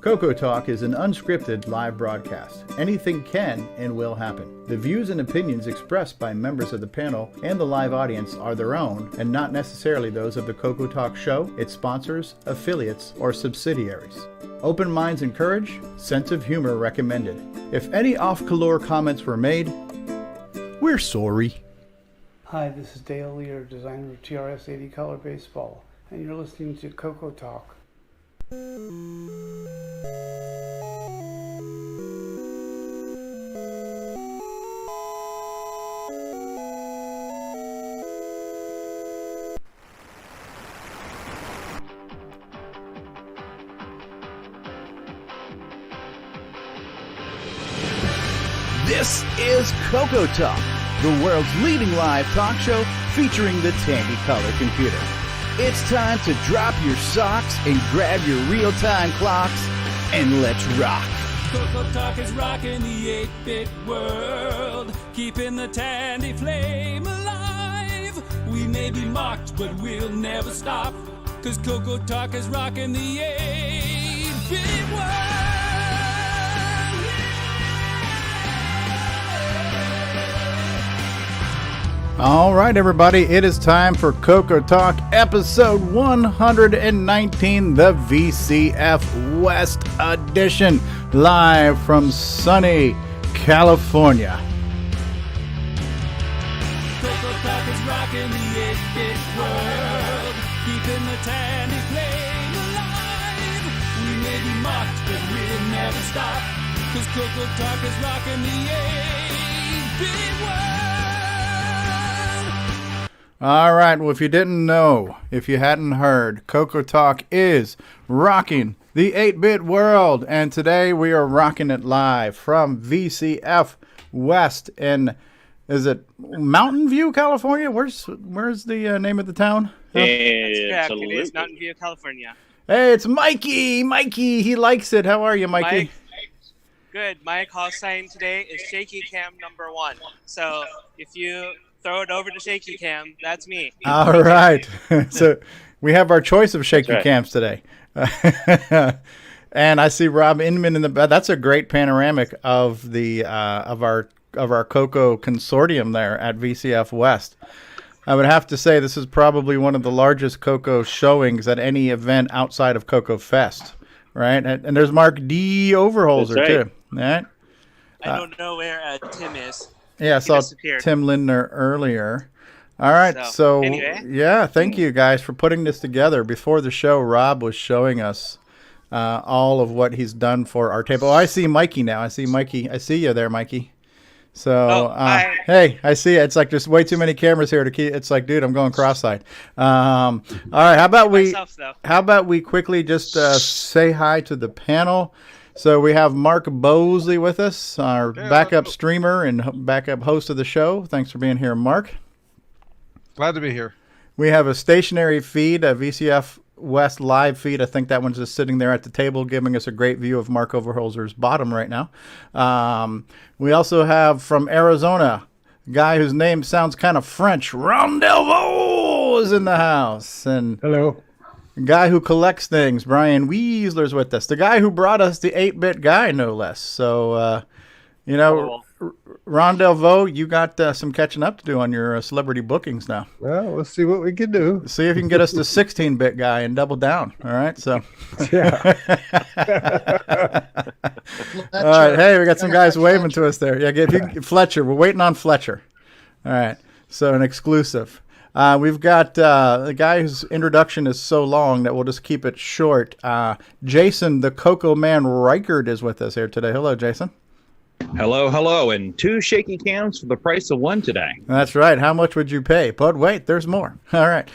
CoCoTALK is an unscripted live broadcast. Anything can and will happen. The views and opinions expressed by members of the panel and the live audience are their own and not necessarily those of the CoCoTALK show, its sponsors, affiliates, or subsidiaries. Open minds encouraged, sense of humor recommended. If any off-color comments were made, we're sorry. Hi, this is Dale Lear, designer of TRS-80 Color Baseball, and you're listening to CoCoTALK. This is CoCoTALK, the world's leading live talk show featuring the Tandy Color computer. It's time to drop your socks and grab your real-time clocks, and let's rock. CoCoTALK is rocking the 8-bit world, keeping the Tandy flame alive. We may be mocked, but we'll never stop, cause CoCoTALK is rocking the 8-bit world. All right, everybody, it is time for CoCoTALK episode 119, the VCF West edition, live from sunny California. CoCoTALK is rocking the 8-bit world, keeping the Tandy flame alive. We may be mocked, but we'll never stop, cause CoCoTALK is rocking the 8-bit world. All right, well, if you didn't know, if you hadn't heard, CoCoTALK is rocking the 8-bit world, and today we are rocking it live from VCF West in, is it Mountain View, California? Where's the name of the town? That's correct. It is Mountain View, California. Hey, it's Mikey. Mikey, he likes it. How are you, Mikey? Good. My call sign today is Shaky Cam number 1. So if you throw it over to Shaky Cam, that's me. All right. So we have our choice of shaky cams today. And I see Rob Inman in the back. That's a great panoramic of the of our CoCo consortium there at VCF West. I would have to say this is probably one of the largest CoCo showings at any event outside of CoCo Fest, right? And there's Mark D. Overholzer too. All right. I don't know where Tim is. Yeah, I saw Tim Lindner earlier. All right, so anyway. Yeah, thank you guys for putting this together. Before the show, Rob was showing us all of what he's done for our table. Oh, I see Mikey now. I see Mikey. I see you there, Mikey. So, hey, I see it. It's like there's way too many cameras here to keep. It's like, dude, I'm going cross-eyed. All right, how about we quickly just say hi to the panel. So we have Mark Bosley with us, our backup streamer and backup host of the show. Thanks for being here, Mark. Glad to be here. We have a stationary feed, a VCF West live feed. I think that one's just sitting there at the table giving us a great view of Mark Overholzer's bottom right now. We also have from Arizona, a guy whose name sounds kind of French, Ron Delvaux is in the house. And hello. The guy who collects things, Brian Weasler's with us. The guy who brought us the 8-bit guy, no less. So, Ron Delvaux, you got some catching up to do on your celebrity bookings now. Well, let's see what we can do. See if you can get us the 16-bit guy and double down. All right, so. Yeah. All right, hey, we got some guys waving to us there. Yeah, Fletcher. We're waiting on Fletcher. All right, so an exclusive. We've got a guy whose introduction is so long that we'll just keep it short. Jason, the Coco Man Reichert, is with us here today. Hello, Jason. Hello, and 2 shaky cams for the price of 1 today. That's right. How much would you pay? But wait, there's more. All right.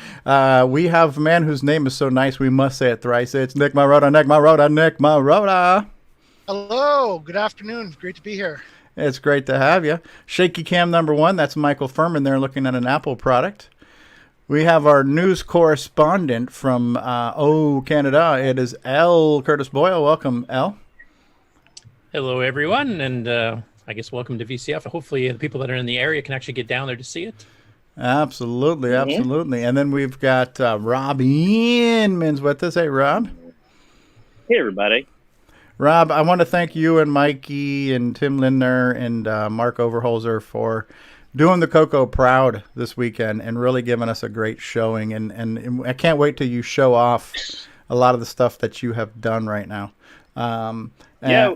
We have a man whose name is so nice we must say it thrice. It's Nick Marotta, Nick Marotta, Nick Marotta. Hello. Good afternoon. Great to be here. It's great to have you. Shaky cam number 1, that's Michael Furman there looking at an Apple product. We have our news correspondent from Canada. It is L. Curtis Boyle. Welcome, L. Hello, everyone, and I guess welcome to VCF. Hopefully the people that are in the area can actually get down there to see it. Absolutely. And then we've got Rob Inman's with us. Hey, Rob. Hey, everybody. Rob, I want to thank you and Mikey and Tim Lindner and Mark Overholzer for doing the Coco proud this weekend and really giving us a great showing. And I can't wait till you show off a lot of the stuff that you have done right now. Yeah,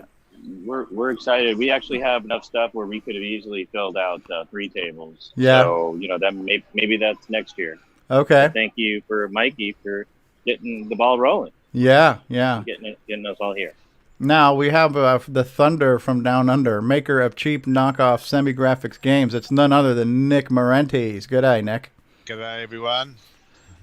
we're excited. We actually have enough stuff where we could have easily filled out 3 tables. Yeah. So, that maybe that's next year. Okay. So thank you for Mikey for getting the ball rolling. Yeah. Getting us all here. Now we have the Thunder from Down Under, maker of cheap knockoff semi-graphics games. It's none other than Nick Marentes. Good day, Nick. Good day, everyone.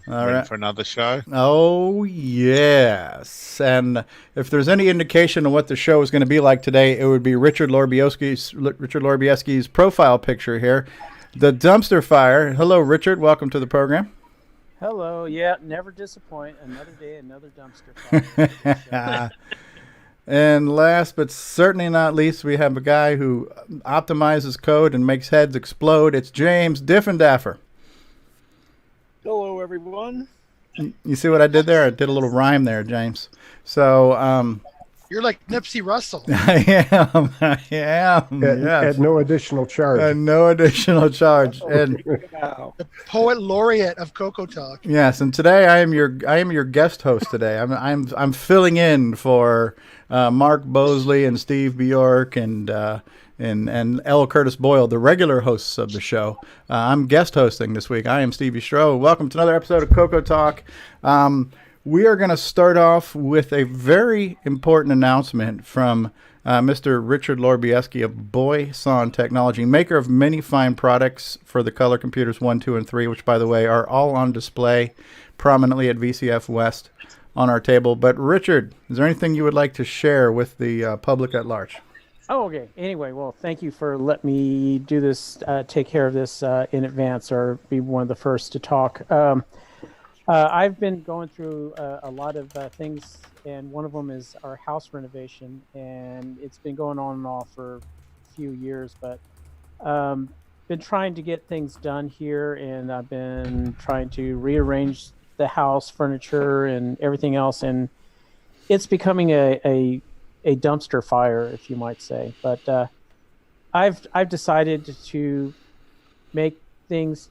All Ready right. for another show? Oh, yes. And if there's any indication of what the show is going to be like today, it would be Richard Lorbieski's profile picture here. The Dumpster Fire. Hello, Richard. Welcome to the program. Hello. Yeah, never disappoint. Another day, another dumpster fire. And last but certainly not least, we have a guy who optimizes code and makes heads explode. It's James Diffendaffer. Hello, everyone. You see what I did there? I did a little rhyme there, James. So you're like Nipsey Russell. I am. Yes. At no additional charge. At no additional charge. And the poet laureate of CoCoTALK. Yes, and today I am your guest host today. I'm filling in for Mark Bosley and Steve Bjork and L. Curtis Boyle, the regular hosts of the show. I'm guest hosting this week. I am Stevie Stroh. Welcome to another episode of CoCoTALK. We are going to start off with a very important announcement from Mr. Richard Lorbieski of Boyson Technology, maker of many fine products for the color computers 1, 2, and 3, which, by the way, are all on display prominently at VCF West on our table. But, Richard, is there anything you would like to share with the public at large? Oh, okay. Anyway, well, thank you for letting me do this, take care of this in advance, or be one of the first to talk. I've been going through a lot of things, and one of them is our house renovation, and it's been going on and off for a few years, but been trying to get things done here, and I've been trying to rearrange the house furniture and everything else, and it's becoming a dumpster fire, if you might say. But I've decided to make things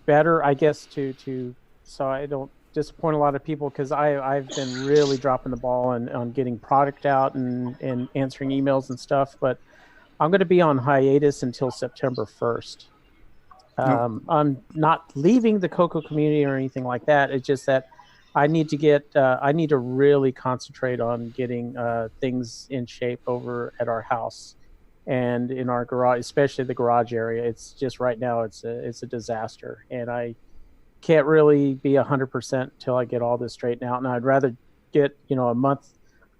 better, I guess, so I don't disappoint a lot of people, because I've been really dropping the ball on getting product out and answering emails and stuff. But I'm going to be on hiatus until September 1st. I'm not leaving the Coco community or anything like that. It's just that I need to really concentrate on getting things in shape over at our house and in our garage, especially the garage area. It's just right now it's a disaster, and I can't really be 100% until I get all this straightened out. And I'd rather get a month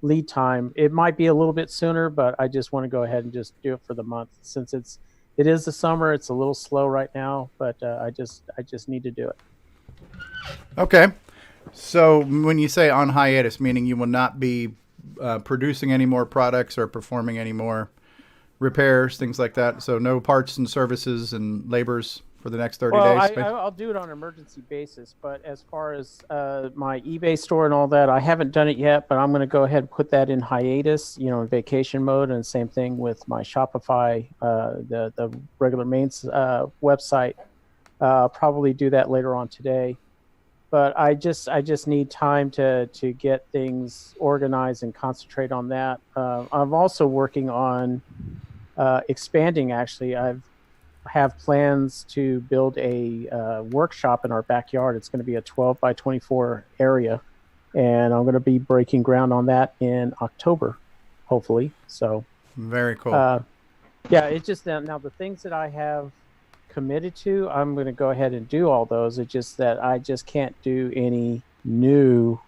lead time. It might be a little bit sooner, but I just want to go ahead and just do it for the month, since it is the summer. It's a little slow right now, but I just need to do it. Okay. So when you say on hiatus, meaning you will not be producing any more products or performing any more repairs, things like that. So no parts and services and labors for the next 30 days? I'll do it on an emergency basis. But as far as my eBay store and all that, I haven't done it yet, but I'm going to go ahead and put that in hiatus, in vacation mode. And same thing with my Shopify, the regular mains website. I'll probably do that later on today. But I just need time to get things organized and concentrate on that. I'm also working on expanding. Actually, I have plans to build a workshop in our backyard. It's going to be a 12 by 24 area, and I'm going to be breaking ground on that in October, hopefully. So very cool. Yeah, it's just that now the things that I have committed to, I'm going to go ahead and do all those. It's just that I just can't do any new,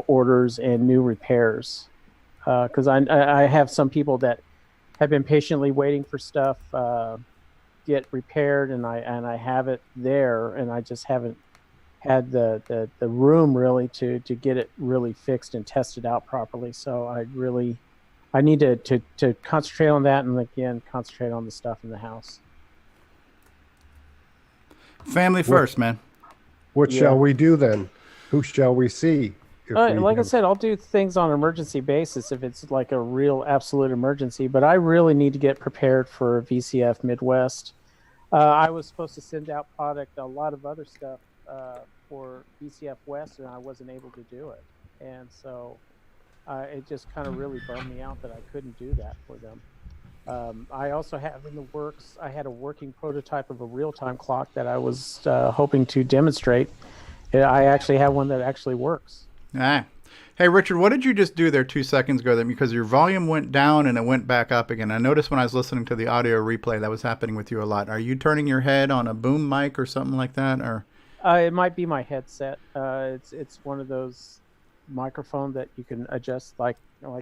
orders and new repairs, because I have some people that have been patiently waiting for stuff get repaired, and I have it there, and I just haven't had the room really to get it really fixed and tested out properly. So I need to concentrate on that, and again concentrate on the stuff in the house. Family first, man. What shall we do then? Who shall we see? like I said, I'll do things on an emergency basis if it's like a real absolute emergency. But I really need to get prepared for VCF Midwest. I was supposed to send out a lot of other stuff for VCF West, and I wasn't able to do it. And so it just kind of really bummed me out that I couldn't do that for them. I also have in the works, I had a working prototype of a real-time clock that I was hoping to demonstrate. I actually have one that actually works. Ah. Hey, Richard, what did you just do there 2 seconds ago then? Because your volume went down and it went back up again. I noticed when I was listening to the audio replay that was happening with you a lot. Are you turning your head on a boom mic or something like that? Or it might be my headset. It's one of those microphones that you can adjust like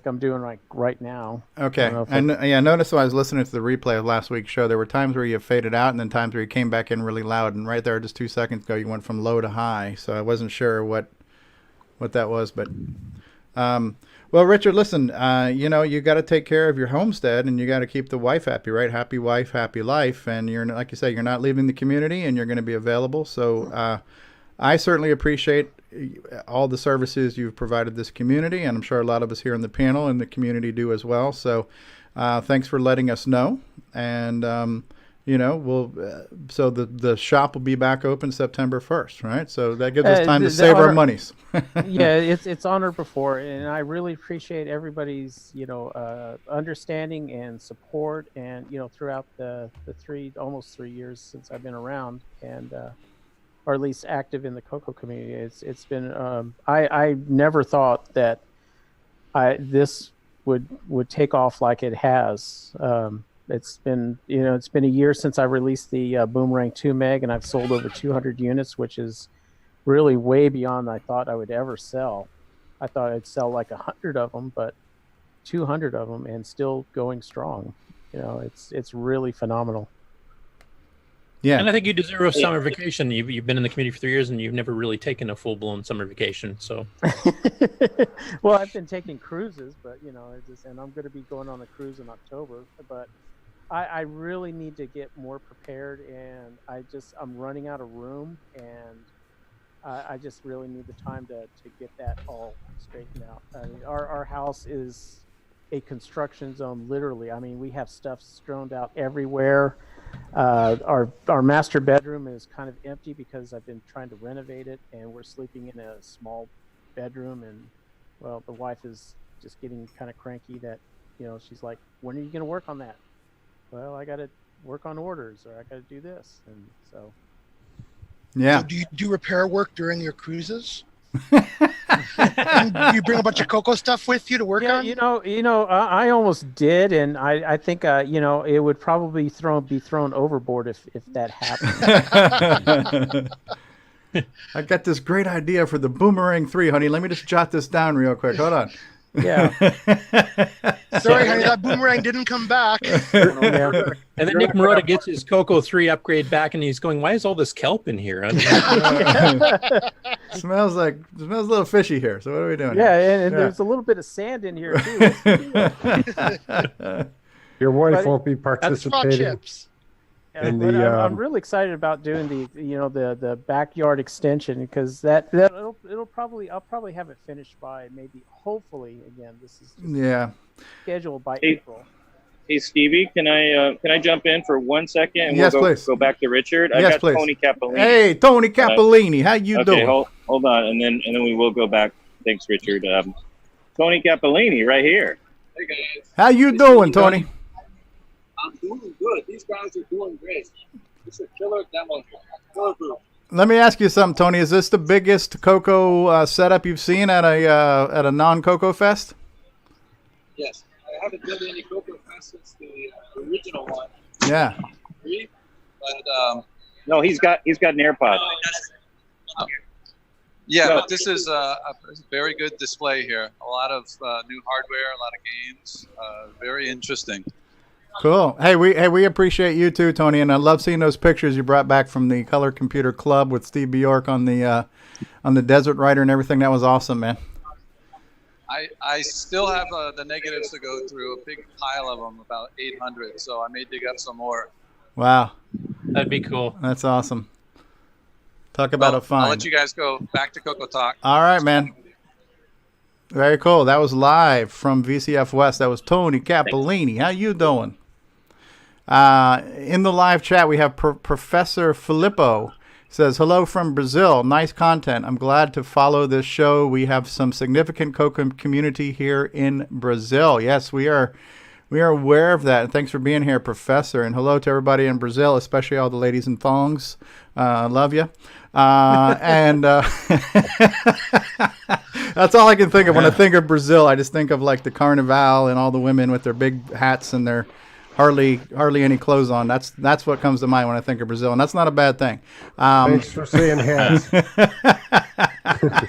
I'm doing right now. Okay. And I noticed when I was listening to the replay of last week's show, there were times where you faded out and then times where you came back in really loud. And right there, just 2 seconds ago, you went from low to high. So I wasn't sure what that was, but well, Richard, listen, you got to take care of your homestead and you got to keep the wife happy, right? Happy wife, happy life. And you're, like you say, you're not leaving the community and you're going to be available. So I certainly appreciate all the services you've provided this community, and I'm sure a lot of us here in the panel and the community do as well. So thanks for letting us know. And so the shop will be back open September 1st, right? So that gives us time to save our monies. Yeah, it's honored before, and I really appreciate everybody's understanding and support, and throughout the almost 3 years since I've been around, and or at least active in the CoCo community. It's been I never thought that this would take off like it has. It's been a year since I released the Boomerang 2 Meg, and I've sold over 200 units, which is really way beyond I thought I would ever sell. I thought I'd sell like 100 of them, but 200 of them and still going strong. It's really phenomenal. Yeah, and I think you deserve a summer vacation. You've been in the community for 3 years, and you've never really taken a full-blown summer vacation. So, well, I've been taking cruises, but and I'm going to be going on a cruise in October. But I really need to get more prepared, and I'm running out of room, and I just really need the time to get that all straightened out. I mean, our house is a construction zone, literally. I mean, we have stuff strewn out everywhere. Our master bedroom is kind of empty because I've been trying to renovate it, and we're sleeping in a small bedroom. And well, the wife is just getting kind of cranky that she's like, "When are you going to work on that?" Well, I got to work on orders, or I got to do this, and so. Yeah. So do you do repair work during your cruises? Do you bring a bunch of CoCo stuff with you to work on? I almost did, and I think it would probably be thrown overboard if that happened. I got this great idea for the Boomerang 3, honey. Let me just jot this down real quick. Hold on. Yeah. Sorry, honey, that Boomerang didn't come back. Yeah. And then Nick Marotta gets his CoCo 3 upgrade back, and he's going, "Why is all this kelp in here?" Smells a little fishy here. So what are we doing? Yeah, and there's a little bit of sand in here too. Your wife won't be participating. I'm really excited about doing the backyard extension, because I'll probably have it finished by hopefully again, this is scheduled by April. Hey Stevie, can I jump in for 1 second and yes, we'll please. Go back to Richard? Yes, I got please. Tony Capolini. Hey, Tony Capolini, how you doing? Hold on, and then we will go back. Thanks, Richard. Tony Capolini, right here. Hey guys. How you doing, Tony? I'm doing good. These guys are doing great. It's a killer demo here. Killer booth. Let me ask you something, Tony. Is this the biggest CoCo setup you've seen at a non-CoCo Fest? Yes. I haven't done any CoCo Fest since the original one. Yeah. But no, he's got an AirPod. Yeah, but this is a very good display here. A lot of new hardware, a lot of games. Very interesting. Cool. Hey, we appreciate you too, Tony, and I love seeing those pictures you brought back from the Color Computer Club with Steve Bjork on the Desert Rider and everything. That was awesome, man. I still have the negatives to go through, a big pile of them, about 800. So I may dig up some more. Wow, that'd be cool. That's awesome. Talk about a find. I'll let you guys go back to CoCoTALK. All right, man. Very cool. That was live from VCF West. That was Tony Capolini. How you doing? In the live chat, we have Professor Filippo. Says, hello from Brazil. Nice content. I'm glad to follow this show. We have some significant CoCo community here in Brazil. Yes, we are aware of that. And thanks for being here, Professor. And hello to everybody in Brazil, especially all the ladies in thongs. Love you. And that's all I can think of when I think of Brazil. I just think of like the Carnival and all the women with their big hats and their hardly any clothes on. That's what comes to mind when I think of Brazil, and that's not a bad thing. Thanks for saying hats.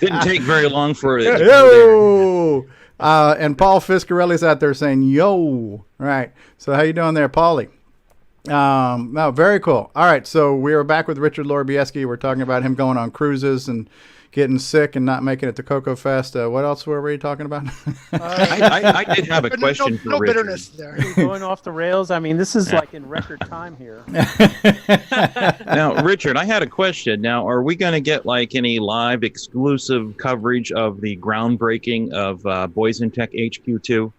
Didn't take very long for it. Yo! And Paul Fiscarelli's out there saying, yo. Right. So how you doing there, Paulie? No, very cool. All right, so we are back with Richard Lorbieski. We're talking about him going on cruises and getting sick and not making it to Coco Fest. What else were we talking about? I did have a question for no Richard. bitterness there. Going off the rails. I mean, this is like in record time here. Now, Richard, I had a question. Now, are we going to get like any live exclusive coverage of the groundbreaking of Boys in Tech HQ2?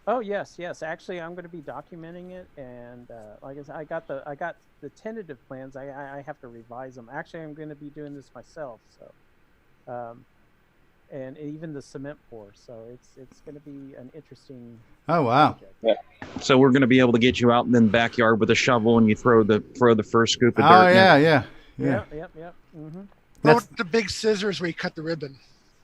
Oh yes. Actually, I'm going to be documenting it, and like I said, I got the tentative plans. I have to revise them. Actually, I'm going to be doing this myself. So. And even the cement pour, so it's going to be an interesting. Oh wow! Yeah. So we're going to be able to get you out in the backyard with a shovel, and you throw the first scoop of dirt. Oh yeah. Yep. Mm-hmm. What the big scissors where you cut the ribbon?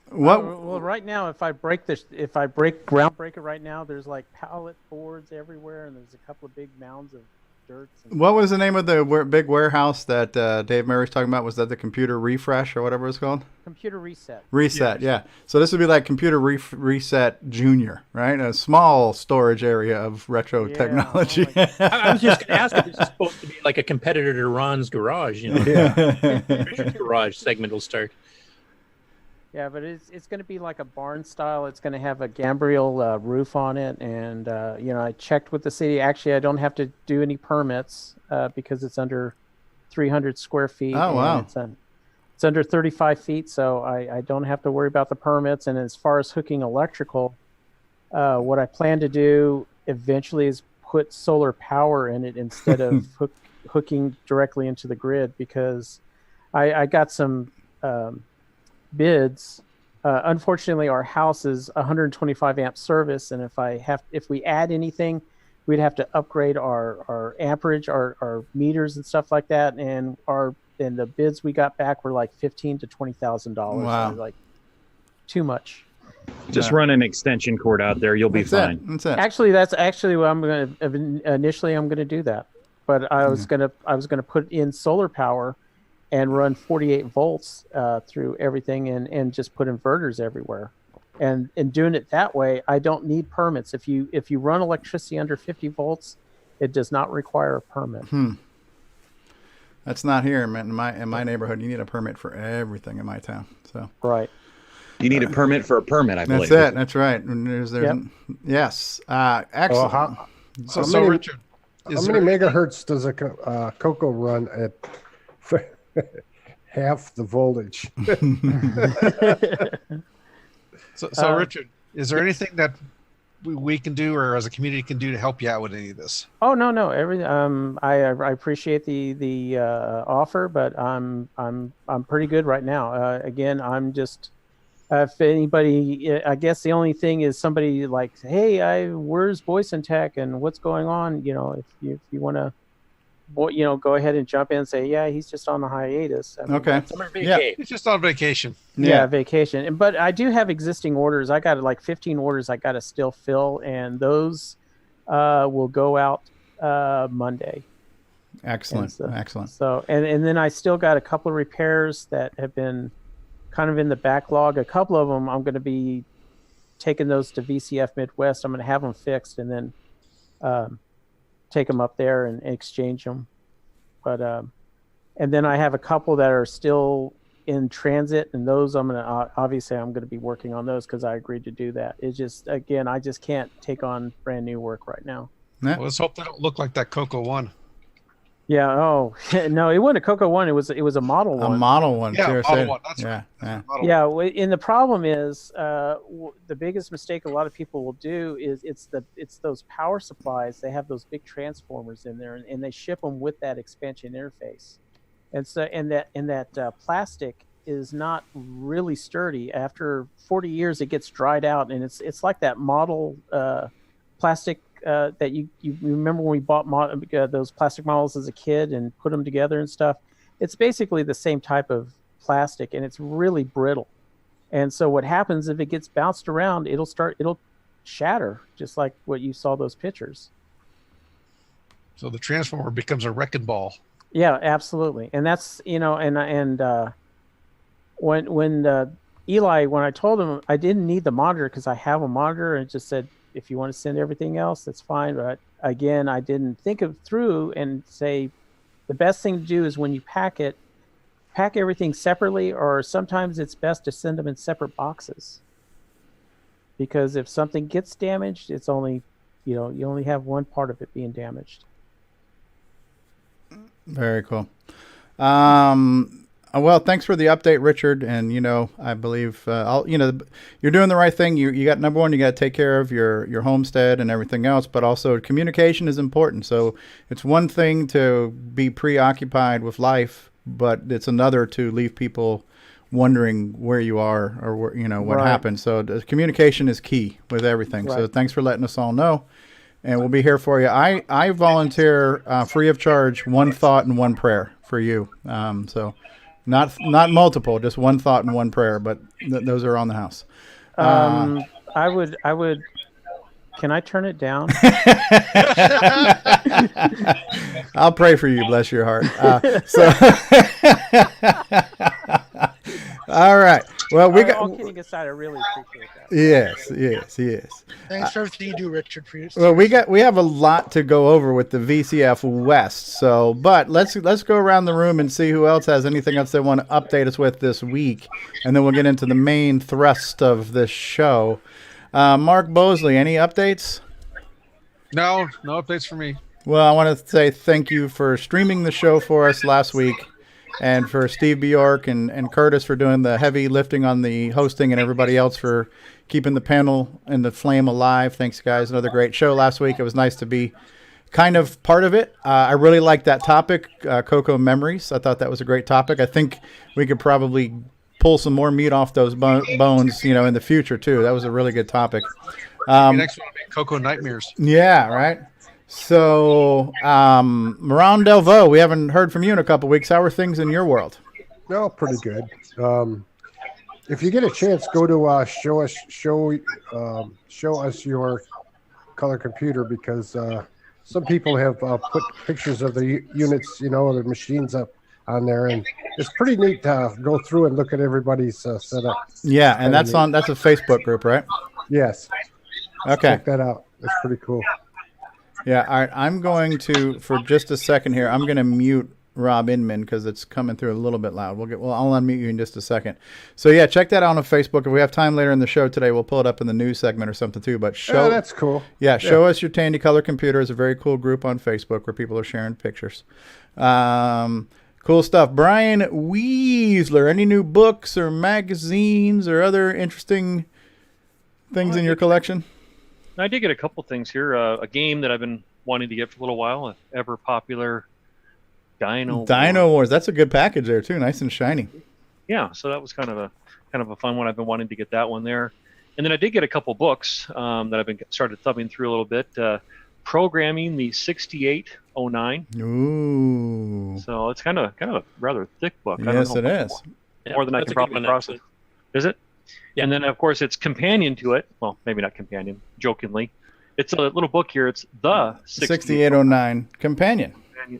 What? Well, right now, if I break groundbreaker right now, there's like pallet boards everywhere, and there's a couple of big mounds of dirt. What was the name of the big warehouse that Dave Murray's talking about? Was that the Computer Refresh or whatever it's called? Computer Reset. Reset, yeah. So this would be like Computer Reset Junior, right? A small storage area of retro technology. I was just going to ask if this is supposed to be like a competitor to Ron's Garage. Richard's Garage segment will start. Yeah, but it's going to be like a barn style. It's going to have a gambrel roof on it, and I checked with the city. Actually, I don't have to do any permits because it's under 300 square feet. Oh wow! It's under 35 feet, so I don't have to worry about the permits. And as far as hooking electrical, what I plan to do eventually is put solar power in it instead of hooking directly into the grid, because I got some bids. Unfortunately, our house is 125 amp service, and if we add anything, we'd have to upgrade our amperage, our meters and stuff like that. And the bids we got back were like $15,000 to $20,000. Wow, like too much. Just run an extension cord out there, you'll be fine. That's it. Actually, that's actually what I'm going to initially. I'm going to do that, but I was going to put in solar power and run 48 volts through everything, and just put inverters everywhere. And in doing it that way, I don't need permits. If you run electricity under 50 volts, it does not require a permit. That's not here in my neighborhood. You need a permit for everything in my town. So right. You need a permit for a permit, I believe. That's it. That's right. Yes. Excellent. Well, Richard, how many megahertz does a CoCo run at? Half the voltage. So Richard, is there anything that we can do, or as a community can do, to help you out with any of this? Oh no. I appreciate the offer, but I'm pretty good right now. Again, I'm just if anybody, I guess the only thing is somebody like, hey, where's Boys in Tech and what's going on? If you want to. Go ahead and jump in and say, yeah, he's just on the hiatus. Okay. He's just on vacation. Yeah, vacation. But I do have existing orders. I got like 15 orders I got to still fill, and those will go out Monday. Excellent. Excellent. So, and then I still got a couple of repairs that have been kind of in the backlog. A couple of them, I'm going to be taking those to VCF Midwest. I'm going to have them fixed, and then take them up there and exchange them. But and then I have a couple that are still in transit, and those I'm going to be working on those because I agreed to do that. It's just, again, I just can't take on brand new work right now. Well, let's hope they don't look like that CoCo one. Yeah. Oh no, it wasn't a Coco one. It was a model one. A model one. Yeah, TRS-80. model one. That's yeah. right. Yeah. Yeah. And the problem is, the biggest mistake a lot of people will do is it's those power supplies. They have those big transformers in there, and they ship them with that expansion interface, and so and that plastic is not really sturdy. After 40 years, it gets dried out, and it's like that model plastic. That you remember when we bought those plastic models as a kid and put them together and stuff. It's basically the same type of plastic, and it's really brittle. And so what happens if it gets bounced around, it'll shatter, just like what you saw those pictures. So the transformer becomes a wrecking ball. Yeah, absolutely. And that's when Eli, when I told him I didn't need the monitor because I have a monitor, and it just said, if you want to send everything else, that's fine. But again, I didn't think it through and say the best thing to do is when you pack everything separately, or sometimes it's best to send them in separate boxes. Because if something gets damaged, it's only, you only have one part of it being damaged. Very cool. Well, thanks for the update, Richard. And I believe you're doing the right thing. You got number one, you got to take care of your homestead and everything else, but also communication is important. So it's one thing to be preoccupied with life, but it's another to leave people wondering where you are or what happened. So the communication is key with everything. Right. So thanks for letting us all know. And we'll be here for you. I volunteer free of charge, one thought and one prayer for you. So not multiple, just one thought and one prayer, but those are on the house. I would. Can I turn it down? I'll pray for you. Bless your heart. All right. Well, we got. All kidding aside, I really appreciate that. Yes. Thanks for everything you do, Richard. For your well, we have a lot to go over with the VCF West. So, but let's go around the room and see who else has anything else they want to update us with this week, and then we'll get into the main thrust of this show. Mark Bosley, any updates? No updates for me. Well, I want to say thank you for streaming the show for us last week, and for Steve Bjork and Curtis for doing the heavy lifting on the hosting, and everybody else for keeping the panel and the flame alive. Thanks, guys. Another great show last week. It was nice to be kind of part of it. I really liked that topic, Coco Memories. I thought that was a great topic. I think we could probably pull some more meat off those bones, in the future too. That was a really good topic. Next one will be Coco Nightmares. Yeah, right. So, Moran Delvaux, we haven't heard from you in a couple weeks. How are things in your world? No, pretty good. If you get a chance, go to show us your color computer, because some people have put pictures of the units, the machines up on there, and it's pretty neat to go through and look at everybody's setup. Yeah, and that's a Facebook group, right? Yes. Okay. Check that out. That's pretty cool. Yeah, all right. I'm going to, for just a second here, I'm going to mute Rob Inman because it's coming through a little bit loud. I'll unmute you in just a second. So yeah, check that out on Facebook. If we have time later in the show today, we'll pull it up in the news segment or something too. But that's cool. Yeah, show us your Tandy Color Computer is a very cool group on Facebook where people are sharing pictures. Cool stuff. Brian Weasler, any new books or magazines or other interesting things in your collection? I did get a couple things here. A game that I've been wanting to get for a little while, ever popular Dino Wars. That's a good package there too, nice and shiny. Yeah, so that was kind of a fun one. I've been wanting to get that one there, and then I did get a couple books that I've been started thumbing through a little bit. Programming the 6809. Ooh. So it's kind of a rather thick book. Yes, it is. More than I can probably process. Is it? Yeah. And then of course it's companion to it. Well, maybe not companion. Jokingly, it's a little book here. It's the 6809 companion.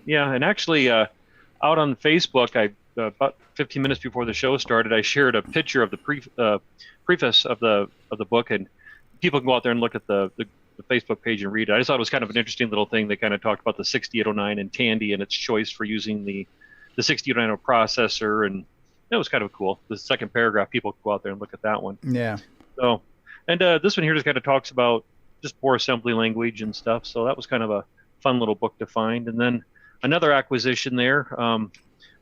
Yeah, and actually, out on Facebook, about 15 minutes before the show started, I shared a picture of the preface of the book, and people can go out there and look at the Facebook page and read it. I just thought it was kind of an interesting little thing. They kind of talked about the 6809 and Tandy and its choice for using the 6809 processor, and that was kind of cool. The second paragraph, people can go out there and look at that one. Yeah. So, and this one here just kind of talks about just more assembly language and stuff. So that was kind of a fun little book to find. And then another acquisition there.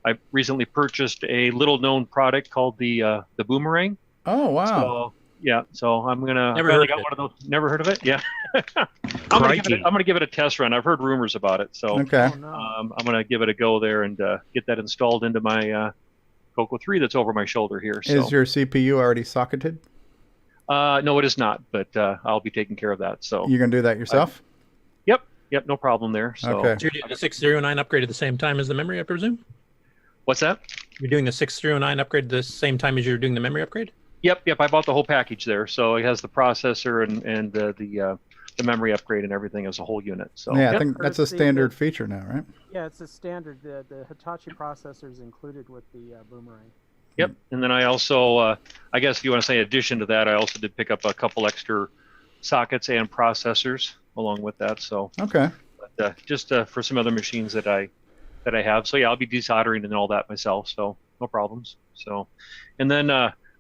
I recently purchased a little-known product called the Boomerang. Oh wow! So yeah, so I'm gonna. Never heard of it. One of those. Never heard of it? Yeah. I'm gonna give it a test run. I've heard rumors about it, so okay. I'm gonna give it a go there and get that installed into my Coco 3 that's over my shoulder here. So. Is your CPU already socketed? No, it is not, but I'll be taking care of that. So you're gonna do that yourself? Yep, no problem there. So. Okay. So you're doing the 609 upgrade at the same time as the memory, I presume? What's that? You're doing the 609 upgrade at the same time as you're doing the memory upgrade? Yep. I bought the whole package there, so it has the processor and the memory upgrade and everything as a whole unit. So yeah, I think that's a standard feature now, right? Yeah, it's a standard. The Hitachi processor is included with the Boomerang. Yep, and then I also, I guess if you want to say in addition to that, I also did pick up a couple extra sockets and processors along with that. So okay, but, just for some other machines that I have. So yeah, I'll be desoldering and all that myself. So no problems. So, and then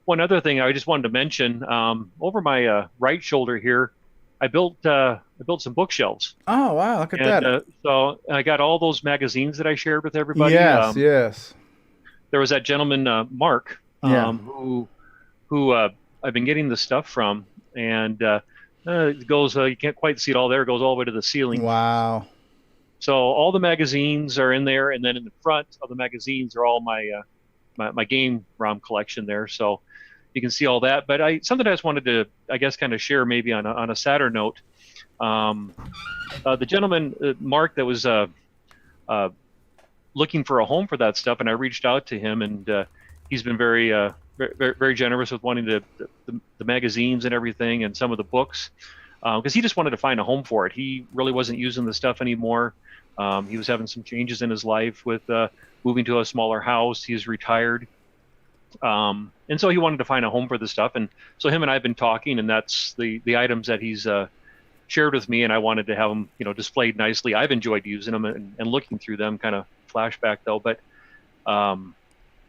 one other thing I just wanted to mention, over my right shoulder here, I built some bookshelves. Oh wow, look at that! So I got all those magazines that I shared with everybody. Yes, yes. There was that gentleman, Mark, who I've been getting the stuff from, and it goes. You can't quite see it all there. It goes all the way to the ceiling. Wow. So all the magazines are in there, and then in the front of the magazines are all my my game ROM collection there. So you can see all that. But something I just wanted to, I guess, kind of share maybe on a sadder note. The gentleman, Mark, that was looking for a home for that stuff, and I reached out to him, and he's been very, very generous with wanting the magazines and everything, and some of the books, because he just wanted to find a home for it. He really wasn't using the stuff anymore. He was having some changes in his life with moving to a smaller house. He's retired, and so he wanted to find a home for the stuff. And so him and I have been talking, and that's the items that he's shared with me, and I wanted to have them, displayed nicely. I've enjoyed using them and looking through them. Kind of flashback though, but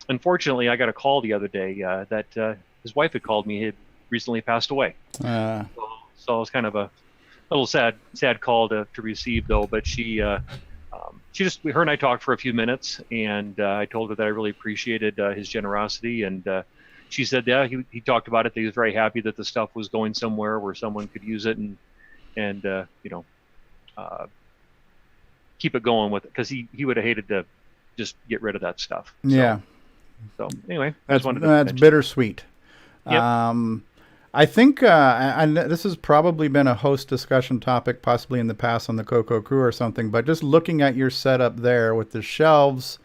unfortunately, I got a call the other day that his wife had called me. He had recently passed away. So it was kind of a little sad call to receive though. But she just, her and I talked for a few minutes, and I told her that I really appreciated his generosity, and she said, yeah, he talked about it. That he was very happy that the stuff was going somewhere where someone could use it and keep it going with it, because he would have hated to just get rid of that stuff. So, yeah. So anyway, that's bittersweet. Yep. I think and this has probably been a host discussion topic, possibly in the past on the Coco Crew or something. But just looking at your setup there with the shelves,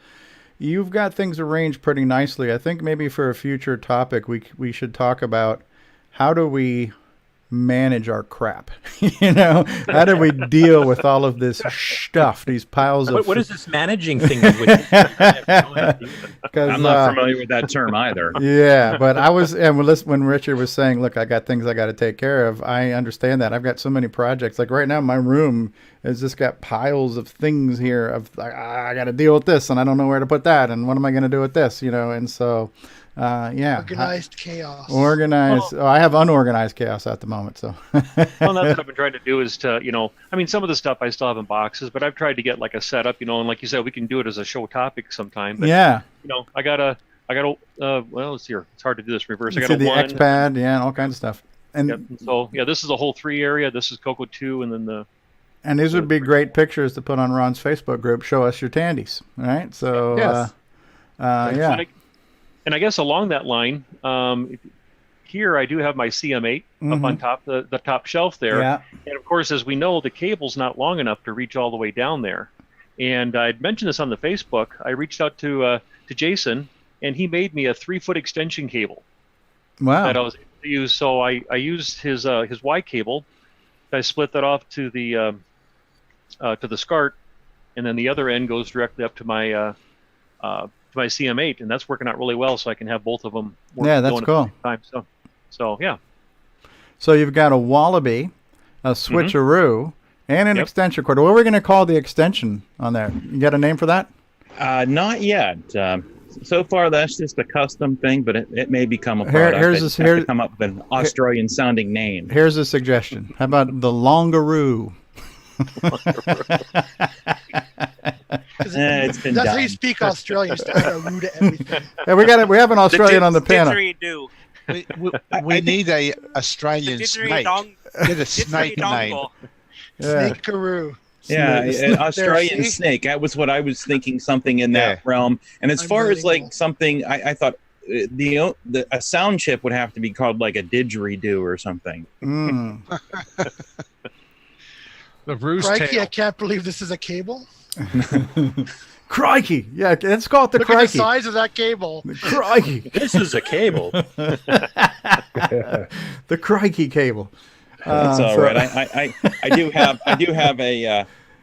you've got things arranged pretty nicely. I think maybe for a future topic, we should talk about how do we manage our crap. How do we deal with all of this stuff, these piles of what is this managing thing? I'm not familiar with that term either. Yeah, but when Richard was saying, look, I got things I got to take care of, I understand that. I've got so many projects. Like right now, my room has just got piles of things here of I got to deal with this, and I don't know where to put that, and what am I going to do with this, and so yeah. Organized chaos. Organized. I have unorganized chaos at the moment. So. Well, that's what I've been trying to do is to, some of the stuff I still have in boxes, but I've tried to get like a setup, and like you said, we can do it as a show topic sometime. But, yeah. I got a, well, let's see here. It's hard to do this reverse. I got the X-Pad, yeah, and all kinds of stuff. And yep. So, yeah, this is the whole 3 area. This is Coco 2, and then and these would be great pictures to put on Ron's Facebook group. Show us your tandies, right? So, yes. Yeah. And I guess along that line, here I do have my CM8 up on top, the top shelf there. Yeah. And of course, as we know, the cable's not long enough to reach all the way down there. And I'd mentioned this on the Facebook. I reached out to Jason, and he made me a 3-foot extension cable. Wow. That I was able to use. So I used his Y cable. I split that off to the SCART, and then the other end goes directly up to my my CM8, and that's working out really well, so I can have both of them work. Yeah, that's cool. At the same time. So yeah. So you've got a Wallaby, a switcheroo, and an extension cord. What are we going to call the extension on there? You got a name for that? Not yet. So far, that's just a custom thing, but it may become a product. Have to come up with an Australian-sounding name. Here's a suggestion. How about the Longaroo? It's been That's done. how you speak Australian. Just add a roo to everything. Yeah, we have an Australian on the panel. Didgeridoo. We need a Australian snake. Get a snake name. Snakearoo. Yeah, an Australian There, see? snake. That was what I was thinking, something in that realm. And as far as like something, I thought a sound chip would have to be called like a didgeridoo or something. Mm. The roost Crikey, tail. I can't believe this is a cable. Crikey. Yeah, let's call it the Look crikey. at the size of that cable. Crikey. This is a cable. The crikey cable. That's all right. I do have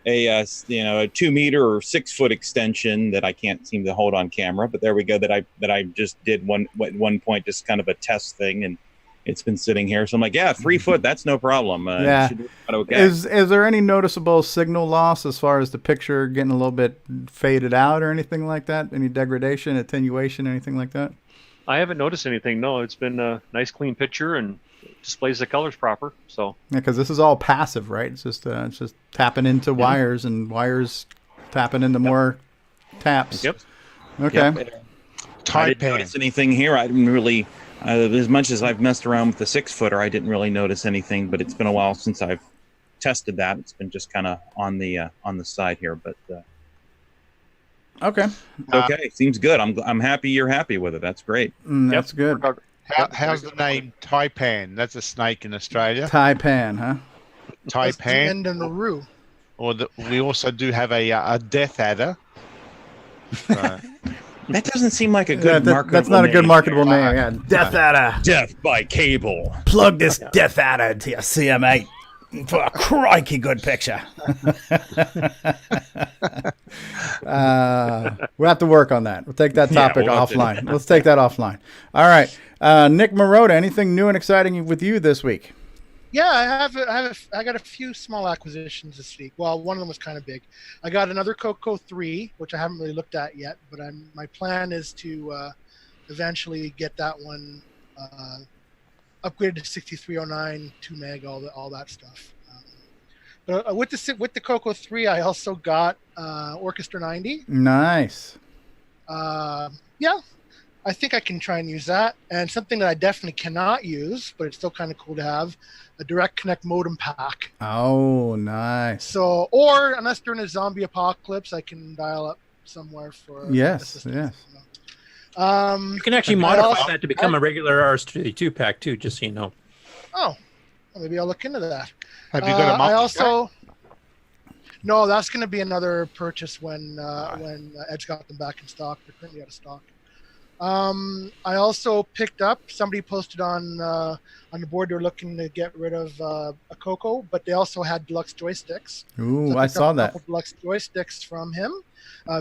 a 2 meter or 6 foot extension that I can't seem to hold on camera, but there we go. That I just did at one point, just kind of a test thing, and it's been sitting here. So I'm like, 3 foot, that's no problem. Yeah. Should be okay. Is there any noticeable signal loss as far as the picture getting a little bit faded out or anything like that? Any degradation, attenuation, anything like that? I haven't noticed anything. No, it's been a nice, clean picture and displays the colors proper. So Yeah, because this is all passive, right? It's just tapping into wires and wires tapping into more taps. Yep. Okay. Yep. I didn't notice anything here. I didn't really, as much as I've messed around with the 6 footer, I didn't really notice anything. But it's been a while since I've tested that. It's been just kind of on the side here, but. Okay. Okay, seems good. I'm happy you're happy with it. That's great. That's good. How's the name Taipan? That's a snake in Australia. Taipan, huh? That's the Taipan. end and the roo. Or we also do have a death adder. That doesn't seem like a good marketable That's not a good name. marketable name. Yeah. Death adder. Death by cable. Plug this death adder into your CM8 for a crikey good picture. We'll have to work on that. We'll take that topic offline. Let's take that offline. All right. Nick Marotta, anything new and exciting with you this week? Yeah, I got a few small acquisitions this week. Well, one of them was kind of big. I got another Coco 3, which I haven't really looked at yet, but my plan is to eventually get that one upgraded to 6309, 2 meg, all that stuff. But with the Coco 3, I also got Orchestra 90. Nice. Yeah, I think I can try and use that. And something that I definitely cannot use, but it's still kind of cool to have, a direct connect modem pack. Oh, nice. So, or unless during a zombie apocalypse, I can dial up somewhere for assistance. You can actually modify that to become a regular RS-32 pack too, just so you know. Oh, well, maybe I'll look into that. Have you got a I also. No, that's going to be another purchase when Edge got them back in stock. They're currently out of stock. I also picked up. Somebody posted on the board they're looking to get rid of a Coco, but they also had deluxe joysticks. Ooh, So I picked saw up a that. couple deluxe joysticks from him.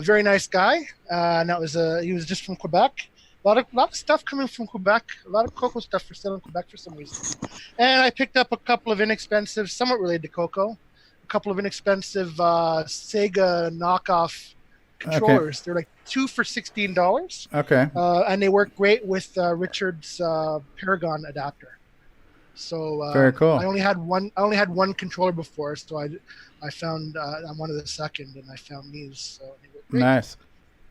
Very nice guy, and that was he was just from Quebec. A lot of stuff coming from Quebec. A lot of Coco stuff for sale in Quebec for some reason. And I picked up a couple of inexpensive, somewhat related to Coco, a couple of inexpensive Sega knockoff controllers. Okay. They're like 2 for $16. Okay. And they work great with Richard's Paragon adapter. So Very cool. I only had one controller before, so I found I wanted a second, and I found these. So they work great. Nice.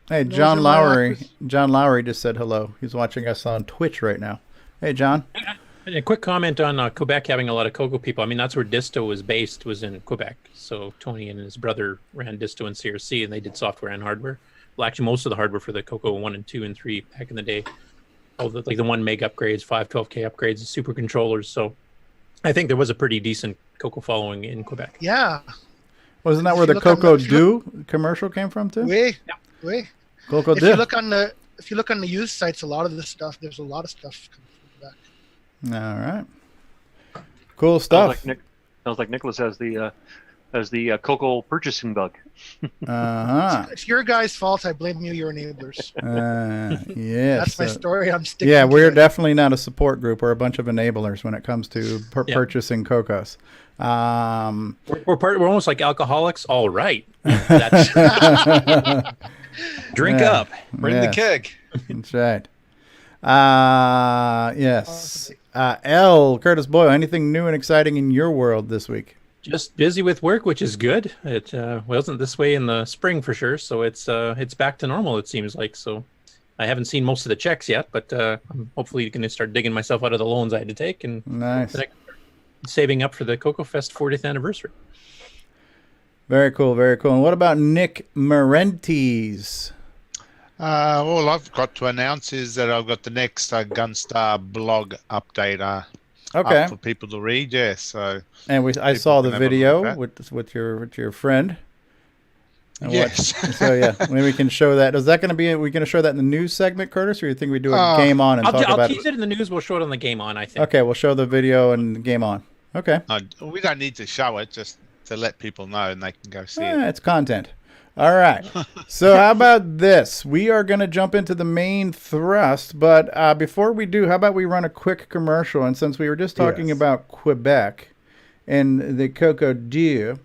Hey, Those John are my Lowry. John Lowry just said hello. He's watching us on Twitch right now. Hey, John. And a quick comment on Quebec having a lot of Coco people. I mean, that's where Disto was based, was in Quebec. So Tony and his brother ran Disto and CRC, and they did software and hardware. Well, actually, most of the hardware for the Coco 1 and 2 and 3 back in the day. All the 1 meg upgrades, 512K upgrades, super controllers. So I think there was a pretty decent Coco following in Quebec. Yeah. Wasn't that where the Coco Do commercial came from too? Wait. Coco If Do. you look on the used sites, a lot of this stuff. There's a lot of stuff coming from Quebec. All right. Cool stuff. Sounds like Nicholas has the Coco purchasing bug. It's your guys' fault. I blame you. You're enablers. Yes. That's my story. I'm sticking. Yeah, to we're it. definitely not a support group. We're a bunch of enablers when it comes to purchasing Cocos. We're almost like alcoholics. All right. Drink up. Bring the keg. That's right. Yes. L. Curtis Boyle, anything new and exciting in your world this week? Just busy with work, which is good. It wasn't this way in the spring for sure, so it's back to normal. It seems like. So I haven't seen most of the checks yet, but I'm hopefully going to start digging myself out of the loans I had to take and nice saving up for the Coco Fest 40th anniversary. Very cool, very cool. And what about Nick Marentes? All I've got to announce is that I've got the next Gunstar blog update okay. up for people to read. Yeah, so and I saw the video with your friend. And yes. So yeah, maybe we can show that. Is that going to be? Are we going to show that in the news segment, Curtis, or you think we do a game on and talk about it? I'll tease it in the news. We'll show it on the game on. I think. Okay, we'll show the video and game on. Okay. We don't need to show it, just to let people know, and they can go see it. It's content. All right. So how about this? We are going to jump into the main thrust, but before we do, how about we run a quick commercial? And since we were just talking about Quebec and the CoCoDu,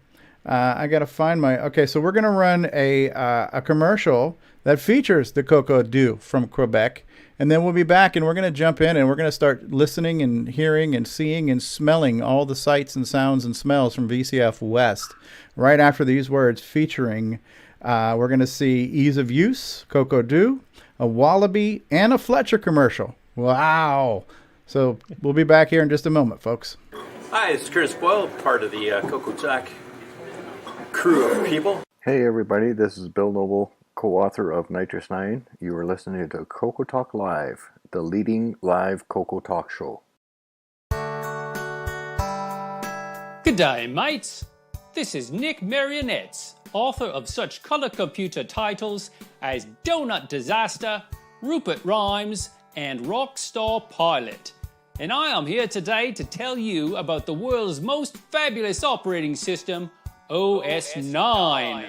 I got to find my... Okay, so we're going to run a commercial that features the CoCoDu from Quebec, and then we'll be back, and we're going to jump in, and we're going to start listening and hearing and seeing and smelling all the sights and sounds and smells from VCF West. Right after these words featuring... we're going to see ease of use, CoCoDu, a Wallaby, and a Fletcher commercial. Wow. So we'll be back here in just a moment, folks. Hi, it's Curtis Boyle, part of the CoCoTALK crew of people. Hey, everybody. This is Bill Noble, co-author of Nitrous 9. You are listening to CoCoTALK Live, the leading live CoCoTALK show. Good day, mates. This is Nick Marionettes, author of such color computer titles as Donut Disaster, Rupert Rhymes, and Rockstar Pilot. And I am here today to tell you about the world's most fabulous operating system, OS 9.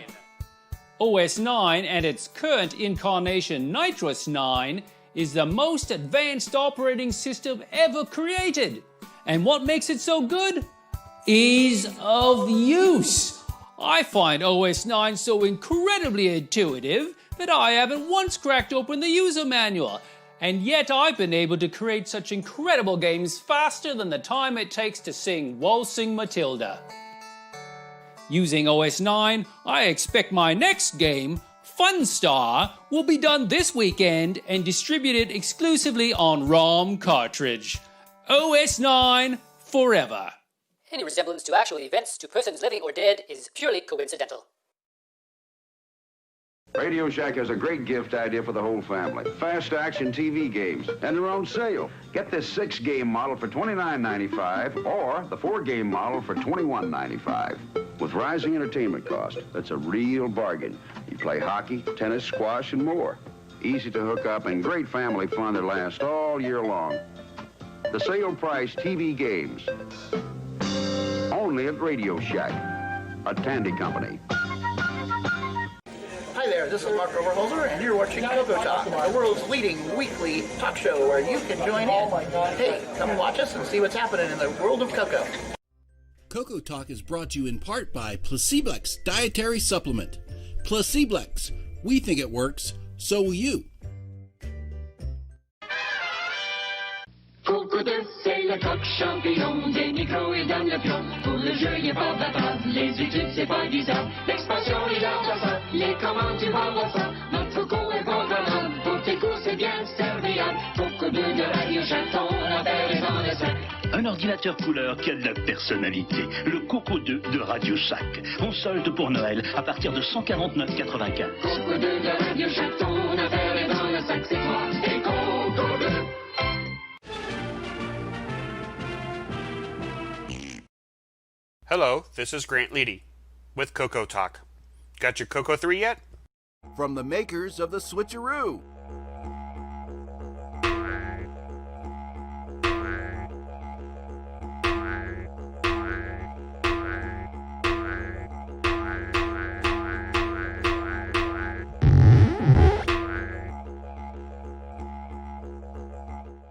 OS 9 and its current incarnation, Nitrous 9, is the most advanced operating system ever created. And what makes it so good? Ease of use. I find OS 9 so incredibly intuitive that I haven't once cracked open the user manual, and yet I've been able to create such incredible games faster than the time it takes to sing Waltzing Matilda. Using OS 9, I expect my next game, Funstar, will be done this weekend and distributed exclusively on ROM cartridge. OS 9 forever. Any resemblance to actual events to persons living or dead is purely coincidental. Radio Shack has a great gift idea for the whole family. Fast action TV games, and they're on sale. Get this 6-game model for $29.95 or the 4-game model for $21.95. With rising entertainment costs, that's a real bargain. You play hockey, tennis, squash, and more. Easy to hook up and great family fun that lasts all year long. The sale price TV games. Only at Radio Shack, a Tandy company. Hi there, this is Mark Overholzer, and you're watching CoCoTALK, the world's leading weekly talk show where you can join in. Hey, come watch us and see what's happening in the world of Coco. CoCoTALK is brought to you in part by Placeblex Dietary Supplement. Placeblex, we think it works, so will you. CoCoTALK, c'est le coq champignon, des micros et dans le pion. Pour le jeu, il est pas battant, les études, c'est pas disant. L'expansion, il a ça, les commandes, tu vas ça. Notre coco est bon galant, pour tes cours, c'est bien serviable. CoCoTALK de Radio Shack, ton affaire est dans le sac. Un ordinateur couleur qui a de la personnalité. Le CoCoTALK de Radio Shack. On solde pour Noël à partir de 149,95. CoCoTALK de Radio Shack, ton affaire est dans le sac, c'est toi et CoCoTALK. Hello, this is Grant Leedy with CoCoTALK. Got your Coco 3 yet? From the makers of the Switcheroo.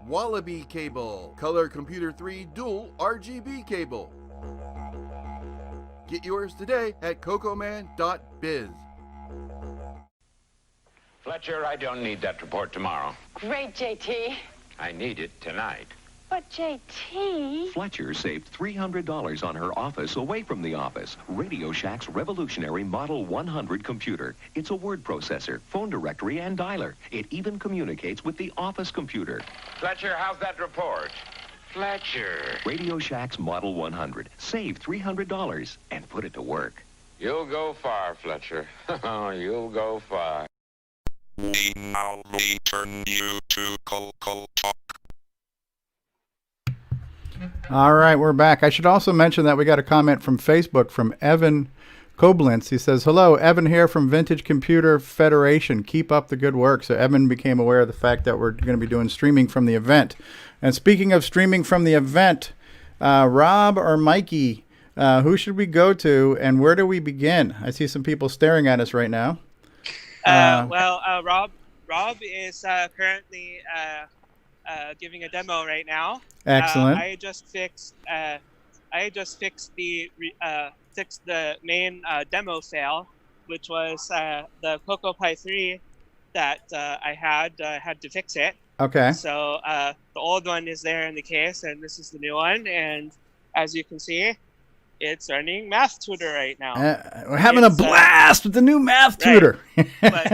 Wallaby cable, Color Computer 3 dual RGB cable. Get yours today at cocoman.biz. Fletcher, I don't need that report tomorrow. Great, JT. I need it tonight. But JT... Fletcher saved $300 on her office away from the office. Radio Shack's revolutionary Model 100 computer. It's a word processor, phone directory, and dialer. It even communicates with the office computer. Fletcher, how's that report? Fletcher. Radio Shack's Model 100. Save $300 and put it to work. You'll go far, Fletcher. You'll go far. We now return you to CoCoTALK. All right, we're back. I should also mention that we got a comment from Facebook from Evan Koblenz. He says, hello, Evan here from Vintage Computer Federation. Keep up the good work. So Evan became aware of the fact that we're going to be doing streaming from the event. And speaking of streaming from the event, Rob or Mikey, who should we go to and where do we begin? I see some people staring at us right now. Rob is currently giving a demo right now. Excellent. I just fixed the main demo fail, which was the Coco Pi 3 that I had to fix it. Okay. So the old one is there in the case, and this is the new one. And as you can see, it's running Math Tutor right now. We're having a blast with the new Math Tutor. But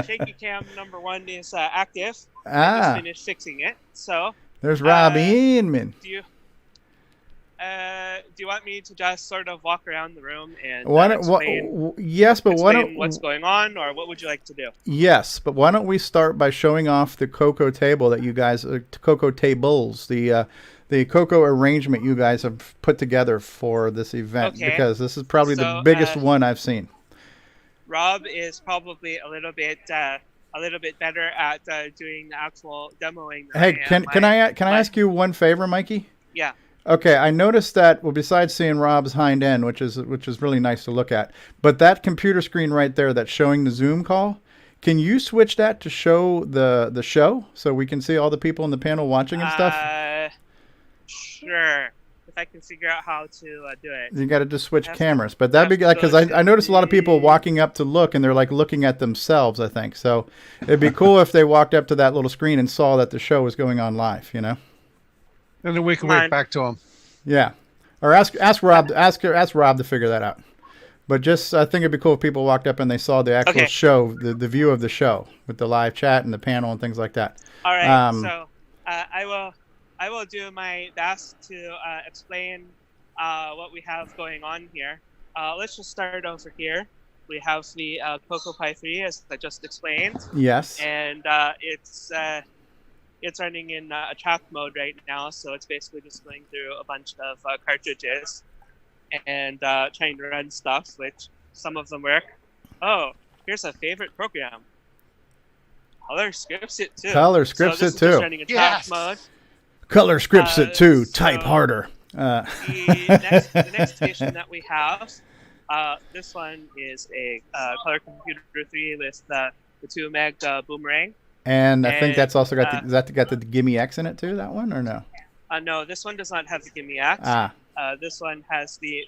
Shaky Cam number 1 is active. I just finished fixing it. So there's Rob Inman. Do you want me to just sort of walk around the room and explain? Yes, but why don't what's going on, or what would you like to do? Yes, but why don't we start by showing off the Coco table that you guys, Coco tables, the Coco arrangement you guys have put together for this event, because this is probably the biggest one I've seen. Rob is probably a little bit better at doing the actual demoing. Hey, can I ask you one favor, Mikey? Yeah. Okay, I noticed that, well, besides seeing Rob's hind end, which is really nice to look at, but that computer screen right there that's showing the Zoom call, can you switch that to show the show so we can see all the people in the panel watching and stuff? Sure. If I can figure out how to do it. You got to just switch cameras, but that'd be like, because I noticed a lot of people walking up to look, and they're like looking at themselves, I think. So it'd be cool if they walked up to that little screen and saw that the show was going on live, you know? And then we can wait back to him. Yeah, or ask Rob to figure that out. But just I think it'd be cool if people walked up and they saw the actual show, the view of the show with the live chat and the panel and things like that. All right, so I will do my best to explain what we have going on here. Let's just start over here. We have the Coco Pi 3, as I just explained. Yes. And it's running in attack mode right now, so it's basically just going through a bunch of cartridges and trying to run stuff, which some of them work. Oh, here's a favorite program. Color scripts it too. Color scripts it too. Running attack mode. Color scripts it too. Type harder. The next station that we have, this one is a Color Computer 3 with the 2 meg boomerang. And I think that's also got the Gimme X in it too, that one, or no? No, this one does not have the Gimme X. This one has the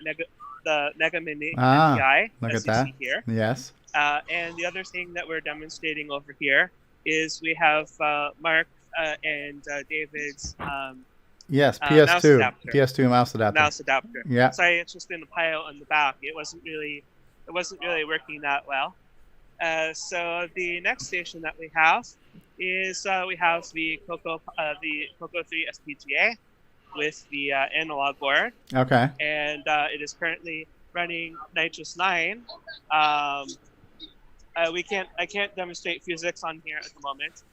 Mega Mini MPI, look as at that. You see here. Yes. And the other thing that we're demonstrating over here is we have Mark and David's PS2 mouse adapter. Mouse adapter. Yeah. Sorry, it's just in the pile in the back. It wasn't really working that well. So the next station that we have is we have the Coco 3 SPGA with the analog board. Okay. And it is currently running Nitrous 9. I can't demonstrate physics on here at the moment.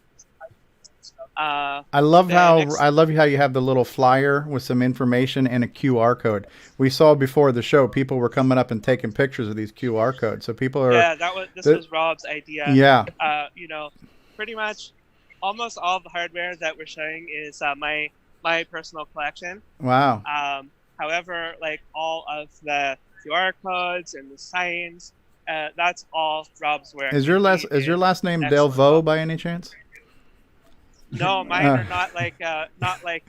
I love how you have the little flyer with some information and a QR code. We saw before the show people were coming up and taking pictures of these QR codes. So people are this was Rob's idea. Yeah. Pretty much almost all of the hardware that we're showing is my personal collection. Wow. However, like all of the QR codes and the signs, that's all Rob's work. Is your last name Delvaux by any chance? No, mine are not like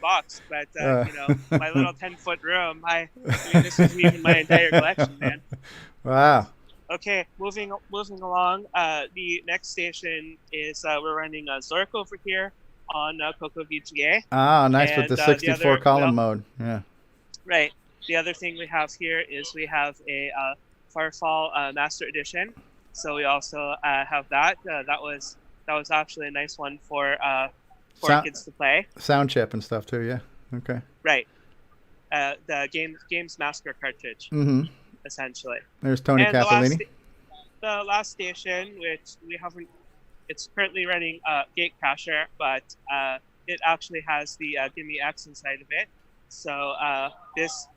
boxed, but my little 10-foot room. This is even my entire collection, man. Wow. Okay, moving along. The next station is we're running Zork over here on Coco VGA. Ah, nice with the And, 64 column mode. Yeah. Right. The other thing we have here is we have a Farfall Master Edition. So we also have that. That was actually a nice one for kids to play. Sound chip and stuff too. Yeah. Okay. Right. The Games Master cartridge. Mm-hmm. Essentially. There's Tony Capellini. The last station, which we haven't, it's currently running Gatecrasher, but it actually has the Gimme X inside of it. So this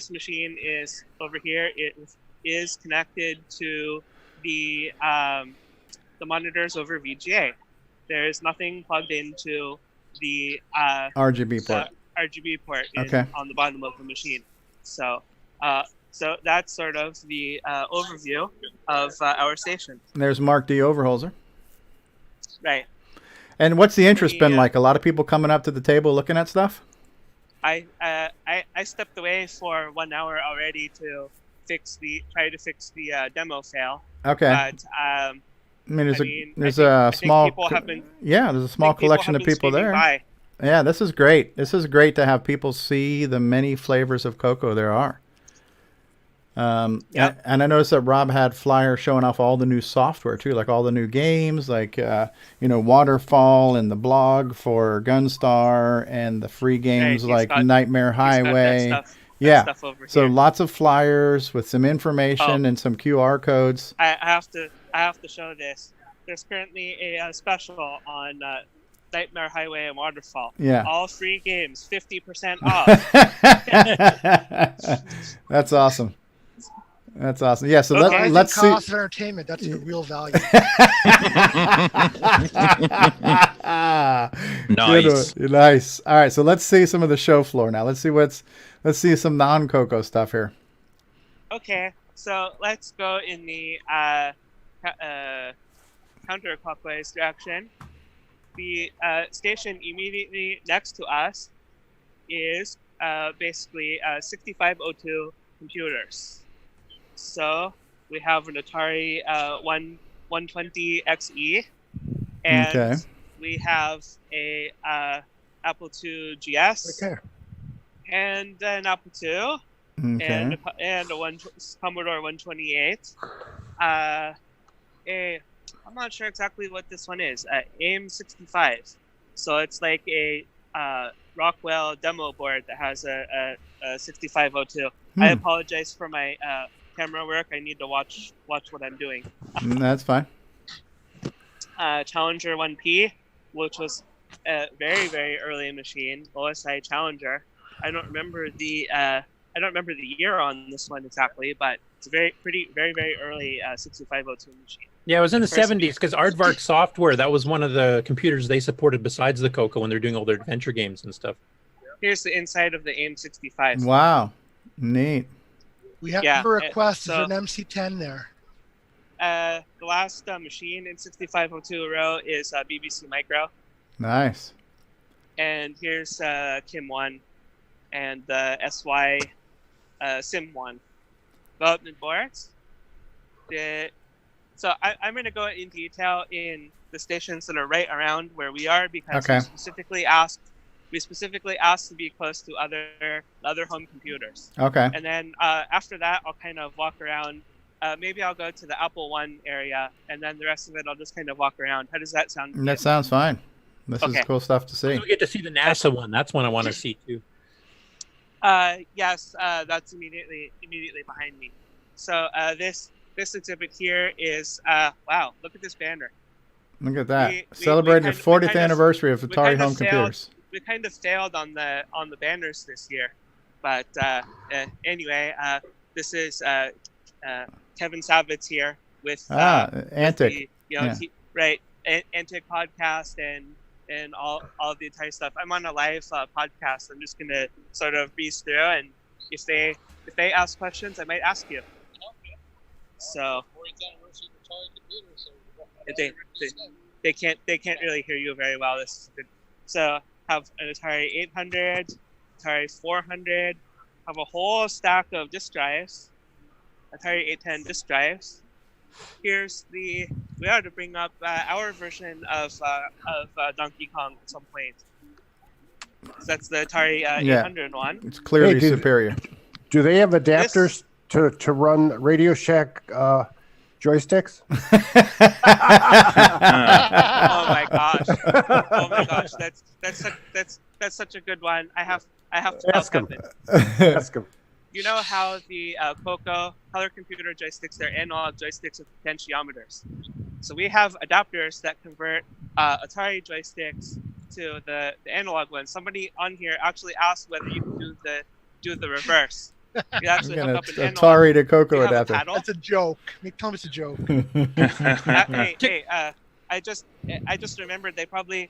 machine is over here. It is connected to the monitors over VGA. There is nothing plugged into the RGB port. RGB port on the bottom of the machine. So so that's sort of the overview of our station. There's Mark D. Overholzer. Right. And what's the interest been like? A lot of people coming up to the table looking at stuff? I stepped away for 1 hour already to try to fix the demo fail. Okay. But I mean, there's a small collection of people there. By. Yeah, this is great. This is great to have people see the many flavors of cocoa there are. And I noticed that Rob had flyers showing off all the new software too, like all the new games, like Waterfall and the blog for Gunstar and the free games like Nightmare Highway. Stuff over so here. Lots of flyers with some information and some QR codes. I have to show this. There's currently a special on Nightmare Highway and Waterfall. Yeah. All free games, 50% off. That's awesome. That's awesome. Yeah, so let's see. Cost of entertainment, that's your real value. Nice. Nice. All right, so let's see some of the show floor now. Let's see some non-Coco stuff here. Okay, so let's go in the counterclockwise direction. The station immediately next to us is basically 6502 computers. So we have an Atari 120 XE, and we have a Apple II GS, and an Apple II, and a Commodore 128. I'm not sure exactly what this one is. AIM 65. So it's like a Rockwell demo board that has a 6502. I apologize for my camera work. I need to watch what I'm doing. That's fine. Challenger 1P, which was a very, very early machine, OSI Challenger. I don't remember the year on this one exactly, but it's a very early 6502 machine. Yeah, it was in the 70s because Aardvark Software, that was one of the computers they supported besides the Coco when they're doing all their adventure games and stuff. Here's the inside of the AIM 65. Wow, neat. We have a request. There's an MC10 there. The last machine in 6502 row is BBC Micro. Nice. And here's Kim 1 and the SY Sim 1 development boards. So I'm going to go in detail in the stations that are right around where we are because we specifically asked to be close to other home computers. Okay. And then after that, I'll kind of walk around. Maybe I'll go to the Apple I area, and then the rest of it I'll just kind of walk around. How does that sound? That sounds fine. This is cool stuff to see. We get to see the NASA one. That's one I want to see too. Yes, that's immediately behind me. So this exhibit here is wow! Look at this banner. Look at that! Celebrating the 40th anniversary of Atari home computers. We kind of failed on the banners this year, but anyway, this is Kevin Savitz here with Antic, Antic podcast and all of the Atari stuff. I'm on a live podcast. I'm just gonna sort of breeze through, and if they ask questions, I might ask you. So they can't really hear you very well. This is good. So have an Atari 800, Atari 400, have a whole stack of disk drives, Atari 810 disk drives. Here's the we ought to bring up our version of Donkey Kong at some point. That's the Atari 801. It's clearly superior. Do they have adapters to run Radio Shack joysticks? Oh my gosh! Oh my gosh! That's such a good one. I have to ask him. Ask him. You know how the CoCo color computer joysticks, they're analog joysticks with potentiometers. So we have adapters that convert Atari joysticks to the analog ones. Somebody on here actually asked whether you can do the reverse. You actually hook up an Atari to CoCo adapter. That's a joke. Tell me it's a joke. I just remembered he probably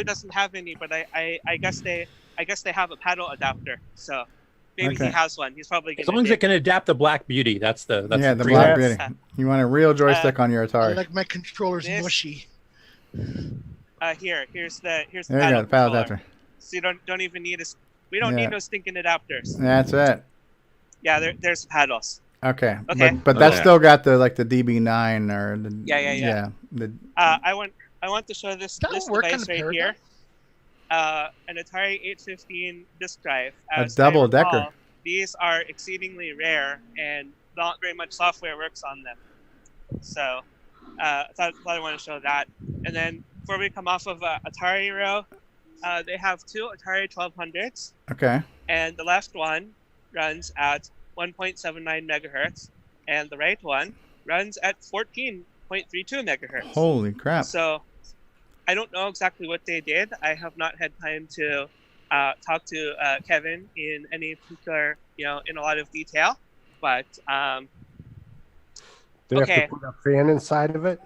doesn't have any, but I guess they have a paddle adapter. So maybe he has one. He's probably as long as it can adapt the Black Beauty. That's the Black Beauty. You want a real joystick on your Atari. I like my controllers mushy. Here's the there you go, the paddle adapter. So you don't even need we don't need no stinking adapters. That's it. Yeah, there's paddles. Okay. But that's still got the DB9 or the yeah. I want to show this device right here. An Atari 815 disk drive. A double decker. These are exceedingly rare, and not very much software works on them. So I thought I wanted to show that. And then before we come off of Atari row, they have two Atari 1200s. Okay. And the left one runs at 1.79 megahertz, and the right one runs at 14.32 megahertz. Holy crap. So I don't know exactly what they did. I have not had time to talk to Kevin in any particular, in a lot of detail, but they have to put a fan inside of it?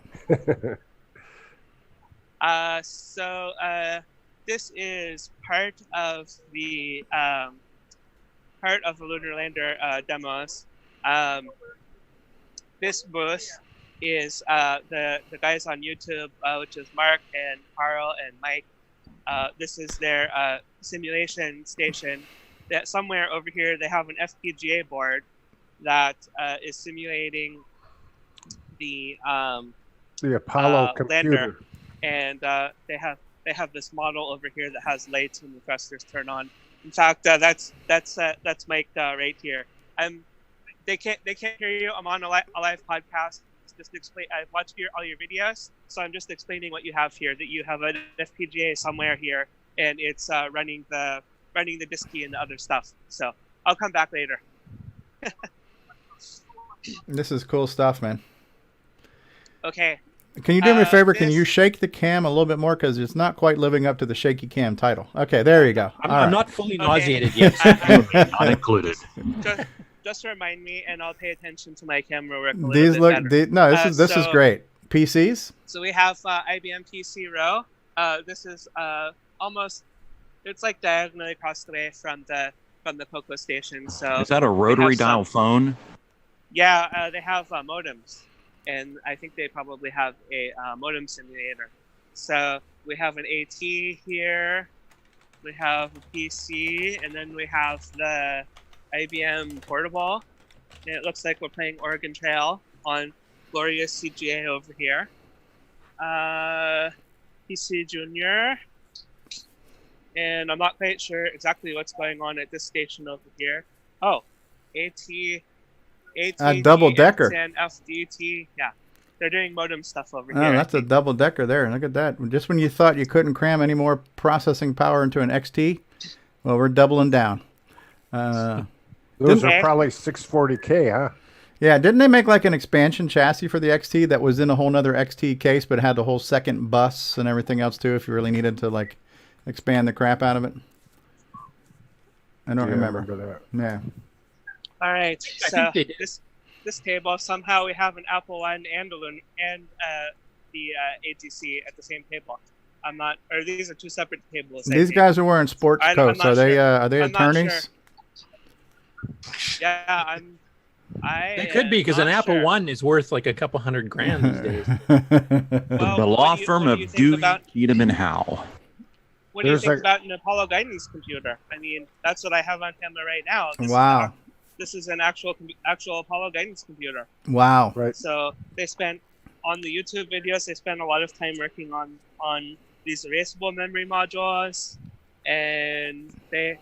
So this is part of the Lunar Lander demos. This booth is the guys on YouTube, which is Mark and Carl and Mike. This is their simulation station. That somewhere over here they have an FPGA board that is simulating the Apollo computer. lander, and they have this model over here that has lights when the thrusters turn on. In fact, that's Mike right here. They can't hear you. I'm on a live podcast. Just explain. I've watched all your videos, so I'm just explaining what you have here. That you have an FPGA somewhere here, and it's running the disk key and the other stuff. So I'll come back later. This is cool stuff, man. Okay. Can you do me a favor? Can you shake the cam a little bit more, because it's not quite living up to the shaky cam title? Okay, there you go. I'm not fully nauseated yet. Not included. Just remind me, and I'll pay attention to my camera work a little These bit look. better. This is great. PCs. So we have IBM PC row. This is almost. It's like diagonally across the way from the CoCo station. So is that a rotary dial phone? Yeah, they have modems, and I think they probably have a modem simulator. So we have an AT here. We have a PC, and then we have the IBM portable. And it looks like we're playing Oregon Trail on glorious CGA over here. PC Junior. And I'm not quite sure exactly what's going on at this station over here. Oh, AT double decker. and FDT. Yeah, they're doing modem stuff over Oh, here. that's a double decker there. Look at that. Just when you thought you couldn't cram any more processing power into an XT, well, we're doubling down. Those are probably 640K, huh? Yeah, didn't they make like an expansion chassis for the XT that was in a whole nother XT case, but had the whole second bus and everything else too, if you really needed to like expand the crap out of it? I don't remember. That. Yeah. All right, so this table, somehow we have an Apple I and the ATC at the same table. I'm not, or these are two separate tables. These guys are wearing sports coats. Are they attorneys? Yeah, They could be, because an Apple One is worth like a couple $100,000 these days. The law firm of Dewey, Cheatham and Howe. What do you think about an Apollo guidance computer? I mean, that's what I have on camera right now. This is an actual Apollo guidance computer. Wow. Right. So they spent on the YouTube videos, they spend a lot of time working on these erasable memory modules, and they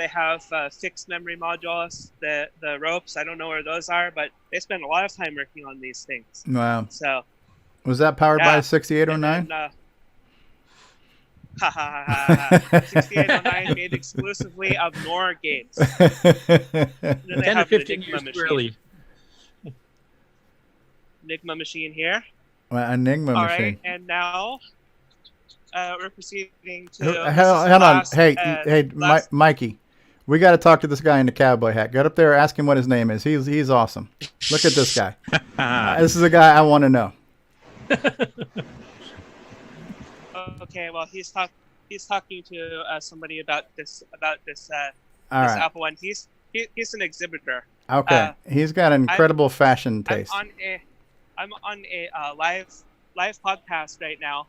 have fixed memory modules. The ropes, I don't know where those are, but they spend a lot of time working on these things. Wow. So was that powered by 6809? 6809 made exclusively of NOR games. 10 to 15 years too early. Enigma machine here. Well, Enigma All machine. right, and now we're proceeding to. Hold on. Hey, Mikey. We got to talk to this guy in the cowboy hat. Get up there, ask him what his name is. He's awesome. Look at this guy. This is a guy I want to know. Okay, well, he's talking to somebody about this All right. Apple One. He's an exhibitor. Okay, he's got an incredible fashion taste. I'm on a live podcast right now,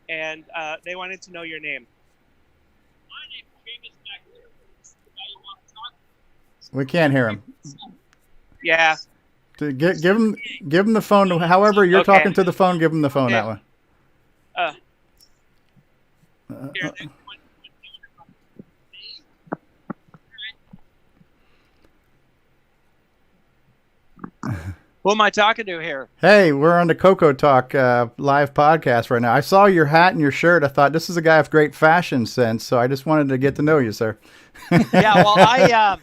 and they wanted to know your name. We can't hear him. Yeah. Give him the phone. However you're talking to the phone, give him the phone that way. Who am I talking to here? Hey, we're on the CoCoTALK live podcast right now. I saw your hat and your shirt. I thought this is a guy with great fashion sense, so I just wanted to get to know you, sir. Yeah, well,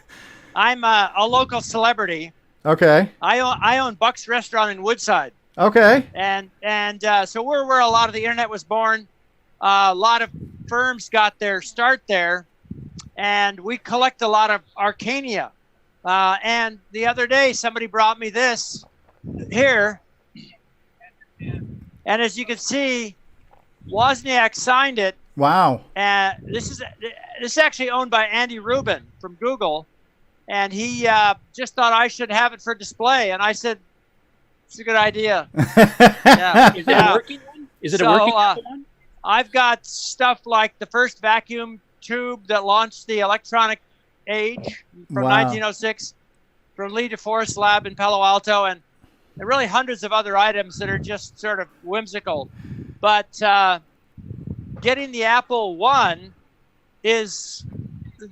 I'm a local celebrity. Okay. I own Buck's Restaurant in Woodside. Okay. And so we're where a lot of the internet was born. A lot of firms got their start there, and we collect a lot of Arcania. And the other day, somebody brought me this here, and as you can see, Wozniak signed it. Wow! And this is actually owned by Andy Rubin from Google, and he just thought I should have it for display, and I said, "It's a good idea." Yeah. Is it a working one? Is it a working one? I've got stuff like the first vacuum tube that launched the electronic age from 1906 from Lee DeForest Lab in Palo Alto, and really hundreds of other items that are just sort of whimsical. But getting the Apple One is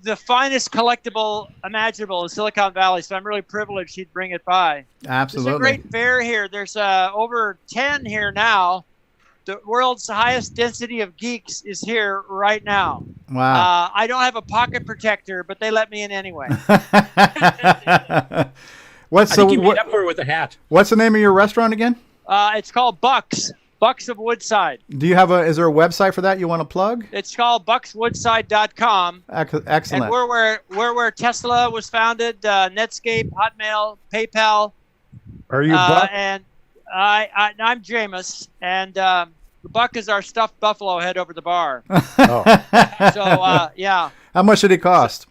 the finest collectible imaginable in Silicon Valley, so I'm really privileged he'd bring it by. Absolutely. There's a great fair here. There's over 10 here now. The world's highest density of geeks is here right now. Wow. I don't have a pocket protector, but they let me in anyway. I think you made up for it with a hat. What's the name of your restaurant again? It's called Buck's of Woodside. Do you have is there a website for that you want to plug? It's called buckswoodside.com. Excellent. And we're where Tesla was founded, Netscape, Hotmail, PayPal. Are you Buck? And I'm Jameis, and Buck is our stuffed buffalo head over the bar. So yeah. How much did it cost?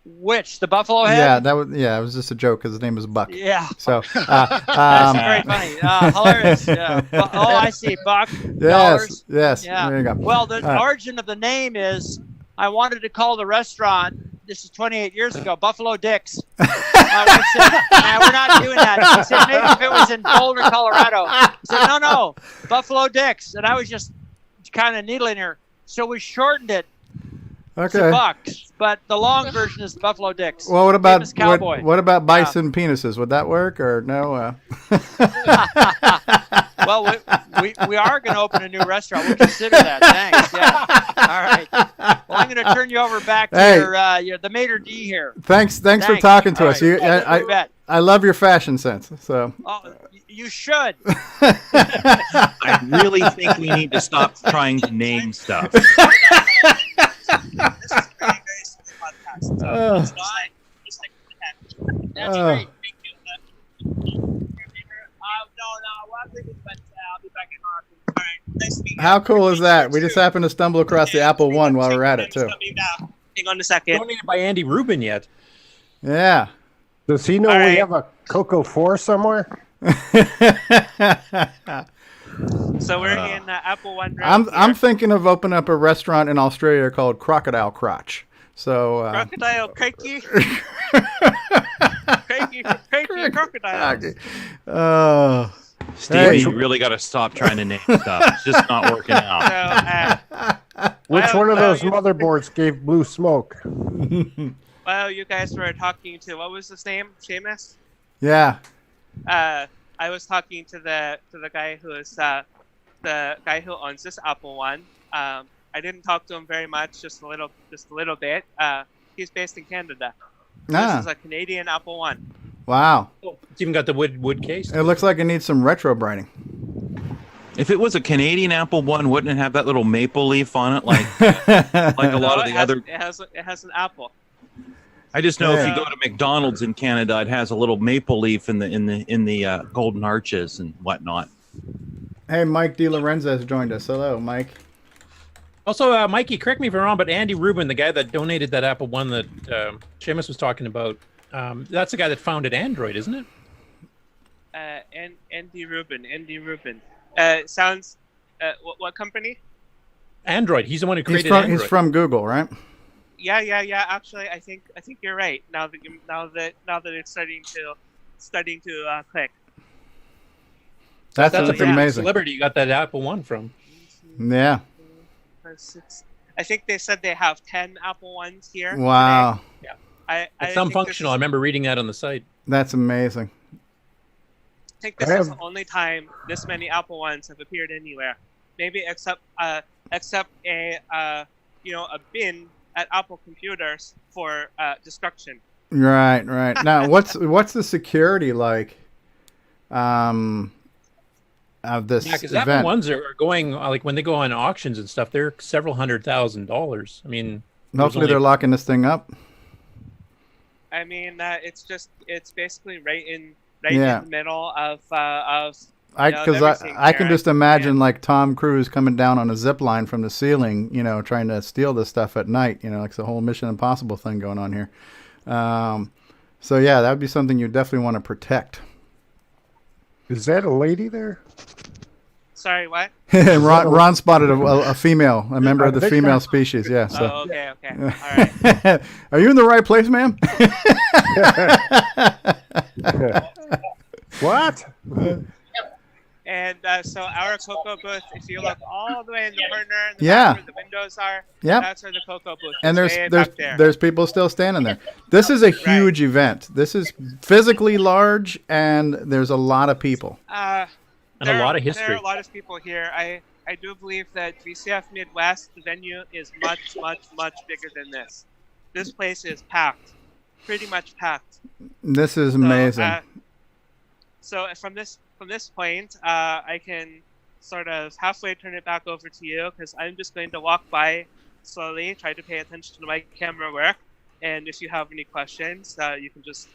Which, the buffalo head? Yeah, it was just a joke because his name is Buck. Yeah. So that's very funny. Hilarious. Yeah. I see. Buck. Yes. Yes. Yeah. There you go. Well, the origin of the name is I wanted to call the restaurant. This is 28 years ago. Buffalo Dick's. My wife said, "Nah, we're not doing that." She said, "Maybe if it was in Boulder, Colorado." I said, "No, Buffalo Dick's." And I was just kind of needling her, so we shortened it. Okay. Bucks, but the long version is Buffalo Dick's. Well, what about Cowboy. what about bison penises? Would that work or no? Well, we are going to open a new restaurant. We'll consider that. Thanks. Yeah. All right. Well, I'm going to turn you over back to your the maitre d' here. Thanks for talking to us. Right. I love your fashion sense. So. You should. I really think we need to stop trying to name stuff. This is a very simple podcast. So it's not just like that's great. Thank you. I'll be back in All right. Nice to meet you. How cool is that? We just happened to stumble across the Apple One while we're at it too. Hang on a second. Donated by Andy Rubin yet. Yeah. Does he know we have a Coco 4 somewhere? So we're in Apple One. I'm thinking of opening up a restaurant in Australia called Crocodile Crotch. So Crocodile Crikey. Crikey Crocodile. Steve, you really got to stop trying to name stuff. It's just not working out. Which one of those motherboards gave blue smoke? Well, you guys were talking to, what was his name? Seamus? Yeah. I was talking to the guy who is the guy who owns this Apple One. I didn't talk to him very much, just a little bit. He's based in Canada. This is a Canadian Apple One. Wow. It's even got the wood case. It looks like it needs some retro brighting. If it was a Canadian Apple One, wouldn't it have that little maple leaf on it, like a lot of the other? It has an apple. I just know if you go to McDonald's in Canada, it has a little maple leaf in the golden arches and whatnot. Hey, Mike DeLorenzo has joined us. Hello, Mike. Also, Mikey, correct me if I'm wrong, but Andy Rubin, the guy that donated that Apple One that Seamus was talking about, that's the guy that founded Android, isn't it? Andy Rubin. Sounds. What company? Android. He's the one who created Android. He's from Google, right? Yeah. Actually, I think you're right. Now that it's starting to click. That's a pretty amazing. Celebrity you got that Apple One from. Yeah. I think they said they have 10 Apple Ones here. Wow. Today. Yeah. It's some functional. I remember reading that on the site. That's amazing. I think this is the only time this many Apple Ones have appeared anywhere. Maybe except a bin at Apple computers for destruction. Right. Now, what's the security like? Of this because event? Apple Ones are going like when they go on auctions and stuff. They're several $100,000. I mean, hopefully they're locking this thing up. I mean, it's basically right in the middle of I can just imagine like Tom Cruise coming down on a zip line from the ceiling, trying to steal this stuff at night. Like the whole Mission Impossible thing going on here. So yeah, that would be something you definitely want to protect. Is that a lady there? Sorry, what? Ron spotted a female, a member of the female species. Yeah. So. Oh, okay. All right. Are you in the right place, ma'am? What? And so our Coco booth, if you look all the way in the corner, back where the windows are, that's where the Coco booth is. And there's people still standing there. This is a huge event. This is physically large, and there's a lot of people. And a lot of history. There are a lot of people here. I do believe that VCF Midwest, the venue, is much, much, much bigger than this. This place is packed, pretty much packed. This is amazing. So from this point, I can sort of halfway turn it back over to you because I'm just going to walk by slowly, try to pay attention to my camera work, and if you have any questions, you can just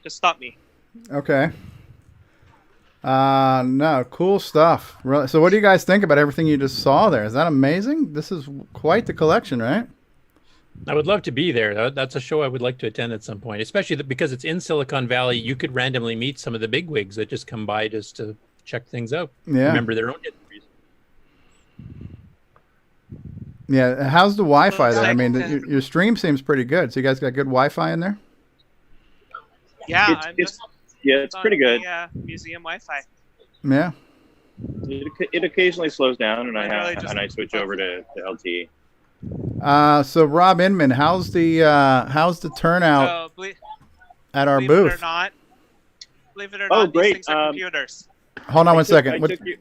stop me. Okay. No, cool stuff. Really. So what do you guys think about everything you just saw there? Is that amazing? This is quite the collection, right? I would love to be there. That's a show I would like to attend at some point, especially because it's in Silicon Valley. You could randomly meet some of the bigwigs that just come by just to check things out. Yeah. Remember their own histories. Yeah. How's the Wi-Fi there? I mean, your stream seems pretty good. So you guys got good Wi-Fi in there? Yeah. It's pretty good. Museum Wi-Fi. Yeah. It occasionally slows down, and I switch over to LTE. So Rob Inman, how's the turnout at our booth? Believe it or not, great. These things are computers. Hold on one second. Can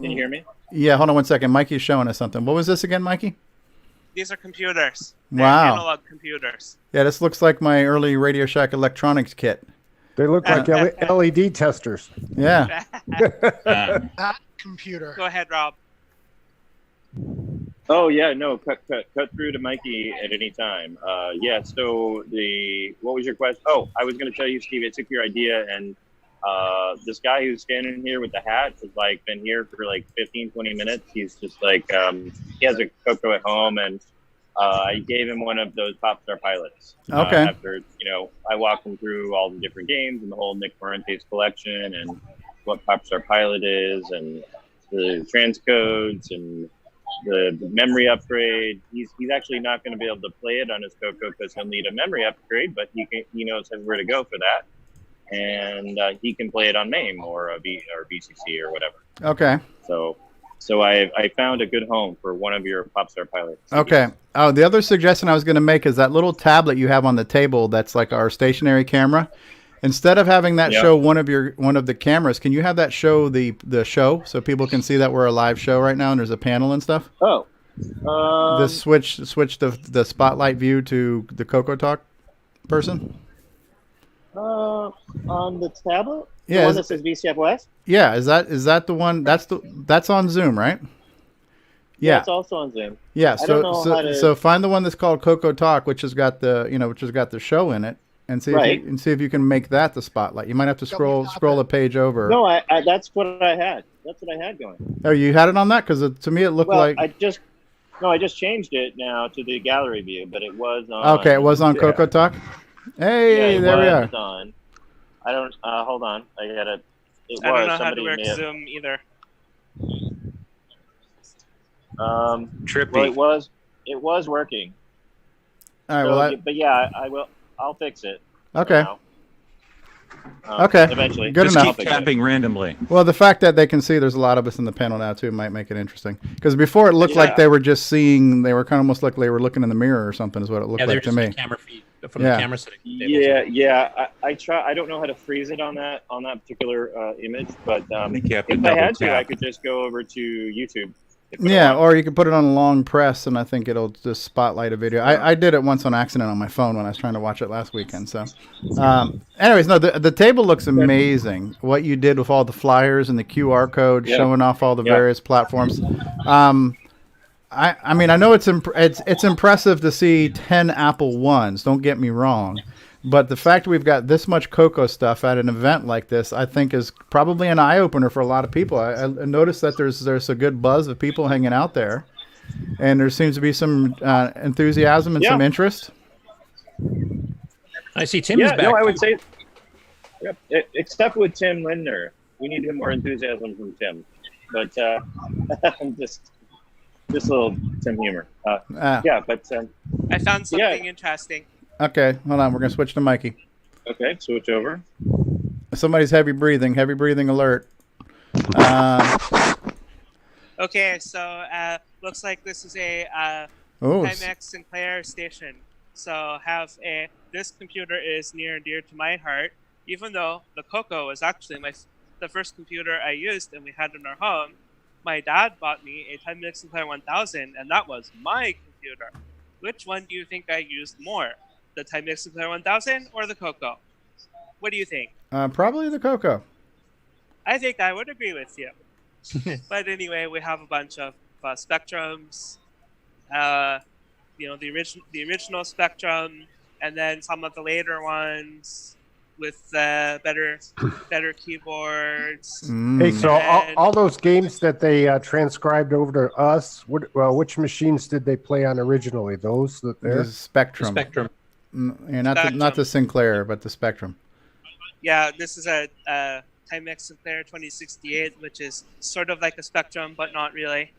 you hear me? Yeah, hold on one second. Mikey's showing us something. What was this again, Mikey? These are computers. They're wow. analog computers. Yeah, this looks like my early Radio Shack electronics kit. They look like LED testers. Yeah. That computer. Go ahead, Rob. Oh yeah, no, cut through to Mikey at any time. So what was your question? Oh, I was going to tell you, Steve, I took your idea, and this guy who's standing here with the hat has been here for 15, 20 minutes. He's just he has a Coco at home, and I gave him one of those Popstar pilots. Okay. After I walked him through all the different games and the whole Nick Morente's collection and what Popstar Pilot is and the transcodes and the memory upgrade. He's actually not going to be able to play it on his Coco because he'll need a memory upgrade, but he knows everywhere to go for that. and he can play it on MAME or VCC or whatever. Okay. So I found a good home for one of your Popstar Pilot CDs. Okay. Oh, the other suggestion I was going to make is that little tablet you have on the table that's like our stationary camera. Instead of having that show one of the cameras, can you have that show the show so people can see that we're a live show right now and there's a panel and stuff? Oh. Just switch the spotlight view to the CoCoTALK person. On the tablet? Yeah, the one that says VCF West? Yeah, is that the one? That's on Zoom, right? Yeah, it's also on Zoom. Yeah, I don't know how to... so find the one that's called CoCoTALK, which has got the show in it, and see if you can make that the spotlight. You might have to scroll a page over. No, I that's what I had. That's what I had going. Oh, you had it on that? Because to me it looked like. I just changed it now to the gallery view, but it was on. Okay, it was on CoCoTALK. Hey, there we are. On. I don't. Hold on. I gotta. I don't know how to work Zoom either. Trippy. Well, it was working. All right. But yeah, I will. I'll fix it. Okay. Okay. Eventually. Good Just enough. keep tapping randomly. Well, the fact that they can see there's a lot of us in the panel now too might make it interesting. Because before it looked like they were just seeing. They were kind of almost like they were looking in the mirror or something. Is what it looked like to me. Camera feed from the camera setting. Yeah. I try. I don't know how to freeze it on that particular image, but if I had to, I could just go over to YouTube. Yeah, or you can put it on long press, and I think it'll just spotlight a video. I did it once on accident on my phone when I was trying to watch it last weekend. So, anyways, no, the table looks amazing. What you did with all the flyers and the QR code showing off all the various platforms. I mean, I know it's impressive to see 10 Apple Ones. Don't get me wrong. But the fact we've got this much Coco stuff at an event like this, I think, is probably an eye-opener for a lot of people. I noticed that there's a good buzz of people hanging out there, and there seems to be some enthusiasm and some interest. I see Tim's back. No, I would say, except with Tim Lindner. We need more enthusiasm from Tim. But just a little Tim humor. But I found something interesting. Okay, hold on. We're going to switch to Mikey. Okay, switch over. Somebody's heavy breathing alert. Okay, so looks like this is a Timex Sinclair station. So this computer is near and dear to my heart, even though the Coco was actually the first computer I used and we had in our home. My dad bought me a Timex Sinclair 1000, and that was my computer. Which one do you think I used more? The Timex Sinclair 1000 or the Coco? What do you think? Probably the Coco. I think I would agree with you. But anyway, we have a bunch of Spectrums, the original Spectrum, and then some of the later ones with better keyboards. Hey, so all those games that they transcribed over to us, which machines did they play on originally? Those that there? The Spectrum. Spectrum. Yeah, not the Sinclair, but the Spectrum. Yeah, this is a Timex Sinclair 2068, which is sort of like a Spectrum, but not really.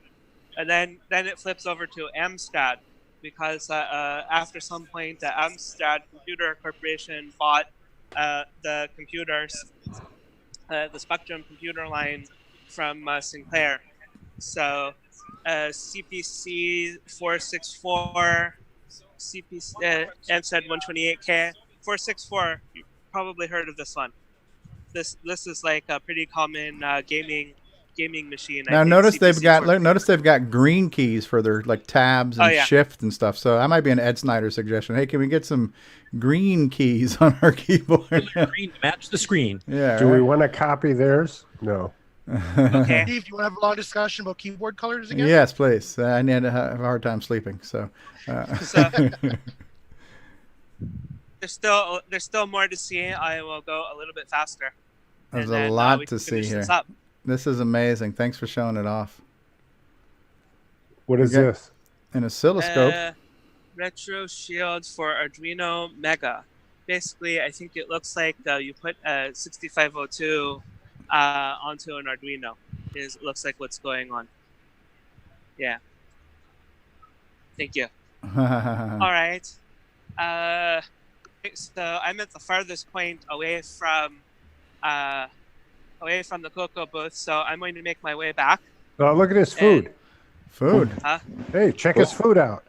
And then it flips over to Amstrad, because after some point, the Amstrad Computer Corporation bought the computers, the Spectrum computer line from Sinclair. So CPC 464, CPC Amstrad 128K 464. You probably heard of this one. This is like a pretty common gaming machine. Now notice they've got green keys for their like tabs and shift and stuff. So that might be an Ed Snyder suggestion. Hey, can we get some green keys on our keyboard? Green to match the screen. Yeah. Do we want to copy theirs? No. Okay. Steve, do you want to have a long discussion about keyboard colors again? Yes, please. I need to have a hard time sleeping. So there's still more to see. I will go a little bit faster. There's a lot to see here. This is amazing. Thanks for showing it off. What is this? An oscilloscope. Retro shields for Arduino Mega. Basically, I think it looks like you put a 6502 onto an Arduino. It looks like what's going on. Yeah. Thank you. All right. So I'm at the farthest point away from the Coco booth. So I'm going to make my way back. Oh, look at his food. Food. Hey, check his food out.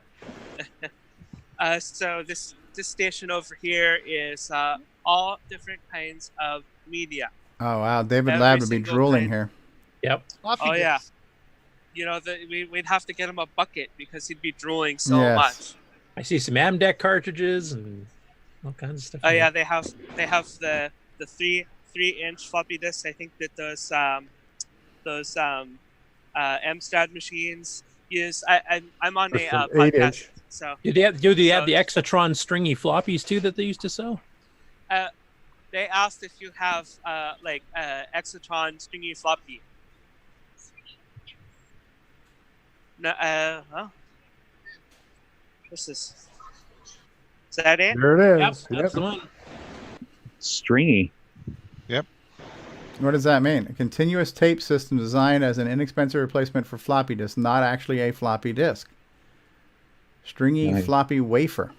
So this station over here is all different kinds of media. Oh wow, David Every Lab would be single drooling kind. here. Yep. Oh yeah. You know, we'd have to get him a bucket because he'd be drooling so Yes. much. I see some Amdec cartridges and all kinds of stuff. Oh yeah, they have the 3-inch floppy disks. I think that those Amstrad machines use. I'm on a podcast, 8-inch. so Do they have the Exatron stringy floppies too that they used to sell? they asked if you have Exatron stringy floppy. No, well, this is that it? There it Yep, is. that's the one. Stringy. Yep. What does that mean? A continuous tape system designed as an inexpensive replacement for floppy disk, not actually a floppy disk. Stringy Nice. floppy wafer.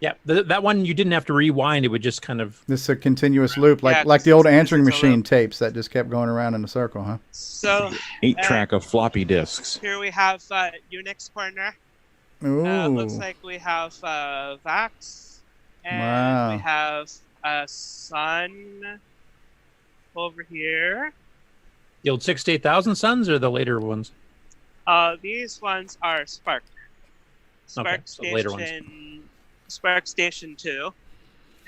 Yeah, that one you didn't have to rewind; it would just kind of. This is a continuous loop, like Yeah, the old this answering is a machine loop. tapes that just kept going around in a circle, huh? So 8-track of floppy disks. here we have Unix corner. Ooh. Looks like we have Vax, and Wow. we have Sun over here. The old 6 to 8,000 Suns or the later ones? These ones are Spark. Spark so later ones. Spark Station 2.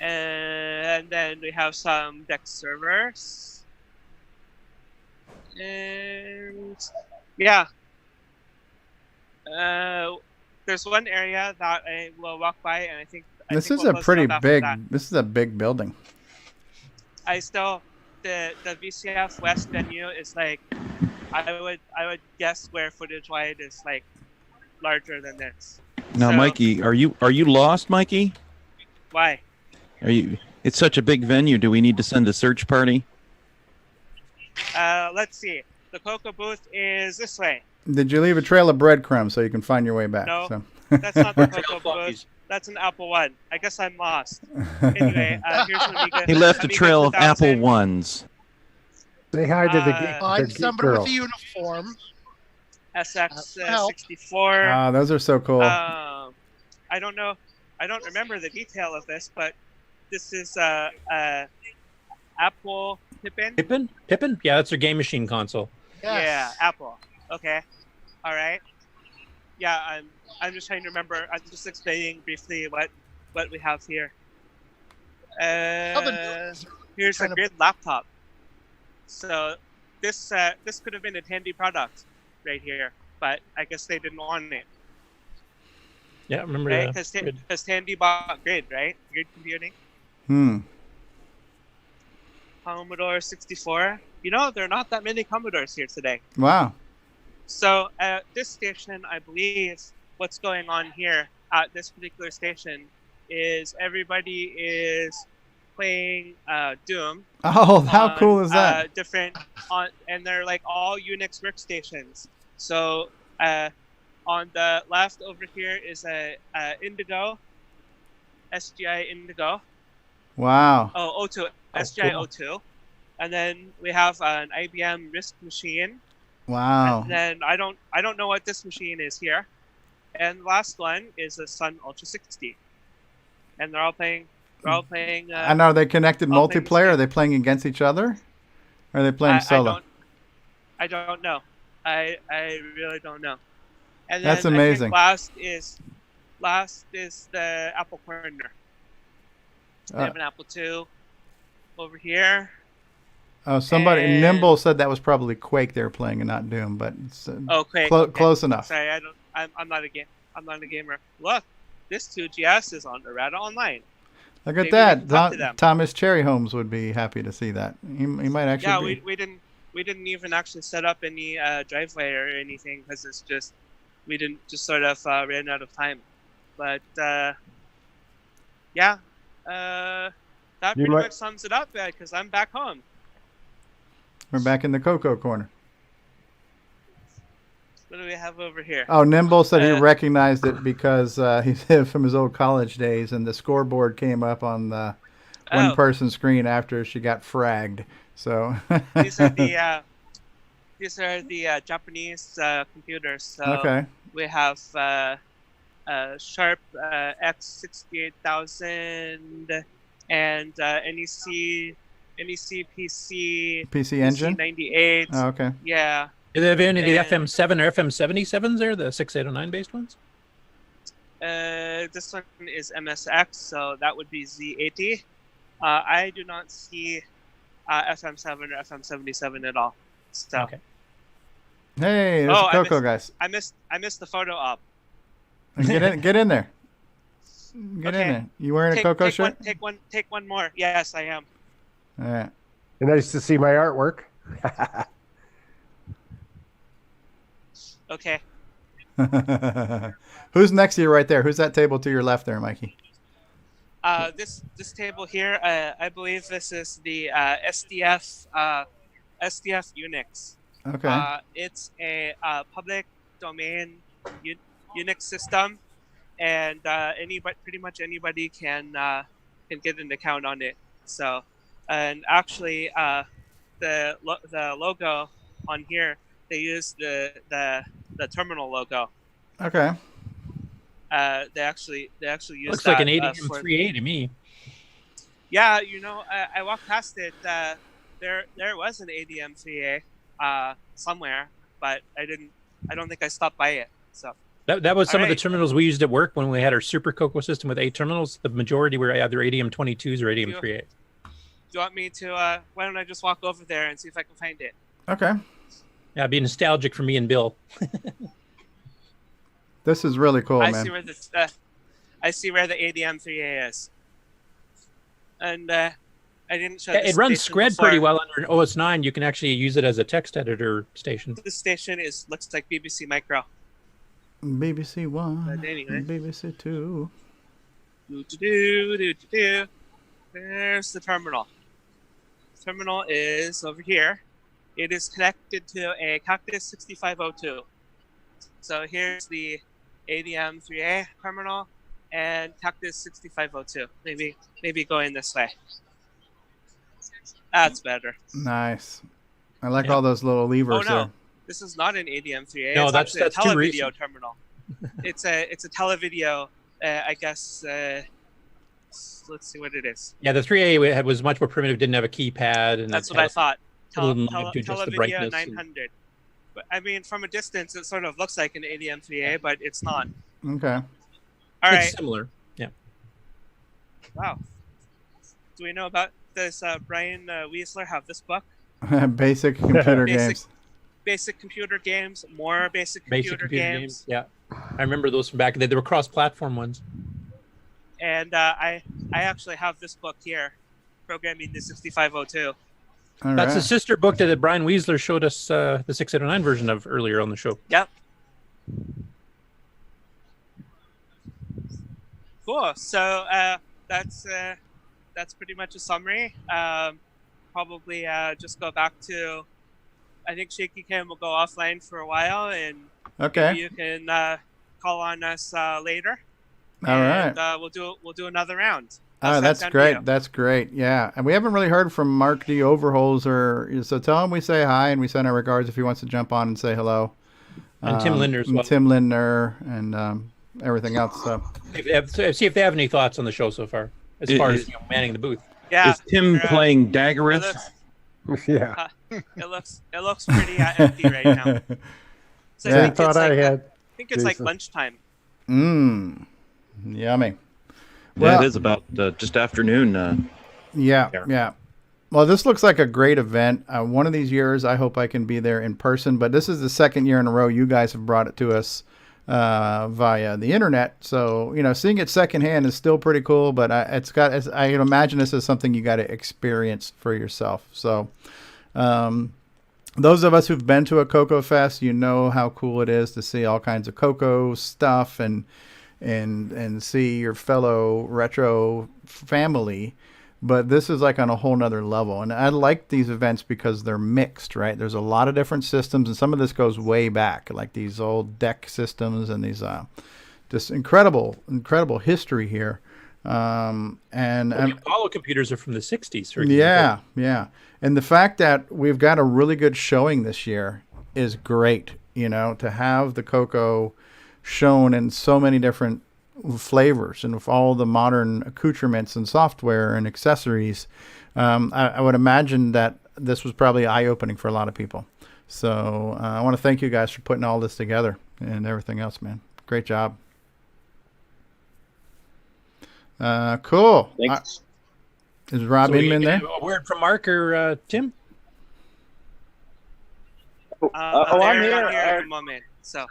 And then we have some Dex servers. And yeah. There's one area that I will walk by, and I think This think is we'll a close it pretty up after big. that. This is a big building. The VCF West venue is like, I would guess square footage wide is like larger than this. Now, So, Mikey, are you lost, Mikey? Why? Are you? It's such a big venue. Do we need to send a search party? Let's see. The Coco booth is this way. Did you leave a trail of breadcrumbs so you can find your way back? No, So. that's not the Coco booth. That's an Apple One. I guess I'm lost. Anyway, here's Amiga. He left a Amiga trail of 2000. Apple Ones. Say hi to the geek, Find the geek somebody girl. with a uniform. SX help. 64. Ah, those are so cool. I don't know. I don't remember the detail of this, but this is Apple Pippin. Pippin? Yeah, that's their game machine console. Yeah, Apple. Okay. All right. Yeah, I'm just trying to remember. I'm just explaining briefly what we have here. Here's a grid laptop. So this could have been a Tandy product right here, but I guess they didn't want it. Yeah, remember Right? that. Because Tandy bought Grid, right? Grid computing. Commodore 64. You know, there are not that many Commodores here today. Wow. So at this station, I believe what's going on here at this particular station is everybody is playing Doom. Oh, how cool is that? And they're like all Unix workstations. So on the left over here is a Indigo, SGI Indigo. Wow. Oh, O2, SGI O2. And then we have an IBM RISC machine. Wow. And then I don't know what this machine is here. And the last one is a Sun Ultra 60. And they're all playing. And are they connected multiplayer? Are they playing against each other? Or are they playing solo? I don't know. I really don't know. And then That's amazing. I think last is the Apple Corner. They have an Apple II over here. Oh, somebody And- Nimble said that was probably Quake they were playing and not Doom, but it's Quake. Okay. close enough. Sorry, I'm not a gamer. Look, this 2GS is on Errata Online. Look Maybe at that. we can talk to them. Thomas Cherryholmes would be happy to see that. He might actually. Yeah, be. we didn't even actually set up any driveway or anything because it's just we didn't just sort of ran out of time. But yeah, that pretty much sums it up because I'm back home. We're back in the Coco corner. What do we have over here? Oh, Nimble said he recognized it because he said from his old college days, and the scoreboard came up on the one-person screen after she got fragged. So these are the Japanese computers. So okay. We have Sharp X68000 and NEC PC Engine 98. Oh, okay. Yeah. Do they have any of the FM7 or FM77s there, the 6809 based ones? This one is MSX, so that would be Z80. I do not see FM7 or FM77 at all. So. Okay. Hey, there's Coco, guys. I missed the photo op. Get in there. Get in there. You wearing a Coco shirt? Take one more. Yes, I am. All right. Nice to see my artwork. Okay. Who's next to you right there? Who's that table to your left there, Mikey? This table here, I believe this is the SDF Unix. Okay. It's a public domain Unix system, and pretty much anybody can get an account on it. So, and actually, the logo on here, they use the terminal logo. Okay. They actually use. Looks like an ADM3A to me. Yeah, I walked past it. There was an ADM3A somewhere, but I don't think I stopped by it. So that was some of the terminals we used at work when we had our Super Coco system with 8 terminals. The majority were either ADM22s or ADM3A. Do you want me to? Why don't I just walk over there and see if I can find it? Okay. Yeah, it'd be nostalgic for me and Bill. This is really cool, man. I see where the ADM3A is, and I didn't show. It runs Scred pretty well under an OS 9. You can actually use it as a text editor station. This station looks like BBC Micro. BBC 1. But anyway. BBC 2. There's the terminal. The terminal is over here. It is connected to a Cactus 6502. So here's the ADM3A terminal and Cactus 6502. Maybe going this way. That's better. Nice. I like all those little levers there. This is not an ADM3A. No, it's that's a televideo too recent. terminal. It's a televideo. I guess. Let's see what it is. Yeah, the 3A was much more primitive. Didn't have a keypad, and that's what I thought. Televideo 900. But I mean, from a distance, it sort of looks like an ADM3A, but it's not. Okay. All right. It's similar. Yeah. Wow. Do we know about this? Brian Weisler have this book? Basic computer games. Basic computer games. More basic computer games. Yeah, I remember those from back. They were cross-platform ones. And I actually have this book here, Programming the 6502. That's the sister book that Brian Weisler showed us the 609 version of earlier on the show. Yep. Cool. So that's pretty much a summary. Probably just go back to. I think Shaky Cam will go offline for a while, and maybe you can call on us later. All right. We'll do another round. That's great. That's great. Yeah, and we haven't really heard from Mark D. Overholzer, so tell him we say hi and we send our regards if he wants to jump on and say hello. And Tim Lindner as well. Tim Lindner and everything else. So see if they have any thoughts on the show so far, as far as manning the booth. Yeah. Is Tim playing Daggerith? Yeah. It looks pretty empty right now. So I thought I think it's like lunchtime. Yummy. Well, it is about just afternoon. Yeah. Well, this looks like a great event. One of these years, I hope I can be there in person. But this is the second year in a row you guys have brought it to us via the internet. So seeing it secondhand is still pretty cool. But I can imagine this is something you got to experience for yourself. So. Those of us who've been to a Coco Fest, you know how cool it is to see all kinds of Coco stuff and see your fellow retro family but this is like on a whole nother level. And I like these events because they're mixed, right? There's a lot of different systems, and some of this goes way back, like these old deck systems and these just incredible history here. And the Apollo computers are from the 60s, for example. Yeah. And the fact that we've got a really good showing this year is great, to have the Coco shown in so many different flavors and with all the modern accoutrements and software and accessories. I would imagine that this was probably eye-opening for a lot of people. So I want to thank you guys for putting all this together and everything else, man. Great job. Cool. Thanks. Is Rob Inman there? A word from Mark or Tim? I'm here. At the moment. So,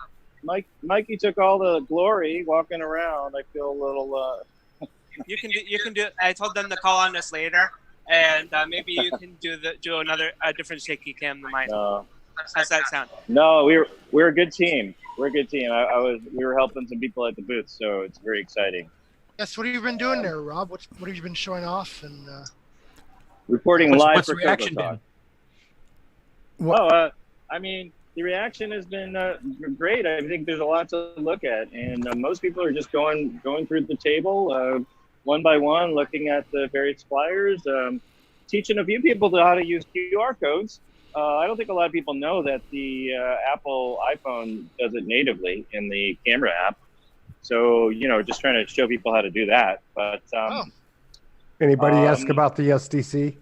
Mikey took all the glory walking around. I feel a little. You can do. I told them to call on us later, and maybe you can do a different shaky cam than mine. How's that sound? No, we're a good team. We're a good team. We were helping some people at the booth, so it's very exciting. Yes, what have you been doing there, Rob? What have you been showing off and reporting live what's for the reaction CoCoTALK? Well, I mean, the reaction has been great. I think there's a lot to look at, and most people are just going through the table one by one, looking at the various flyers, teaching a few people how to use QR codes. I don't think a lot of people know that the Apple iPhone does it natively in the camera app. So, just trying to show people how to do that. But anybody ask about the SDC?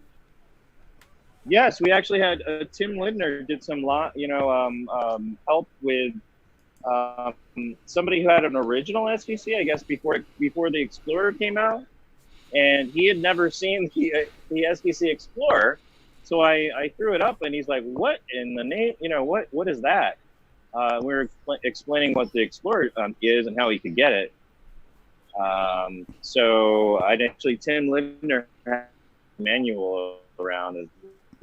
Yes, we actually had Tim Lindner did some help with somebody who had an original SDC, I guess before the Explorer came out, and he had never seen the SDC Explorer. So I threw it up, and he's like, "What in the name? What is that?" We were explaining what the Explorer is and how he could get it. So I'd actually Tim Lindner had a manual around as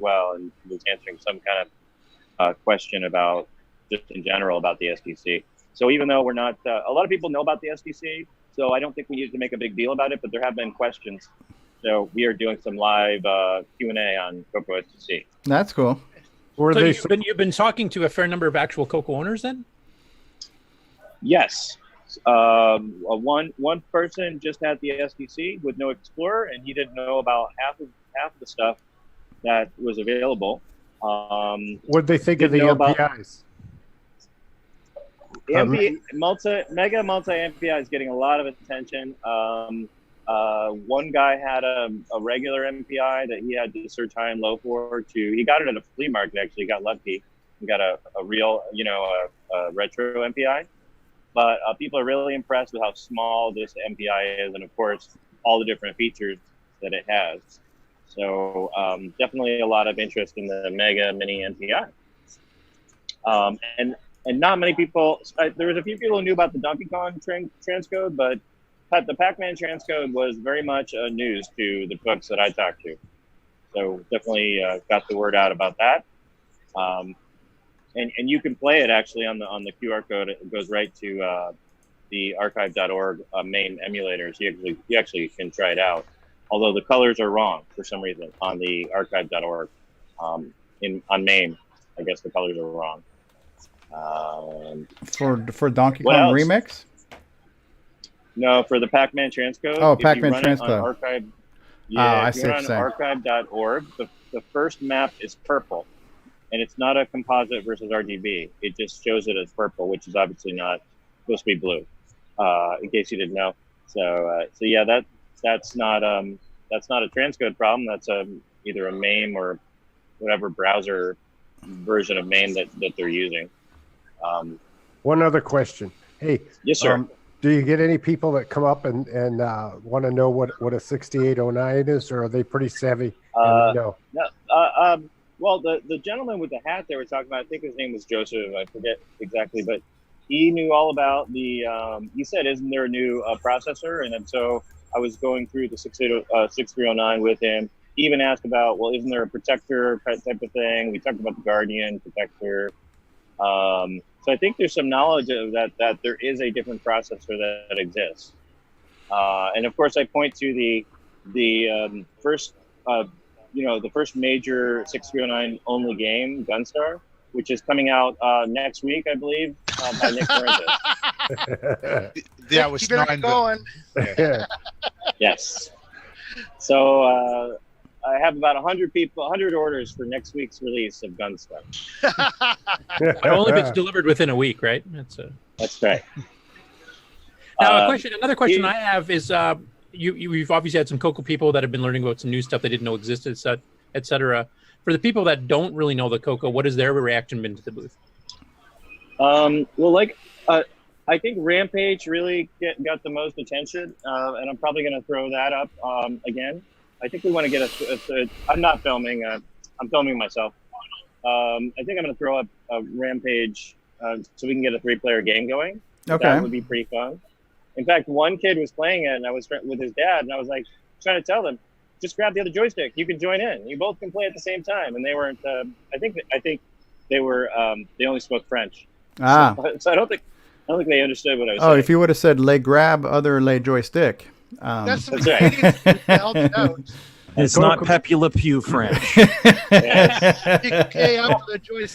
well, and was answering some kind of question about just in general about the SDC. So even though we're not, a lot of people know about the SDC, so I don't think we need to make a big deal about it. But there have been questions, so we are doing some live Q&A on Coco SDC. That's cool. So you've been talking to a fair number of actual Coco owners then? Yes. One person just had the SDC with no Explorer, and he didn't know about half of the stuff that was available. What did they think of the MPIs? Mega multi MPI is getting a lot of attention. One guy had a regular MPI that he had to search high and low for. He got it at a flea market. Actually, got lucky. He got a real, a retro MPI. But people are really impressed with how small this MPI is, and of course, all the different features that it has. So definitely a lot of interest in the Mega Mini MPI. And not many people. There was a few people who knew about the Donkey Kong transcode, but the Pac-Man transcode was very much news to the folks that I talked to. So definitely got the word out about that. And you can play it actually on the QR code. It goes right to the archive.org MAME emulators. You actually can try it out. Although the colors are wrong for some reason on the archive.org. On MAME, I guess the colors are wrong. For Donkey Kong Remix? No, for the Pac-Man transcode. Oh, Pac-Man transcode. Archive, I if see you're what on you're saying. archive.org, the first map is purple. And it's not a composite versus RGB. It just shows it as purple, which is obviously not supposed to be blue, in case you didn't know. So yeah, that's not a transcode problem. That's either a MAME or whatever browser version of MAME that they're using. One other question. Hey, yes, sir. Do you get any people that come up and want to know what a 6809 is, or are they pretty savvy? No. Well, the gentleman with the hat they were talking about, I think his name was Joseph. I forget exactly, but he knew all about the. He said, "Isn't there a new processor?" And then so I was going through the 6309 with him. He even asked about, well, isn't there a protector type of thing? We talked about the Guardian protector. So I think there's some knowledge of that there is a different processor that exists. And of course, I point to the first, the first major 6309 only game, Gunstar, which is coming out next week, I believe, by Nick Fuentes. Yeah, it was Keep it going. Yes. So I have about 100 orders for next week's release of Gunstar. But only if it's delivered within a week, right? That's right. Now, another question I have is, you've obviously had some Coco people that have been learning about some new stuff they didn't know existed, et cetera. For the people that don't really know the Coco, what has their reaction been to the booth? I think Rampage really got the most attention, and I'm probably going to throw that up again. I think we want to get I'm not filming. I'm filming myself. I think I'm going to throw up a Rampage so we can get a 3-player game going. Okay. That would be pretty fun. In fact, one kid was playing it, and I was with his dad, and I was like trying to tell them, just grab the other joystick. You can join in. You both can play at the same time. And they weren't. I think they were. They only spoke French. Ah. So I don't think they understood what I was Oh, saying. if you would have said "lay grab," other "lay joystick." That's right. It's not Pepe Le Pew French.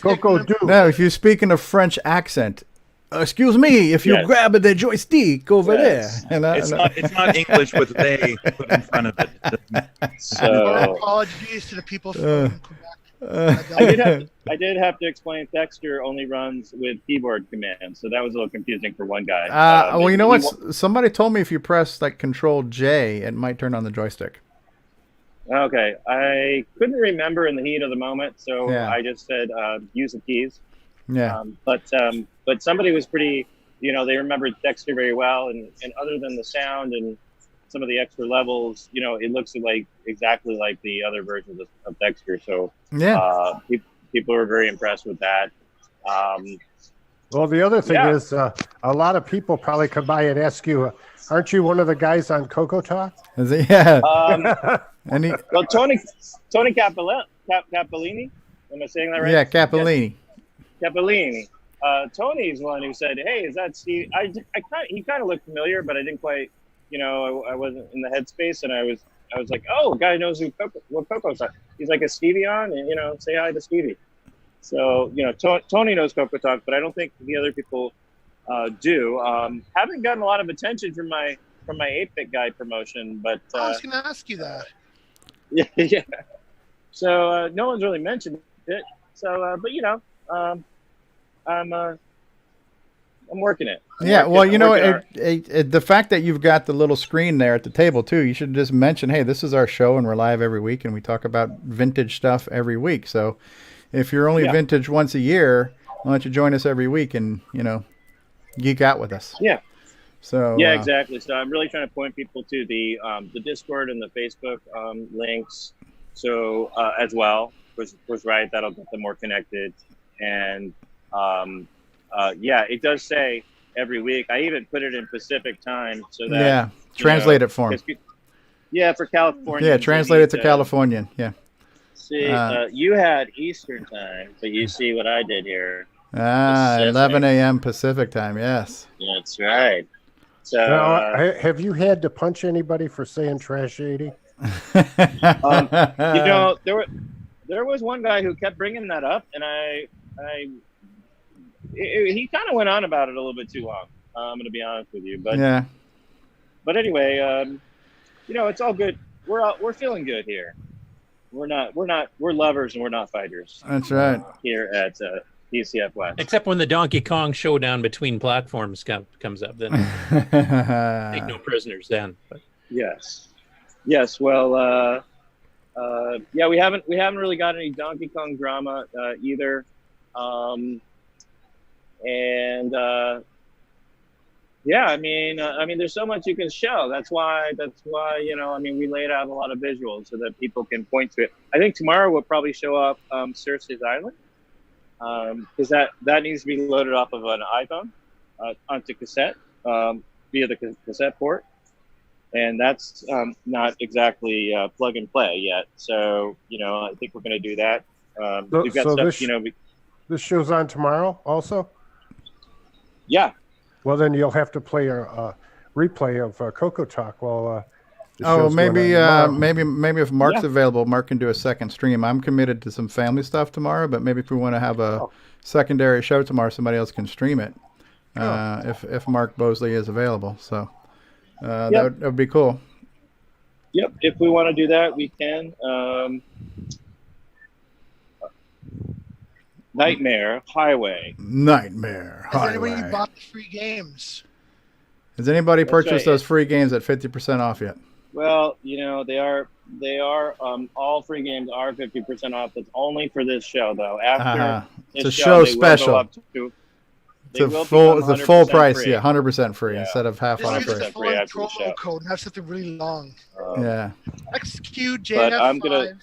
Coco, no, if you're speaking a French accent, excuse me, if you grab the joystick over there. It's not English with "they" put in front of it. So apologies to the people from I did have to explain Dexter only runs with keyboard commands, so that was a little confusing for one guy. Well, you know what? Somebody told me if you press like Control J, it might turn on the joystick. Okay, I couldn't remember in the heat of the moment, so Yeah. I just said use the keys. Yeah. But somebody was pretty, they remembered Dexter very well, and other than the sound and some of the extra levels, it looks like exactly like the other versions of Dexter. So yeah, people were very impressed with that. Well, the other thing is a lot of people probably come by and ask you, aren't you one of the guys on CoCoTALK? Is it? Yeah. Well, Tony Cappellini, am I saying that right? Yeah, Cappellini. Yes. Cappellini. Tony's one who said, "Hey, is that Steve?" He kind of looked familiar, but I didn't quite. I wasn't in the headspace, and I was like, "Oh, guy knows what Coco's on." He's like, "Is Stevie on?" And say hi to Stevie. So Tony knows CoCoTALK, but I don't think the other people do. Haven't gotten a lot of attention from my 8-bit guy promotion, but I was going to ask you that. Yeah. So no one's really mentioned it. So, but I'm working it. Yeah, well, the fact that you've got the little screen there at the table too, you should just mention, hey, this is our show and we're live every week and we talk about vintage stuff every week. So if you're only vintage once a year, why don't you join us every week and, geek out with us? Yeah. So yeah, exactly. So I'm really trying to point people to the Discord and the Facebook links. So as well, was right. That'll get them more connected. And it does say every week. I even put it in Pacific time so that translate it for them. Yeah, for California. Yeah, translate it to Californian. Yeah. See, you had Eastern time, but you see what I did here. 11 a.m. Pacific time. Yes. That's right. So, have you had to punch anybody for saying Trash 80? There was one guy who kept bringing that up, and he kind of went on about it a little bit too long. I'm going to be honest with you, but yeah. But anyway, it's all good. We're feeling good here. We're lovers and we're not fighters. That's right. Here at VCF West. Except when the Donkey Kong showdown between platforms comes up, then take no prisoners then. But. Yes. Well, we haven't really got any Donkey Kong drama either, there's so much you can show. That's why we laid out a lot of visuals so that people can point to it. I think tomorrow we'll probably show up Cersei's Island. Because that needs to be loaded off of an iPhone onto cassette via the cassette port, and that's not exactly plug and play yet. So I think we're going to do that. We've got stuff. This show's on tomorrow, also. Yeah. Well, then you'll have to play a replay of CoCoTALK while show's going on tomorrow. maybe if Mark's available, Mark can do a second stream. I'm committed to some family stuff tomorrow, but maybe if we want to have a secondary show tomorrow, somebody else can stream it. If Mark Bosley is available, so that would be cool. Yep, if we want to do that, we can. Nightmare Highway. Has anybody bought the free games? Has anybody purchased those free games at 50% off yet? Well, they are all free games are 50% off. It's only for this show though. After it's a show special. It's a full price, free. 100% free instead of half off. This is a full promo code, not something really long. XQ JNF5.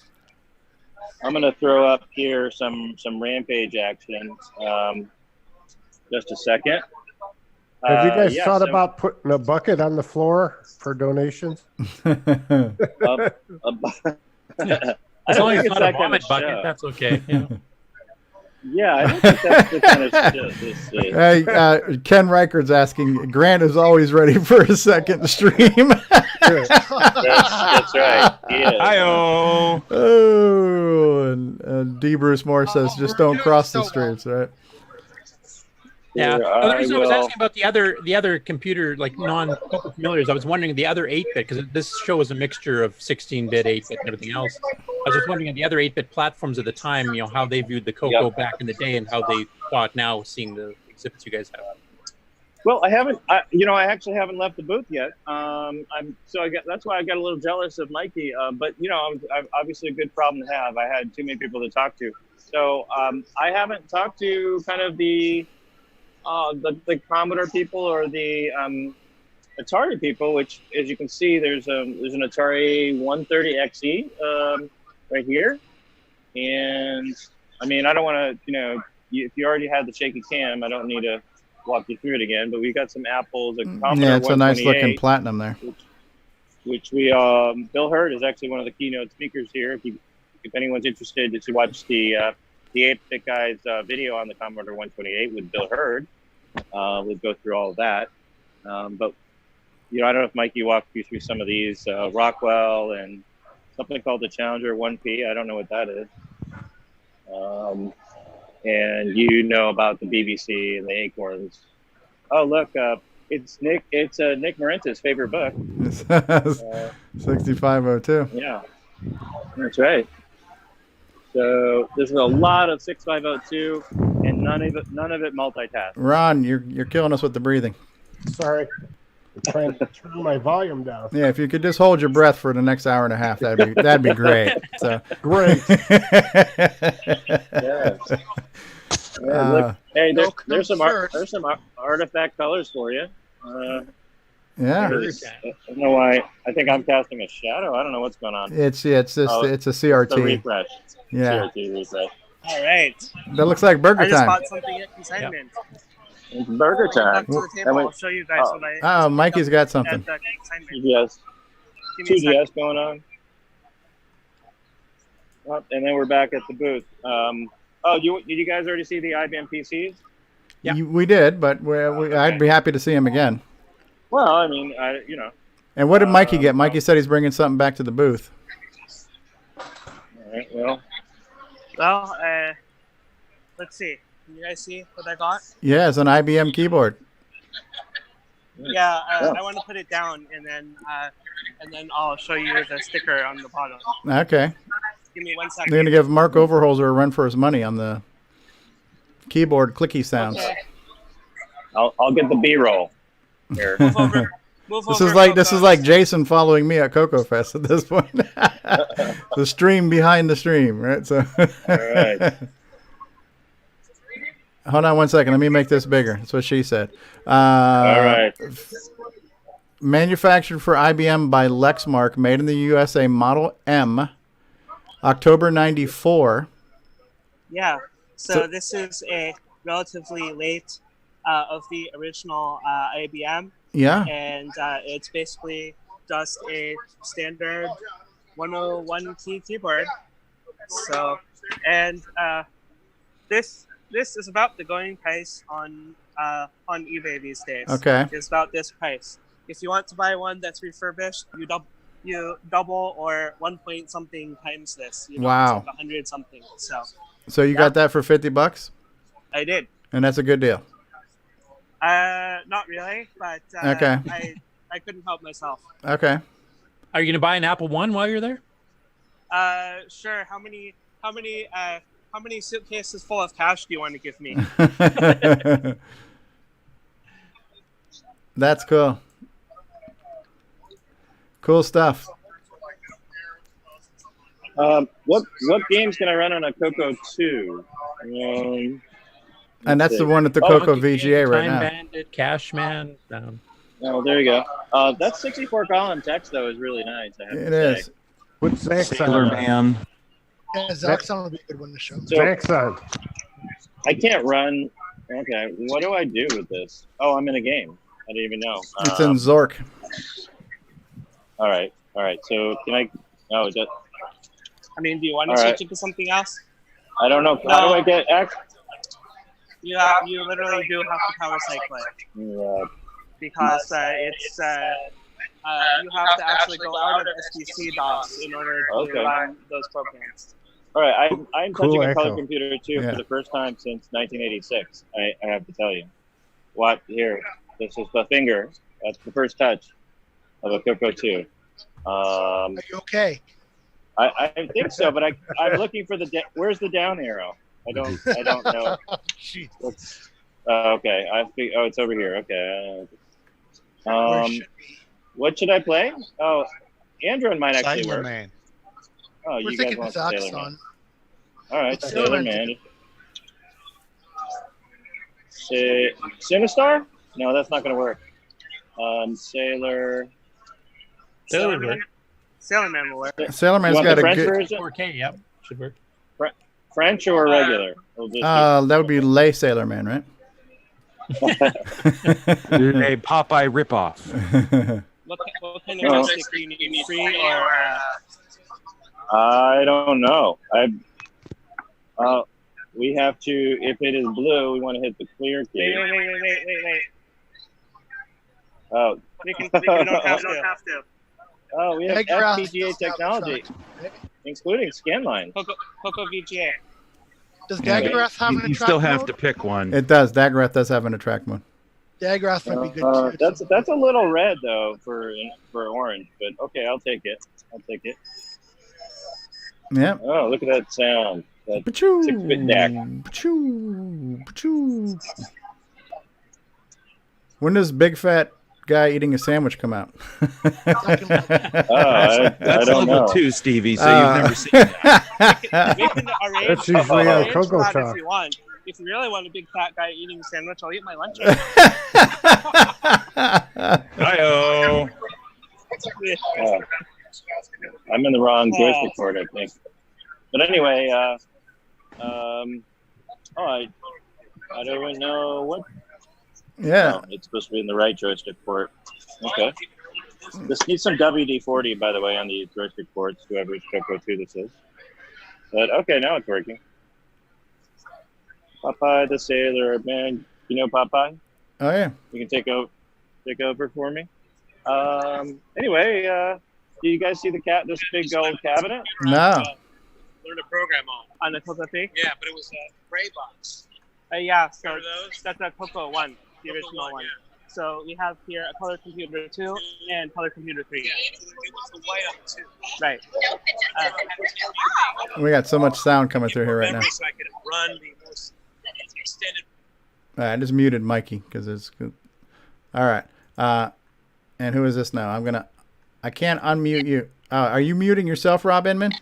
I'm gonna throw up here some Rampage action. Just a second. Have you guys thought about putting a bucket on the floor for donations? As long as it's not a vomit bucket, that's okay. Yeah, I don't think that's the kind of shit this is. Hey, Ken Reichard's asking, Grant is always ready for a second stream. That's right. He is. Hi-oh. And D. Bruce Moore says, just don't cross the streets, right? Yeah. The reason I was asking about the other computer, like non-Coco familiars, I was wondering the other 8-bit, because this show is a mixture of 16-bit, 8-bit, and everything else. I was just wondering the other 8-bit platforms at the time, how they viewed the Coco back in the day and how they thought now, seeing the exhibits you guys have. Well, I actually haven't left the booth yet. That's why I got a little jealous of Mikey. But I'm obviously a good problem to have. I had too many people to talk to, so I haven't talked to kind of the Commodore people or the Atari people, which, as you can see, there's an Atari 130 XE right here, and I mean, I don't want to, if you already had the shaky cam, I don't need to walk you through it again. But we got some Apples, a Commodore it's a nice looking platinum there. Which we Bill Hurd is actually one of the keynote speakers here. If anyone's interested, you should watch the 8-bit guy's video on the Commodore 128 with Bill Hurd. We'll go through all of that. But I don't know if Mikey walked you through some of these. Rockwell and something called the Challenger 1P. I don't know what that is. And about the BBC and the Acorns. Oh, look, it's Nick Marenta's favorite book. 6502. Yeah, that's right. So there's a lot of 6502, and none of it multitask. Ron, you're killing us with the breathing. Sorry, I'm trying to turn my volume down. Yeah, if you could just hold your breath for the next hour and a half, that'd be great. So great. Look, hey, there's some artifact colors for you. Yeah. I don't know why. I think I'm casting a shadow. I don't know what's going on. It's a CRT. It's a refresh. Yeah. CRT refresh. All right. That looks like burger I just time. bought something at consignment. It's burger time. Back to the table. I'll show you guys what I. Oh, Mikey's got something. Yes. 2DS going on. And then we're back at the booth. Did you guys already see the IBM PCs? Yeah. We did, but I'd be happy to see him again. Well, I mean, And what did Mikey get? Mikey said he's bringing something back to the booth. All right. Well, let's see. Can you guys see what I got? Yeah, it's an IBM keyboard. Yeah, I want to put it down, and then I'll show you the sticker on the bottom. Okay. Give me 1 second. They're going to give Mark Overholzer a run for his money on the keyboard clicky sounds. Okay. I'll get the B-roll here. Move over. This is like Jason following me at Coco Fest at this point. The stream behind the stream, right? So. All right. Hold on 1 second. Let me make this bigger. That's what she said. All right. Manufactured for IBM by Lexmark, made in the USA, Model M, October '94. Yeah. So this is a relatively late of the original IBM. Yeah. And it's basically just a standard 101 key keyboard. So, and this is about the going price on eBay these days. Okay. It's about this price. If you want to buy one that's refurbished, you you double or 1 point something times this. Wow. It's like 100 something. So you got that for $50? I did. And that's a good deal. Not really, but Okay. I couldn't help myself. Okay. Are you going to buy an Apple One while you're there? Sure. How many suitcases full of cash do you want to give me? That's cool. Cool stuff. What games can I run on a Coco 2? And that's the one at the Coco VGA right now. Time Bandit, Cashman. Oh, there you go. That 64-column text though is really nice. I have It to is. say. What's Zaxxon? Sailor Man. Yeah, Zaxxon would be a good one to show. So, Zaxxon. I can't run. Okay, what do I do with this? Oh, I'm in a game. I didn't even know. It's in Zork. All right. So can I? Oh, is that? I mean, do you want to All switch right. it to something else? I don't know. How do I get X? You literally do have to power cycle it Yeah. because it's you have to actually go out of SBC DOS in order to run those programs. All right. I'm Cool touching a echo. color computer too for the first time since 1986. I have to tell you. What here? This is the finger. That's the first touch of a Coco 2. Are you okay? I think so, but I'm looking for where's the down arrow? I don't know. Okay, it's over here. Okay. What should I play? Oh, Android might actually Sailor work. Man. Oh, We're you guys thinking want Sailor Man? Zaxxon. All right, But Sailor Man. Sinistar? No, that's not going to work. Sailor Sailor Man will work. Sailor Man's want got the a French good. version? 4K, yep. Should work. French or regular? We'll just That would be Lay Sailor Man, right? A Popeye ripoff. What kind of joystick do you need? Free or? I don't know. We have to. If it is blue, we want to hit the clear key. Wait. Oh. We don't have to. Oh, we have Digraph FPGA technology, including scanline. Coco VGA. Does Digraph have an You attract still have mode? to pick one. It does. Dagrath does have an attract mode. Digraph might be good too. That's a little red though for orange, but okay, I'll take it. Yep. Oh, look at that sound. That Pachoo. 6-bit DAC. Pachoo. When does Big Fat Guy Eating a Sandwich come out? That's don't level know. 2, Stevie, so you've never seen that. We can arrange, That's usually on arrange Coco that Talk. if you want. If you really want a big fat guy eating a sandwich, I'll eat my lunch. Hi-oh. I'm in the wrong joystick port, I think. But anyway, I don't know what. Yeah. No, it's supposed to be in the right joystick port. Okay. This needs some WD-40, by the way, on the joystick ports, whoever's Coco 2 this is. But okay, now it's working. Popeye the Sailor Man. You know Popeye? Oh, yeah. You can take over for me. Anyway, do you guys see this big gold cabinet? No. Learn a program on the Coco 3? Yeah, but it was a gray box. Yeah, so that's a Coco 1, the original one. Yeah. So we have here a Color Computer 2 and Color Computer 3. Yeah, it was the white on the 2. Right. We got so much sound coming through here right now. So I could run the most extended. All right, I just muted Mikey because it's good. All right. And who is this now? I can't unmute you. Are you muting yourself, Rob Inman?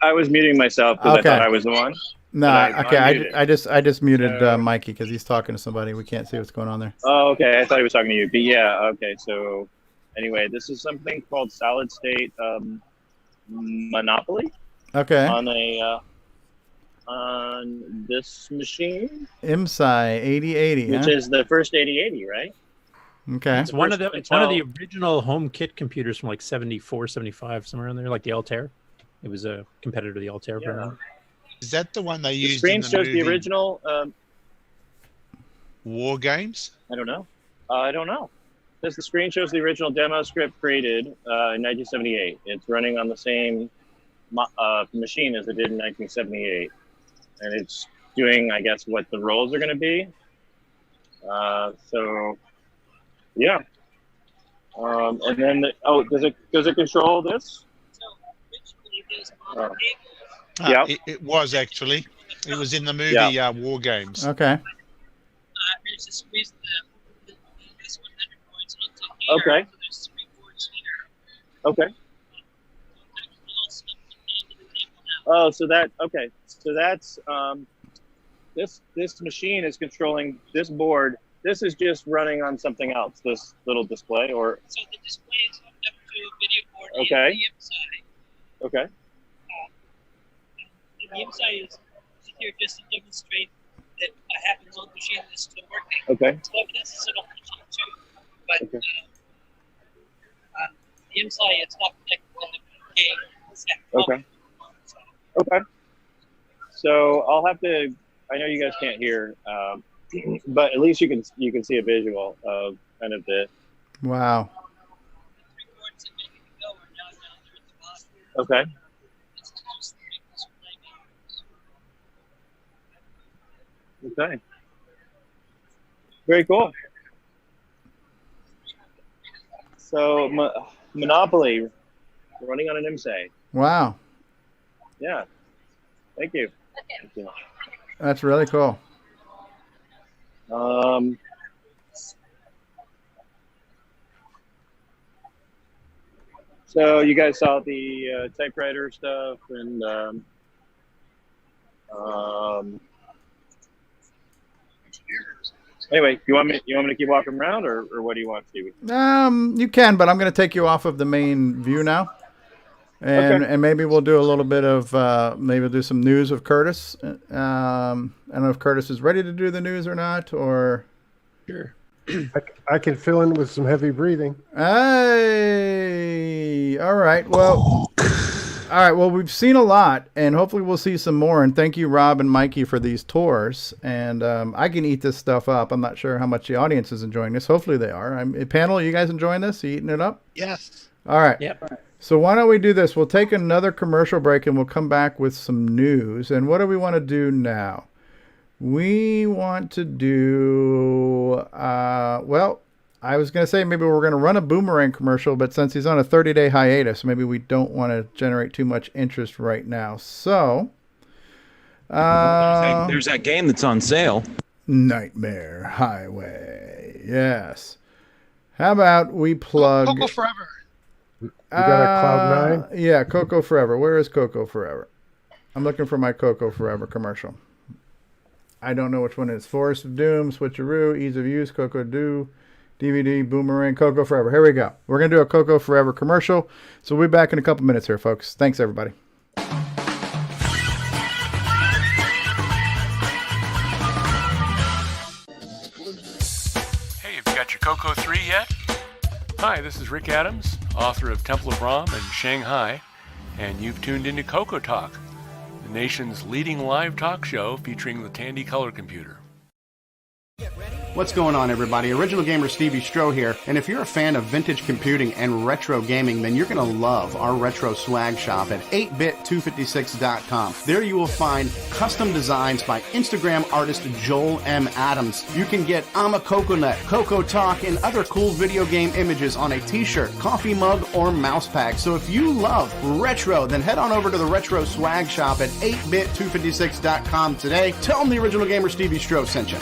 I was muting myself because Okay. I thought I was the one. No, okay. I just muted So- Mikey because he's talking to somebody. We can't see what's going on there. Oh, okay. I thought he was talking to you. But yeah, okay. So anyway, this is something called solid state Monopoly. Okay. On this machine, IMSI 8080. which huh? is the first 8080, right? Okay. It's one of the original home kit computers from like 74, 75, somewhere in there, like the Altair. It was a competitor to the Altair. Yeah. Is that the one they The used screen in the shows the movie original. War Games? I don't know. the screen shows the original demo script created in 1978. It's running on the same machine as it did in 1978, and it's doing, I guess, what the roles are going to be. So, yeah. And then, does it control this? Yeah, it was actually. It was in the movie War Games. Okay. Okay. Okay. Oh, so that's this machine is controlling this board. This is just running on something else. This little display, or So the display is hooked up to a video board Okay. on the inside. okay. And the inside is here just to demonstrate that I have an old machine that's still working. Okay. So this is an old machine too, but Okay. the inside it's not connected to the game. Okay. Okay. So I'll have to. I know you guys can't hear, but at least you can see a visual of kind of the. Wow. Okay. Okay. Very cool. So Monopoly, running on an IMSA. Wow. Yeah. Thank you. Thank you. That's really cool. So you guys saw the typewriter stuff, and anyway, you want me to keep walking around, or what do you want, Stevie? You can, but I'm going to take you off of the main view now. And maybe we'll do a little bit of maybe we'll do some news of Curtis. I don't know if Curtis is ready to do the news or not, or sure. I can fill in with some heavy breathing. Hey, all right. Well, we've seen a lot, and hopefully we'll see some more. And thank you, Rob and Mikey, for these tours. And I can eat this stuff up. I'm not sure how much the audience is enjoying this. Hopefully they are. Panel, you guys enjoying this? You eating it up? Yes. All right. Yep. So why don't we do this? We'll take another commercial break, and we'll come back with some news. And what do we want to do now? We want to do, well, I was going to say maybe we're going to run a Boomerang commercial, but since he's on a 30-day hiatus, maybe we don't want to generate too much interest right now. So, there's that game that's on sale. Nightmare Highway. Yes. How about we plug... Coco Forever. You got a Cloud 9? Yeah, Coco Forever. Where is Coco Forever? I'm looking for my Coco Forever commercial. I don't know which one it is. Forest of Doom, Switcheroo, Ease of Use, Coco Do, DVD, Boomerang, Coco Forever. Here we go. We're going to do a Coco Forever commercial. So we'll be back in a couple minutes here, folks. Thanks, everybody. Hey, have you got your Coco 3 yet? Hi, this is Rick Adams, author of Temple of Ram and Shanghai, and you've tuned into CoCoTALK, the nation's leading live talk show featuring the Tandy color computer. What's going on, everybody? Original Gamer Stevie Stroh here, and if you're a fan of vintage computing and retro gaming, then you're going to love our retro swag shop at 8bit256.com. There you will find custom designs by Instagram artist Joel M. Adams. You can get I'm a Coconut, CoCoTALK, and other cool video game images on a t-shirt, coffee mug, or mouse pad. So if you love retro, then head on over to the retro swag shop at 8bit256.com today. Tell them the Original Gamer Stevie Stroh sent you.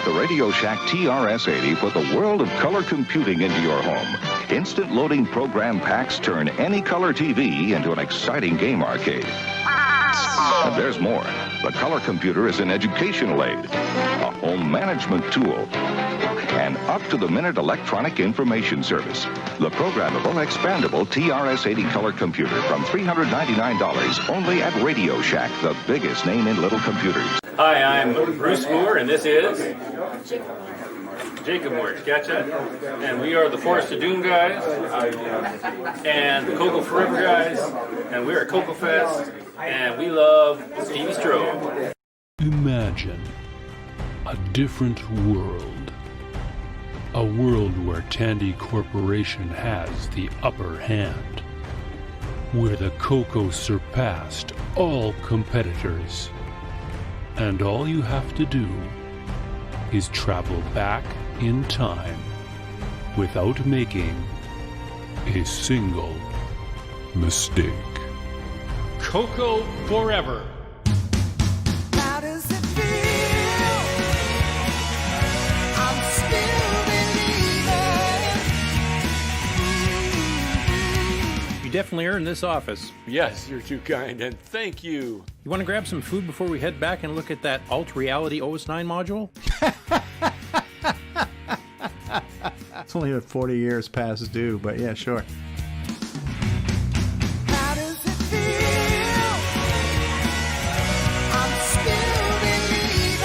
The Radio Shack TRS-80 put the world of color computing into your home. Instant loading program packs turn any color TV into an exciting game arcade. And there's more. The color computer is an educational aid, a home management tool, and up-to-the-minute electronic information service. The programmable, expandable TRS-80 color computer from $399 only at Radio Shack, the biggest name in little computers. Hi, I'm Bruce Moore, and this is Jacob Moore. Gotcha. And we are the Forest of Doom guys, and the Coco Forever guys, and we are Coco Fest, and we love Stevie Stroh. Imagine a different world. A world where Tandy Corporation has the upper hand. Where the Coco surpassed all competitors. And all you have to do is travel back in time without making a single mistake. Coco forever. How does it feel? I'm still believing. You definitely earned this office. Yes, you're too kind, and thank you. You want to grab some food before we head back and look at that Alt Reality OS9 module? It's only 40 years past due, but yeah, sure. How does it feel? I'm still believing.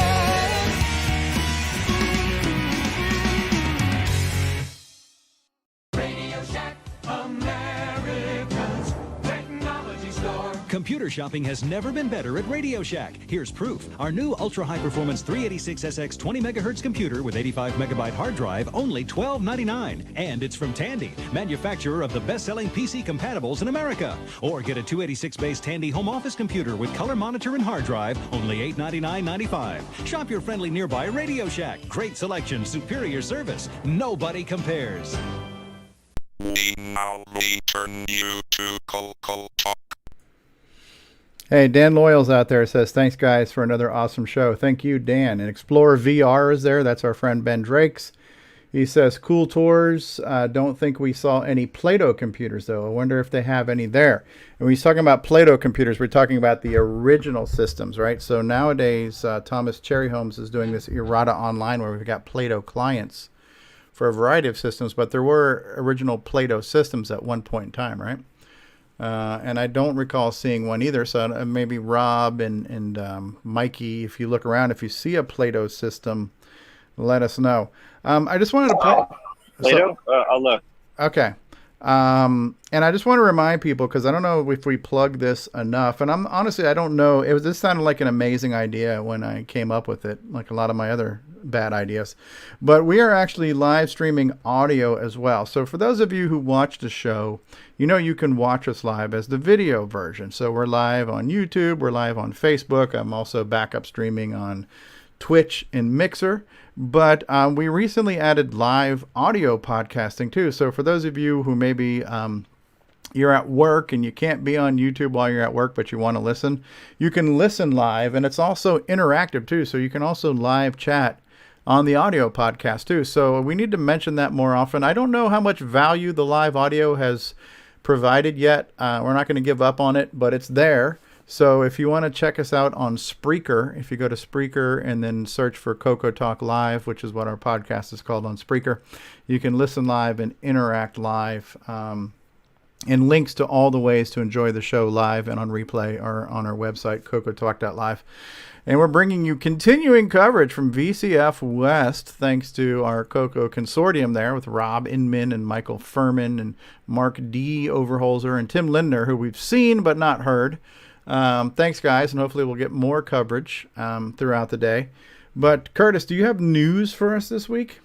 Radio Shack, America's technology store. Computer shopping has never been better at Radio Shack. Here's proof. Our new ultra-high-performance 386SX 20 megahertz computer with 85 megabyte hard drive, only $12.99. And it's from Tandy, manufacturer of the best-selling PC compatibles in America. Or get a 286-based Tandy home office computer with color monitor and hard drive, only $899.95. Shop your friendly nearby Radio Shack. Great selection, superior service. Nobody compares. We now return you to CoCoTALK. Hey, Dan Loyals out there says, thanks, guys, for another awesome show. Thank you, Dan. And Explorer VR is there. That's our friend Ben Drakes. He says, cool tours. Don't think we saw any Play-Doh computers, though. I wonder if they have any there. And when he's talking about Play-Doh computers, we're talking about the original systems, right? So nowadays, Thomas Cherry Holmes is doing this Errata Online where we've got Play-Doh clients for a variety of systems. But there were original Play-Doh systems at one point in time, right? And I don't recall seeing one either. So maybe Rob and Mikey, if you look around, if you see a Play-Doh system, let us know. I just wanted to Play-Doh? I'll look. Okay. And I just want to remind people, because I don't know if we plug this enough, and I'm honestly, I don't know. This sounded like an amazing idea when I came up with it, like a lot of my other bad ideas. But we are actually live streaming audio as well. So for those of you who watch the show, you know you can watch us live as the video version. So we're live on YouTube, we're live on Facebook. I'm also backup streaming on Twitch and Mixer. But we recently added live audio podcasting too. So for those of you who maybe you're at work and you can't be on YouTube while you're at work, but you want to listen, you can listen live, and it's also interactive too. So you can also live chat on the audio podcast too. So we need to mention that more often. I don't know how much value the live audio has provided yet. We're not going to give up on it, but it's there. So if you want to check us out on Spreaker, if you go to Spreaker and then search for CoCoTALK Live, which is what our podcast is called on Spreaker, you can listen live and interact live. And links to all the ways to enjoy the show live and on replay are on our website, CoCoTalk.live. And we're bringing you continuing coverage from VCF West, thanks to our CoCo consortium there with Rob Inman and Michael Furman and Mark D. Overholzer and Tim Lindner, who we've seen but not heard. Thanks, guys, and hopefully we'll get more coverage throughout the day. But, Curtis, do you have news for us this week?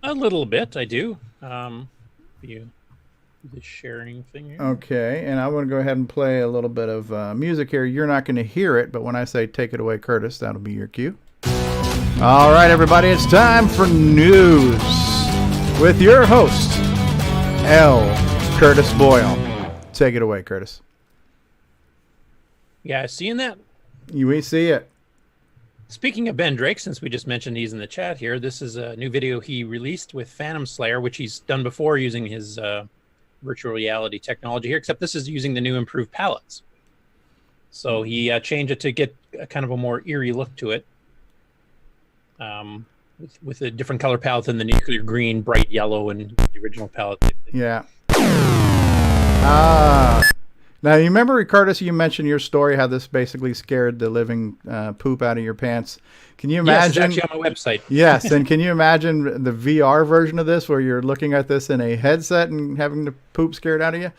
A little bit, I do. You the sharing thing here. Okay, and I want to go ahead and play a little bit of music here. You're not going to hear it, but when I say take it away, Curtis, that'll be your cue. All right, everybody, it's time for news with your host, L. Curtis Boyle. Take it away, Curtis. Yeah, seeing that? We see it. Speaking of Ben Drake, since we just mentioned he's in the chat here, this is a new video he released with Phantom Slayer, which he's done before using his virtual reality technology here, except this is using the new improved palettes. So he changed it to get a kind of a more eerie look to it, with a different color palette than the nuclear green, bright yellow, and the original palette. Yeah. Now, you remember, Ricardo, you mentioned your story, how this basically scared the living poop out of your pants. Can you imagine? Yes, it's actually on my website. Yes, and can you imagine the VR version of this where you're looking at this in a headset and having the poop scared out of you?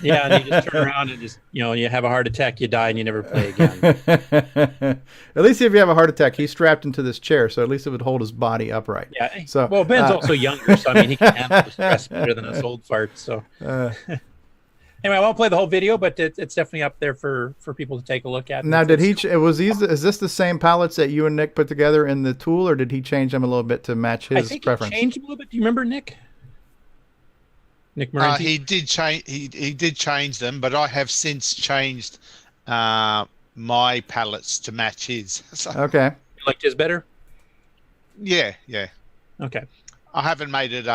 Yeah, and you just turn around and just, you have a heart attack, you die, and you never play again. At least if you have a heart attack, he's strapped into this chair, so at least it would hold his body upright. Yeah. So, well, Ben's also younger, so I mean, he can handle the stress better than us old farts. So. Anyway, I won't play the whole video, but it's definitely up there for people to take a look at. Now, is this the same palettes that you and Nick put together in the tool, or did he change them a little bit to match his I think preference? He changed them a little bit. Do you remember Nick? Nick Moranti? He did change. He did change them, but I have since changed my palettes to match his. So, okay. You liked his better? Yeah. Okay. I haven't made it.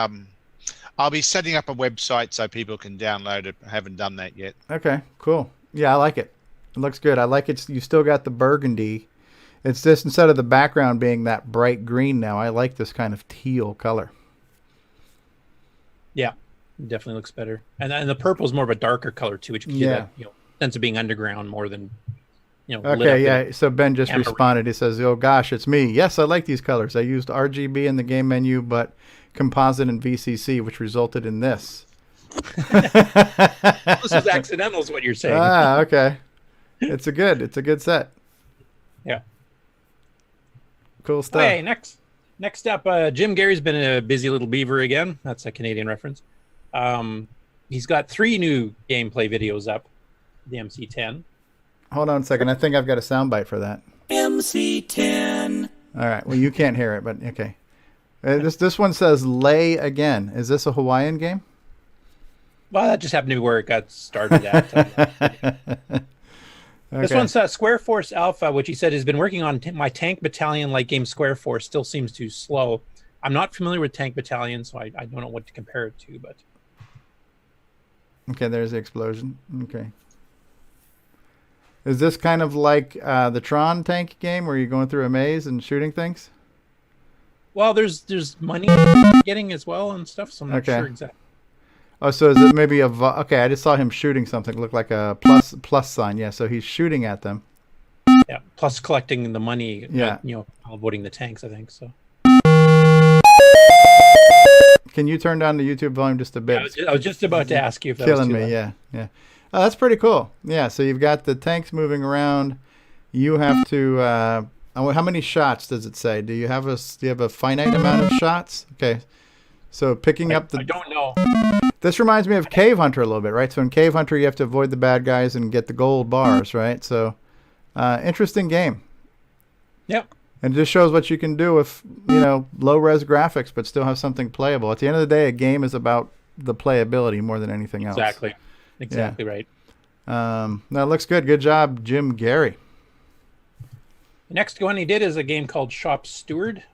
I'll be setting up a website so people can download it. I haven't done that yet. Okay, cool. Yeah, I like it. It looks good. I like it. You still got the burgundy. It's just instead of the background being that bright green now, I like this kind of teal color. Yeah, it definitely looks better. And the purple is more of a darker color too, which gives you that sense of being underground more than Okay, yeah. So Ben just responded. He says, "Oh gosh, it's me. Yes, I like these colors. I used RGB in the game menu, but composite and VCC, which resulted in this." This is accidental, is what you're saying. Ah, okay. It's a good set. Yeah. Cool stuff. Okay, next up, Jim Gary's been a busy little beaver again. That's a Canadian reference. He's got 3 new gameplay videos up. The MC10. Hold on a second. I think I've got a soundbite for that. MC10. All right. Well, you can't hear it, but okay. This one says "lay again." Is this a Hawaiian game? Well, that just happened to be where it got started at. This one's Square Force Alpha, which he said has been working on my Tank Battalion-like game. Square Force still seems too slow. I'm not familiar with Tank Battalion, so I don't know what to compare it to. But okay, there's the explosion. Okay. Is this kind of like the Tron tank game where you're going through a maze and shooting things? Well, there's money getting as well and stuff, so I'm not sure exactly. Oh, so is it maybe okay, I just saw him shooting something. It looked like a plus sign. Yeah, so he's shooting at them. Yeah, plus collecting the money. Yeah. Avoiding the tanks, I think, so. Can you turn down the YouTube volume just a bit? I was just about to ask you if that killing was too me, loud. yeah. Oh, that's pretty cool. Yeah, so you've got the tanks moving around. You have to how many shots does it say? Do you have a finite amount of shots? Okay. So picking up the I don't know. This reminds me of Cave Hunter a little bit, right? So in Cave Hunter you have to avoid the bad guys and get the gold bars, right? So interesting game. Yep. And it just shows what you can do with, low res graphics but still have something playable. At the end of the day, a game is about the playability more than anything else. Exactly right. No, it looks good. Good job, Jim Gary. The next one he did is a game called Shop Steward.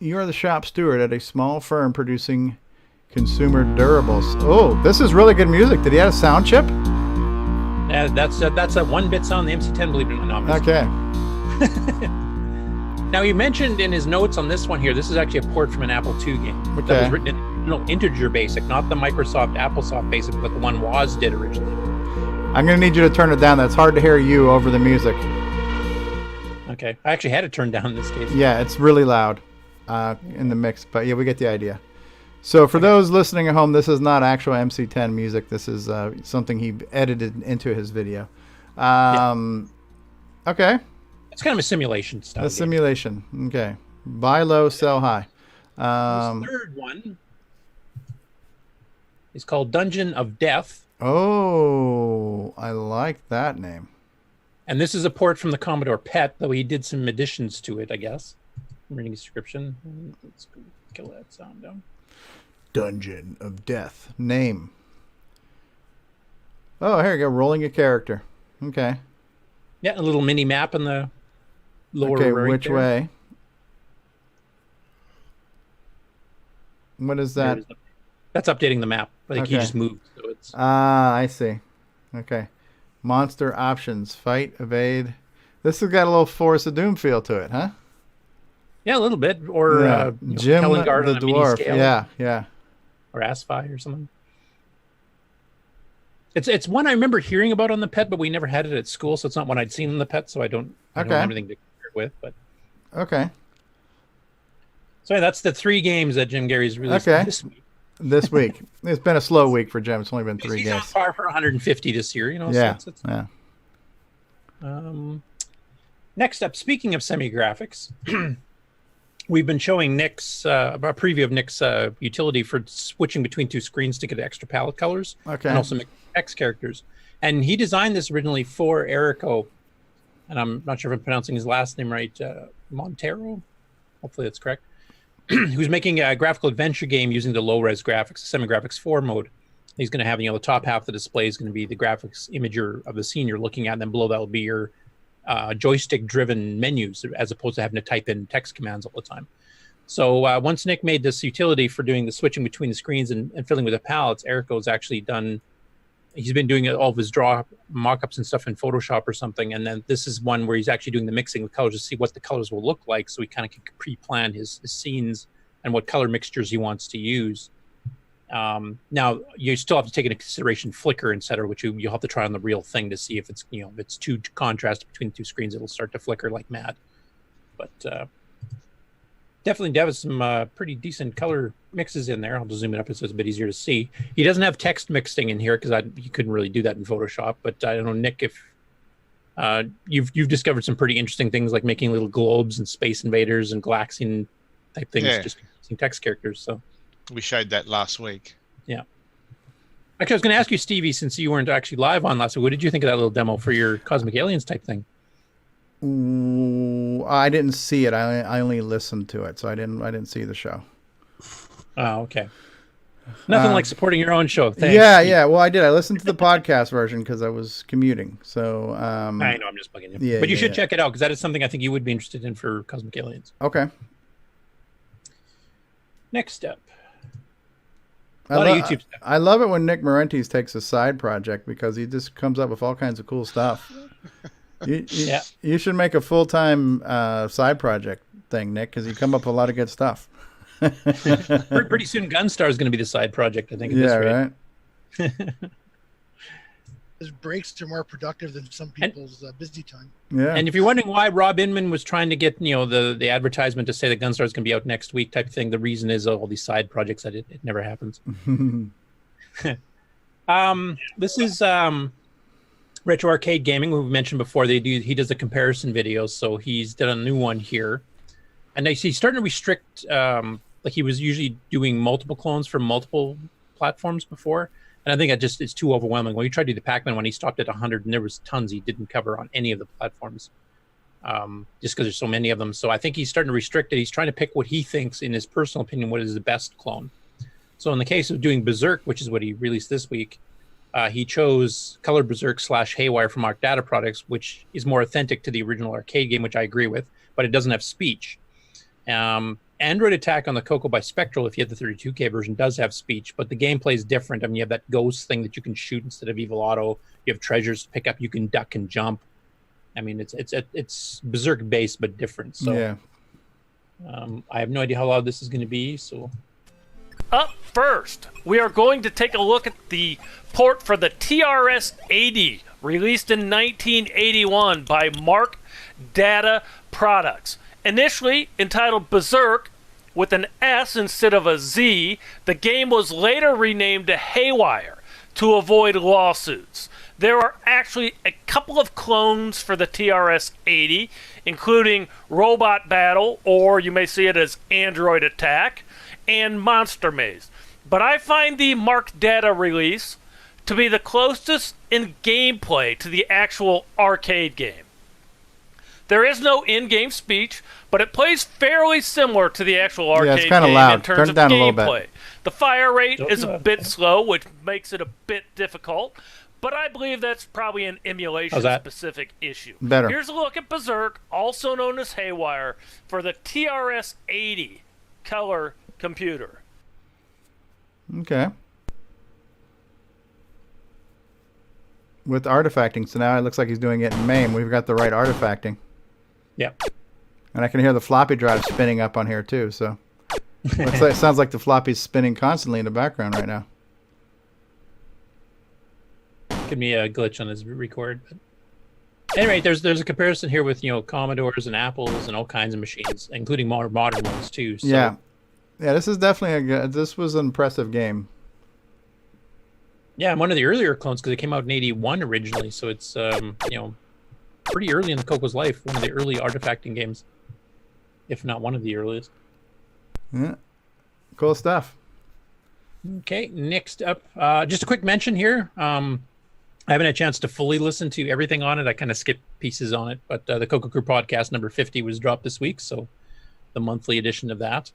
You are the shop steward at a small firm producing consumer durables. Oh, this is really good music. Did he have a sound chip? That's a 1-bit sound. The MC10, believe it or not. Okay. Now, he mentioned in his notes on this one here, this is actually a port from an Apple II game. Okay. That was written in Integer Basic, not the Microsoft AppleSoft Basic, but the one Woz did originally. I'm going to need you to turn it down. That's hard to hear you over the music. Okay. I actually had it turned down in this case. Yeah, it's really loud in the mix, but yeah, we get the idea. So for those listening at home, this is not actual MC10 music. This is something he edited into his video. Okay. It's kind of a simulation style. A simulation. Okay. Buy low, sell high. This third one is called Dungeon of Death. Oh, I like that name. And this is a port from the Commodore PET, though he did some additions to it, I guess. I'm reading a description. Let's kill that sound down. Dungeon of Death. Name. Oh, here you go. Rolling a character. Okay. Yeah, a little mini map in the lower right. right Which there. way? What is that? That's updating the map. I think he Okay. just moved. So it's... I see. Okay. Monster options. Fight, evade. This has got a little Forest of Doom feel to it, huh? Yeah, a little bit. Or Jim Hellengard the on a mini Dwarf. scale. Yeah. Or Asfi or something. It's one I remember hearing about on the Pet, but we never had it at school, so it's not one I'd seen on the Pet, so I don't have anything to compare it with. But okay. So yeah, that's the 3 games that Jim Gary's released this week. This week. It's been a slow week for Jim. It's only been 3 He's games. on par for 150 this year, you know. Yeah. So next up, speaking of semi-graphics, we've been showing Nick's a preview of Nick's utility for switching between 2 screens to get extra palette colors, and also make text characters. And he designed this originally for Erico, and I'm not sure if I'm pronouncing his last name right, Montero. Hopefully that's correct. Who's making a graphical adventure game using the low-res graphics, semi-graphics 4 mode. He's going to have, the top half of the display is going to be the graphics imager of the scene you're looking at, and then below that will be your joystick-driven menus, as opposed to having to type in text commands all the time. So once Nick made this utility for doing the switching between the screens and filling with the palettes, Erico's actually done. He's been doing all of his draw mock-ups and stuff in Photoshop or something, and then this is one where he's actually doing the mixing with colors to see what the colors will look like, so he kind of can pre-plan his scenes and what color mixtures he wants to use. Now you still have to take into consideration flicker, etc., which you'll have to try on the real thing to see if it's if it's too contrast between the 2 screens, it'll start to flicker like mad. But definitely Dev some pretty decent color mixes in there. I'll just zoom it up so it's a bit easier to see. He doesn't have text mixing in here because you couldn't really do that in Photoshop. But I don't know, Nick, if you've discovered some pretty interesting things like making little globes and Space Invaders and Galaxian type things, just using text characters. So we showed that last week. Yeah. Actually, I was going to ask you, Stevie, since you weren't actually live on last week, what did you think of that little demo for your Cosmic Aliens type thing? Ooh, I didn't see it. I only listened to it, so I didn't see the show. Oh, okay. Nothing like supporting your own show. Thanks. Yeah. Well, I did. I listened to the podcast version because I was commuting. So I know, I'm just bugging you. Yeah, but you should check it out because that is something I think you would be interested in for Cosmic Aliens. Okay. Next up. YouTube stuff. I love it when Nick Marentes takes a side project because he just comes up with all kinds of cool stuff. You should make a full-time side project thing, Nick, because you come up with a lot of good stuff. Pretty soon Gunstar is going to be the side project, I think. At this rate. Right. His breaks are more productive than some people's busy time. Yeah. And if you're wondering why Rob Inman was trying to get the advertisement to say that Gunstar is going to be out next week type of thing, the reason is all these side projects that it never happens. This is Retro Arcade Gaming, who we mentioned before. He does the comparison videos, so he's done a new one here, and he's starting to restrict. Like he was usually doing multiple clones for multiple platforms before, and I think that just is too overwhelming. When he tried to do the Pac-Man one, he stopped at 100, and there was tons he didn't cover on any of the platforms, just because there's so many of them. So I think he's starting to restrict it. He's trying to pick what he thinks, in his personal opinion, what is the best clone. So in the case of doing Berserk, which is what he released this week, he chose Color Berserk / Haywire from Arc Data Products, which is more authentic to the original arcade game, which I agree with, but it doesn't have speech. Android Attack on the Coco by Spectral, if you have the 32K version, does have speech, but the gameplay is different. I mean, you have that ghost thing that you can shoot instead of Evil Auto. You have treasures to pick up. You can duck and jump. I mean, it's Berserk based, but different. So yeah. I have no idea how loud this is going to be. So up first, we are going to take a look at the port for the TRS-80, released in 1981 by Mark Data Products. Initially entitled Berserk with an S instead of a Z, the game was later renamed to Haywire to avoid lawsuits. There are actually a couple of clones for the TRS-80, including Robot Battle, or you may see it as Android Attack, and Monster Maze. But I find the Mark Data release to be the closest in gameplay to the actual arcade game. There is no in-game speech, but it plays fairly similar to the actual arcade game loud. in terms Turn it of down a little gameplay. bit. The fire rate is a bit slow, which makes it a bit difficult, but I believe that's probably an emulation-specific issue. Better. Here's a look at Berserk, also known as Haywire, for the TRS-80 color computer. Okay. With artifacting, so now it looks like he's doing it in MAME. We've got the right artifacting. Yep. And I can hear the floppy drive spinning up on here too, so it sounds like the floppy's spinning constantly in the background right now. Give me a glitch on his record. But anyway, there's a comparison here with Commodores and Apples and all kinds of machines, including more modern ones too. So. Yeah, this is definitely this was an impressive game. Yeah, one of the earlier clones because it came out in '81 originally, so it's pretty early in the Coco's life. One of the early artifacting games, if not one of the earliest. Yeah, cool stuff. Okay, next up, just a quick mention here. I haven't had a chance to fully listen to everything on it. I kind of skipped pieces on it, but the Coco Crew podcast number 50 was dropped this week, so the monthly edition of that.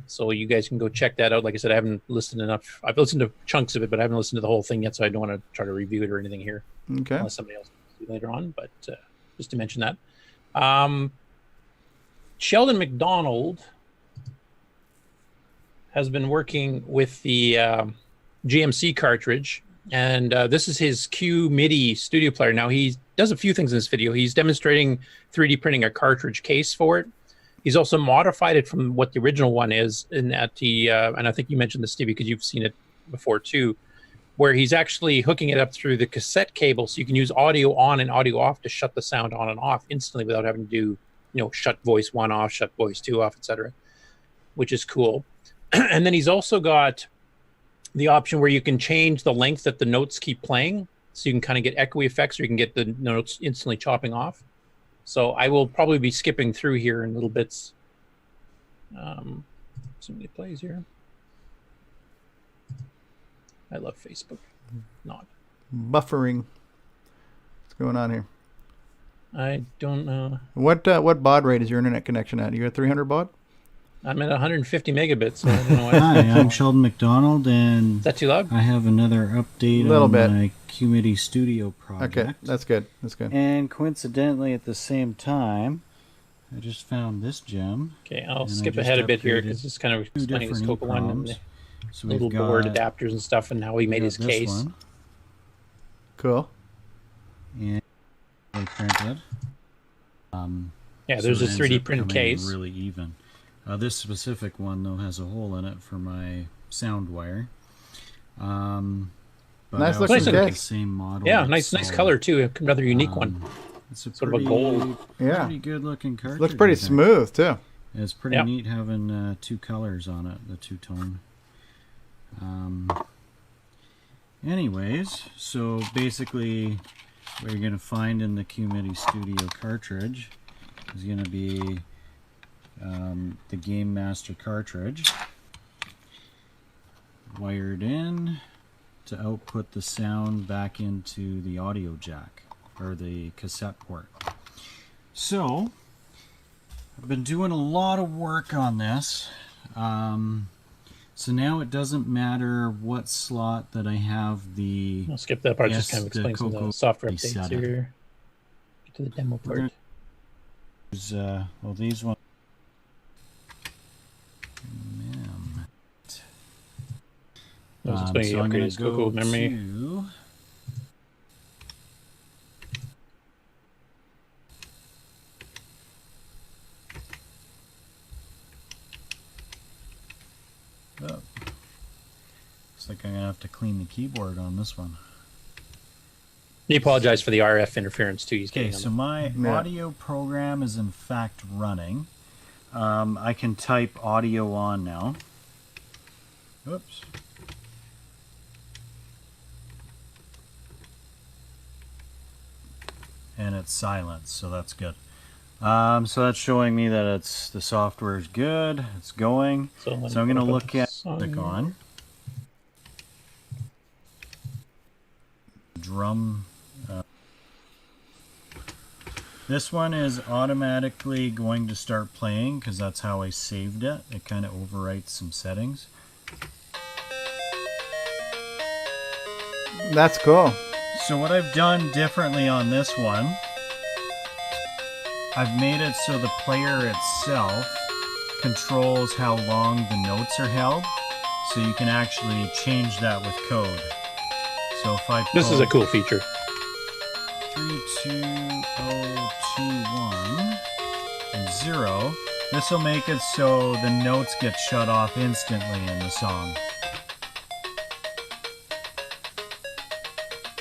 So you guys can go check that out. Like I said, I haven't listened enough. I've listened to chunks of it, but I haven't listened to the whole thing yet, so I don't want to try to review it or anything here. Okay. Unless somebody else will later on, but just to mention that. Sheldon McDonald has been working with the GMC cartridge, and this is his Q MIDI studio player. Now, he does a few things in this video. He's demonstrating 3D printing a cartridge case for it. He's also modified it from what the original one is, in that he, and I think you mentioned this, Stevie, because you've seen it before too, where he's actually hooking it up through the cassette cable, so you can use audio on and audio off to shut the sound on and off instantly without having to do, shut voice 1 off, shut voice 2 off, etc., which is cool. And then he's also got the option where you can change the length that the notes keep playing, so you can kind of get echoey effects, or you can get the notes instantly chopping off. So I will probably be skipping through here in little bits. So many plays here. I love Facebook. Not buffering. What's going on here? I don't know. What baud rate is your internet connection at? You at 300 baud? I'm at 150 megabits. So I don't know why. Hi, I'm Sheldon McDonald, and is that too loud? I have another update on my QMIDI Studio project. Okay, that's good. That's good. And coincidentally, at the same time, I just found this gem. Okay, I'll skip ahead a bit here because it's kind of explaining his Coco one and the little board adapters and stuff, and how he made his case. One. Cool. And printed. Yeah, there's a 3D print case. Really even. This specific one, though, has a hole in it for my sound wire. But nice looking case. The same model. Yeah, nice color too. Another unique one. It's a sort of a gold. Yeah. Pretty good looking cartridge. Looks pretty smooth too. It's pretty neat having two colors on it, the two-tone. Anyways, so basically, what you're gonna find in the QMIDI Studio cartridge is gonna be the Game Master cartridge wired in to output the sound back into the audio jack or the cassette port. So I've been doing a lot of work on this, so now it doesn't matter what slot that I have the I'll skip that part. Just kind of explains the software updates here. Get to the demo part. Well, these ones. So I'm going to go memory. Looks like I'm going to have to clean the keyboard on this one. He apologized for the RF interference too. Okay, so my audio program is in fact running. I can type audio on now. Oops. And it's silent, so that's good. So that's showing me that the software is good. It's going. So I'm going to look at click on drum. This one is automatically going to start playing because that's how I saved it. It kind of overwrites some settings. That's cool. So what I've done differently on this one, I've made it so the player itself controls how long the notes are held, so you can actually change that with code. So if I this is a cool feature. 32021 and 0, this will make it so the notes get shut off instantly in the song.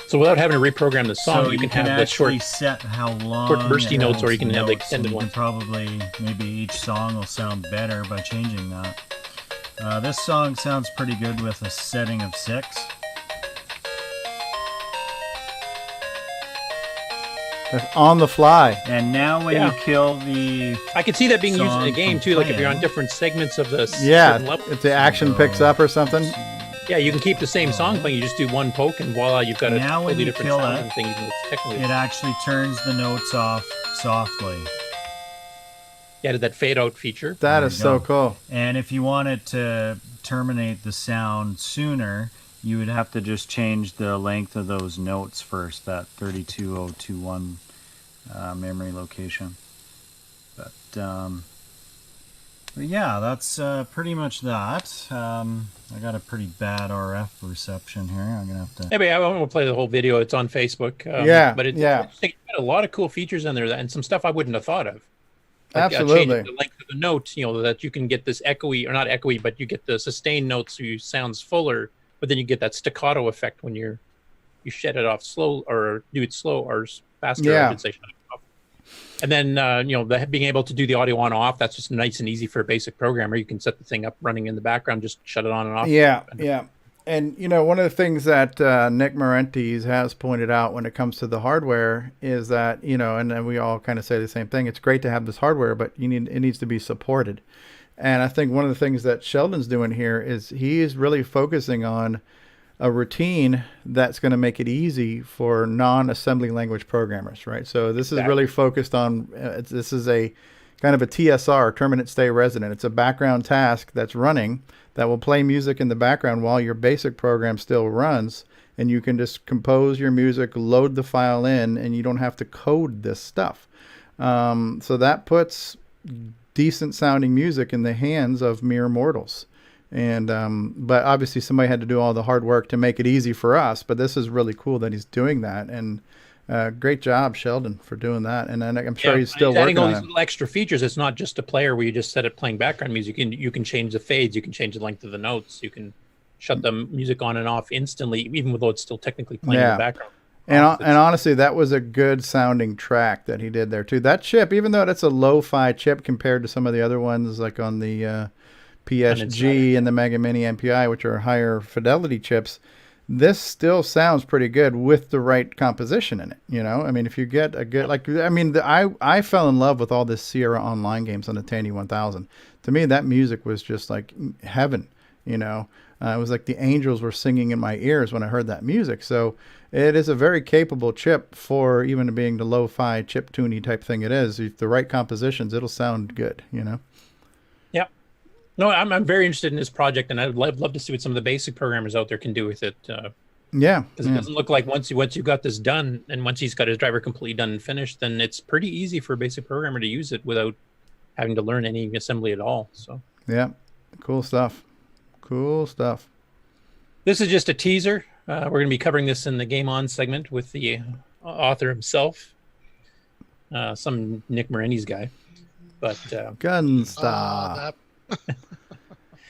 So without having to reprogram the song, So you can have the actually short, set how long short bursty it notes, or has you can have the notes, extended and you ones. can probably, maybe each song will sound better by changing that. This song sounds pretty good with a setting of 6. On the fly. And now when you kill the... I could see that being used in a song game from too, like if you're on playing. different segments of the Yeah, certain level. if the action picks up or something. Yeah, you can keep the same song playing. You just do one poke, and voila, you've got a Now when totally you different kill sounding it, thing. Even though it's technically, It actually turns the notes off softly. added that fade out feature. That There is you so go. cool. And if you wanted to terminate the sound sooner, you would have to just change the length of those notes first, that 32021 memory location. But yeah, that's pretty much that. I got a pretty bad RF reception here. I'm gonna have to. Anyway, I won't play the whole video. It's on Facebook. Yeah, but it's yeah. interesting. It's got a lot of cool features in there, and some stuff I wouldn't have thought of. Absolutely. Changing the length of the note, that you can get this echoey, or not echoey, but you get the sustained notes, so you sounds fuller, but then you get that staccato effect when you shed it off slow, or do it slow or faster. Yeah. I should say. And then being able to do the audio on off, that's just nice and easy for a basic programmer. You can set the thing up running in the background, just shut it on and off. Yeah, yeah. And, one of the things that Nick Marentes has pointed out when it comes to the hardware is that, and we all kind of say the same thing, it's great to have this hardware, but it needs to be supported. And I think one of the things that Sheldon's doing here is he is really focusing on a routine that's going to make it easy for non-assembly language programmers, right? So this is really focused on, this is a kind of a TSR, terminate stay resident. It's a background task that's running that will play music in the background while your basic program still runs, and you can just compose your music, load the file in, and you don't have to code this stuff. So that puts decent sounding music in the hands of mere mortals. And but obviously somebody had to do all the hard work to make it easy for us, but this is really cool that he's doing that. And great job, Sheldon, for doing that. And I'm sure he's still adding working all on these it. little extra features. It's not just a player where you just set it playing background music. You can change the fades, you can change the length of the notes, you can shut the music on and off instantly, even though it's still technically playing in the background. And honestly, that was a good sounding track that he did there too. That chip, even though that's a lo-fi chip compared to some of the other ones like on the PSG and the Mega Mini MPI, which are higher fidelity chips, this still sounds pretty good with the right composition in it. I mean, if you get a good, I fell in love with all this Sierra Online games on the Tandy 1000. To me, that music was just like heaven. It was like the angels were singing in my ears when I heard that music. So it is a very capable chip for even being the lo-fi chip tuney type thing it is. If the right compositions, it'll sound good. Yep. No, I'm very interested in this project, and I'd love to see what some of the basic programmers out there can do with it. Yeah, because it doesn't look like once you got this done, and once he's got his driver completely done and finished, then it's pretty easy for a basic programmer to use it without having to learn any assembly at all. So yeah, cool stuff. Cool stuff. This is just a teaser. We're going to be covering this in the Game On segment with the author himself, some Nick Marentes guy. But Gunstar.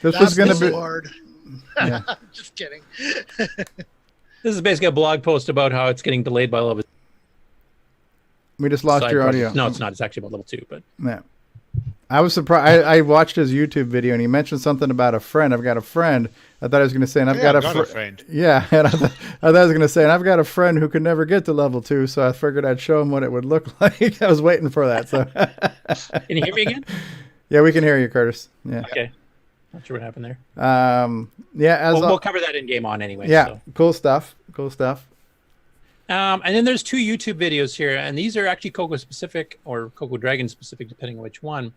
This was going to be hard. Yeah. Just kidding. This is basically a blog post about how it's getting delayed by level. We just lost your audio. No, it's not. It's actually about level 2, but yeah. I was surprised. I watched his YouTube video and he mentioned something about a friend. I've got a friend. I thought I was going to say, and I've got a friend. Yeah, and I thought I was going to say, and I've got a friend who could never get to level 2, so I figured I'd show him what it would look like. I was waiting for that. So, can you hear me again? Yeah, we can hear you, Curtis. Yeah. Okay. Not sure what happened there. Yeah, we'll cover that in Game On anyway. Yeah, so. Cool stuff. Cool stuff. And then there's 2 YouTube videos here, and these are actually Coco specific or Coco Dragon specific, depending on which one.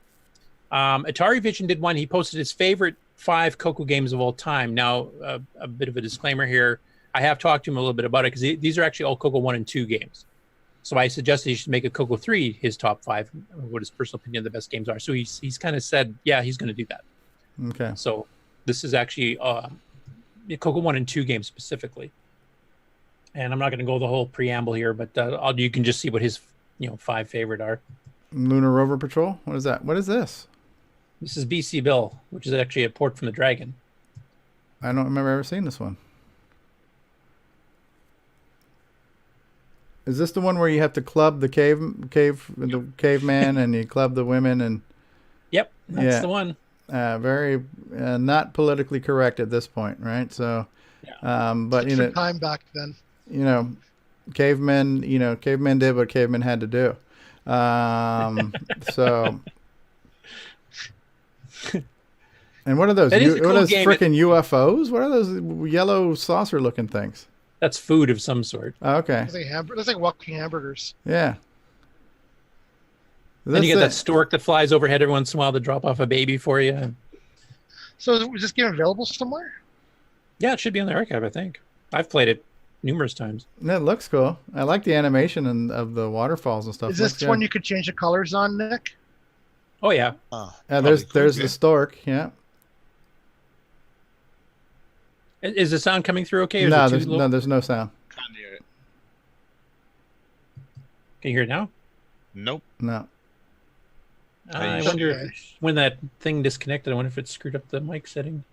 Atari Vision did one. He posted his favorite 5 Coco games of all time. Now, a bit of a disclaimer here. I have talked to him a little bit about it because these are actually all Coco 1 and 2 games. So I suggested he should make a Coco 3 his top 5, what his personal opinion of the best games are. So he's kind of said, yeah, he's going to do that. Okay. So this is actually Coco 1 and 2 games specifically. And I'm not going to go the whole preamble here, but you can just see what his 5 favorite are. Lunar Rover Patrol? What is that? What is this? This is BC Bill, which is actually a port from the Dragon. I don't remember ever seeing this one. Is this the one where you have to club the caveman and you club the women and? Yep, that's the one. Very not politically correct at this point, right? So, but time back then. Cavemen did what cavemen had to do. So, and what are those? What are those freaking UFOs? What are those yellow saucer looking things? That's food of some sort. Oh, okay. That's like walking hamburgers. Yeah. Then you get that stork that flies overhead every once in a while to drop off a baby for you. So is this game available somewhere? Yeah, it should be on the archive, I think. I've played it numerous times. It looks cool. I like the animation of the waterfalls and stuff. Is this one you could change the colors on, Nick? Oh, yeah. There's the stork, yeah. Is the sound coming through okay? No, there's no sound. Can't hear it. Can you hear it now? Nope. No. I wonder when that thing disconnected. I wonder if it screwed up the mic setting.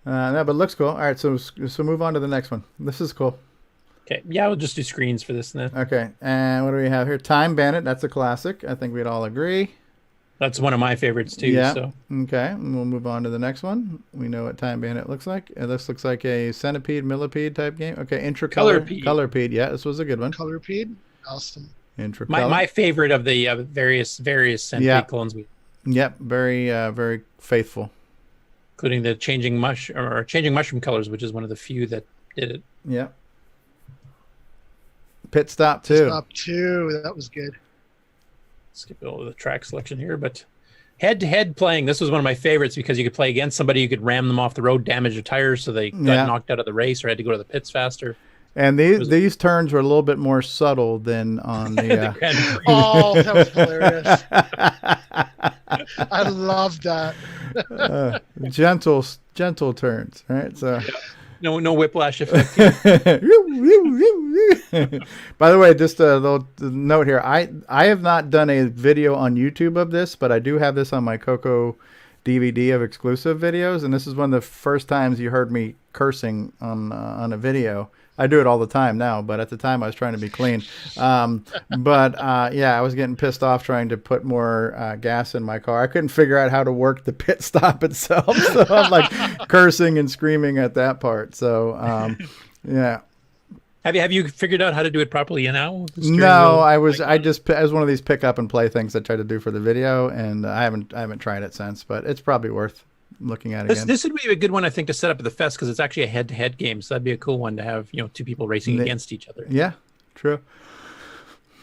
No, but it looks cool. All right, so move on to the next one. This is cool. Okay, yeah, we'll just do screens for this then. Okay, and what do we have here? Time Bandit. That's a classic. I think we'd all agree. That's one of my favorites too. Yeah. So. Okay, and we'll move on to the next one. We know what Time Bandit looks like. This looks like a centipede, millipede type game. Okay, Colorpede. Yeah, this was a good one. Colorpede. Awesome. My favorite of the various centipede clones. Yep, very faithful. Including the changing mushroom colors, which is one of the few that did it. Yep. Pit Stop 2. Pit Stop 2, that was good. Skip over the track selection here, but head-to-head playing, this was one of my favorites because you could play against somebody, you could ram them off the road, damage their tires so they got knocked out of the race or had to go to the pits faster. And these turns were a little bit more subtle than on the. Oh, that was hilarious! I love that. Gentle turns, right? So. Yeah. No whiplash effect. By the way, just a little note here. I have not done a video on YouTube of this, but I do have this on my Coco DVD of exclusive videos, and this is one of the first times you heard me cursing on a video. I do it all the time now, but at the time I was trying to be clean. I was getting pissed off trying to put more gas in my car. I couldn't figure out how to work the pit stop itself, so I'm like cursing and screaming at that part. So, yeah. Have you figured out how to do it properly now? No, I was one of these pick up and play things I tried to do for the video, and I haven't tried it since, but it's probably worth looking at again. This would be a good one, I think, to set up at the fest because it's actually a head-to-head game. So that'd be a cool one to have, two people racing against each other. Yeah, true.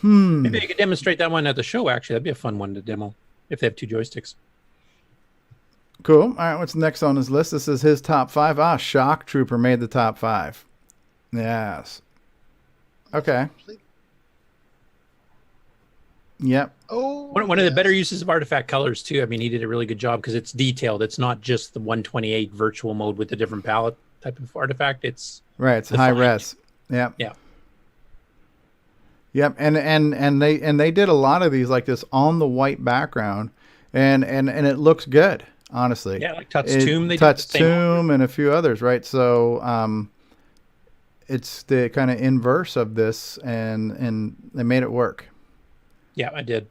Maybe you could demonstrate that one at the show. Actually, that'd be a fun one to demo if they have two joysticks. Cool. All right, what's next on his list? This is his top 5. Shock Trooper made the top 5. Yes. Okay. Yep. Oh, one of the better uses of artifact colors too. I mean, he did a really good job because it's detailed. It's not just the 128 virtual mode with the different palette type of artifact. It's right. It's high res. Yep. Yeah. Yep. And they did a lot of these like this on the white background, and it looks good. Honestly. Yeah, like Tut's Tomb. They Tut's Tomb and a few others, right? So it's the kind of inverse of this, and they made it work. Yeah, I did.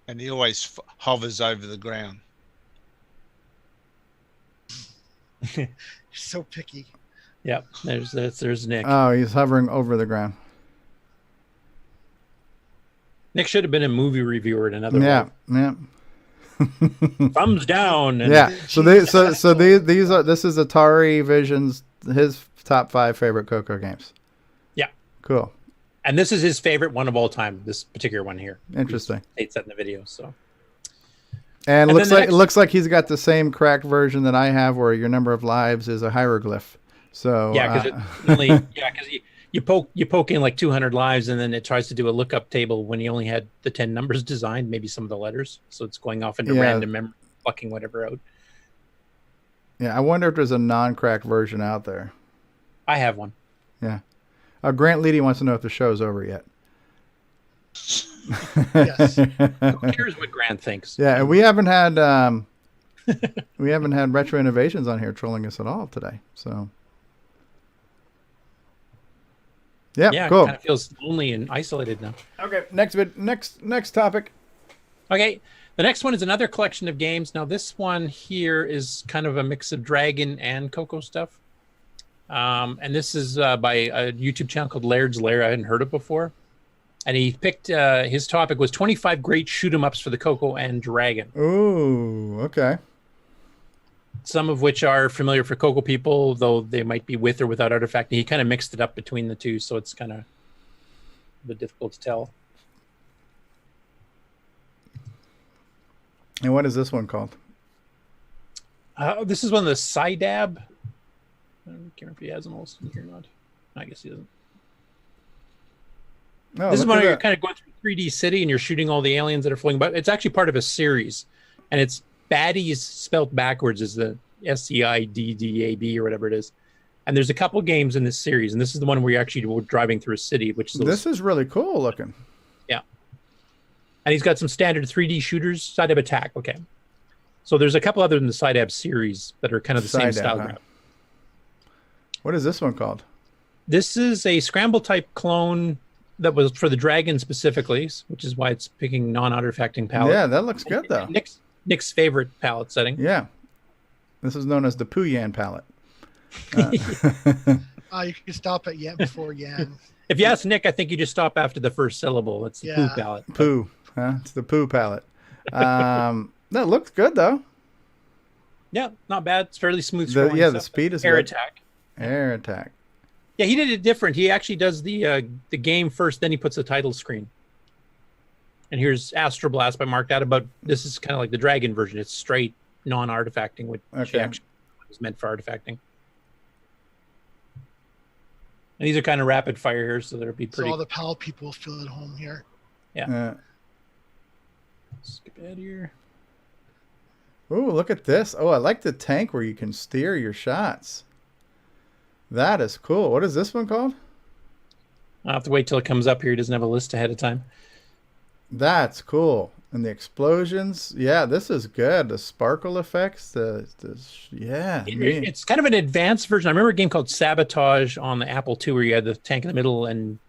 And he always hovers over the ground. So picky. Yeah, there's Nick. Oh, he's hovering over the ground. Nick should have been a movie reviewer in another way. Yeah. Thumbs down. Yeah. So these are this is Atari Vision's his top 5 favorite Coco games. Yeah. Cool. And this is his favorite one of all time. This particular one here. Interesting. It's set in the video. So. And it looks like he's got the same cracked version that I have, where your number of lives is a hieroglyph. So yeah, because you poke in like 200 lives, and then it tries to do a lookup table when he only had the 10 numbers designed, maybe some of the letters. So it's going off into random memory, plucking whatever out. Yeah, I wonder if there's a non-cracked version out there. I have one. Yeah. Grant Leedy wants to know if the show's over yet. Yes. Who cares what Grant thinks? Yeah, and we haven't had Retro Innovations on here trolling us at all today. So Yeah, cool. It kind of feels lonely and isolated now. Okay, next topic. Okay, the next one is another collection of games. Now, this one here is kind of a mix of Dragon and Coco stuff. And this is by a YouTube channel called Laird's Lair. I hadn't heard it before. And he picked, his topic was 25 great shoot-'em-ups for the Coco and Dragon. Ooh, okay. Some of which are familiar for Coco people, though they might be with or without artifacting. He kind of mixed it up between the two, so it's kind of a bit difficult to tell. And what is this one called? This is one of the Sidab. I can't remember if he has them all here or not. I guess he doesn't. Oh, This is one where you're kind of going through 3D city and you're shooting all the aliens that are floating about. It's actually part of a series, and it's Baddies spelt backwards is the SCIDDAB or whatever it is. And there's a couple games in this series, and this is the one where you're actually driving through a city, which is this is really cool looking. Yeah. And he's got some standard 3D shooters, Sidab Attack. Okay. So there's a couple other in the Sidab series that are kind of the same style. Huh? What is this one called? This is a scramble type clone that was for the Dragon specifically, which is why it's picking non-artifacting palette. Yeah, that looks good though. Nick's favorite palette setting. Yeah. This is known as the Poo Yan palette. You can stop at Yan before Yan. If you ask Nick, I think you just stop after the first syllable. It's the Poo palette. Poo. Huh? It's the Poo palette. That looks good though. Yeah, not bad. It's fairly smooth. The speed is Air good. attack. Air attack. Yeah, he did it different. He actually does the game first, then he puts the title screen. And here's Astro Blast by Mark Data, but this is kind of like the Dragon version. It's straight non-artifacting, which actually was meant for artifacting. And these are kind of rapid fire here, so they'll be pretty. So all the PAL people feel at home here. Yeah. Skip ahead here. Ooh, look at this. Oh, I like the tank where you can steer your shots. That is cool. What is this one called? I'll have to wait till it comes up here. He doesn't have a list ahead of time. That's cool. And the explosions. Yeah, this is good. The sparkle effects. It's kind of an advanced version. I remember a game called Sabotage on the Apple II where you had the tank in the middle, and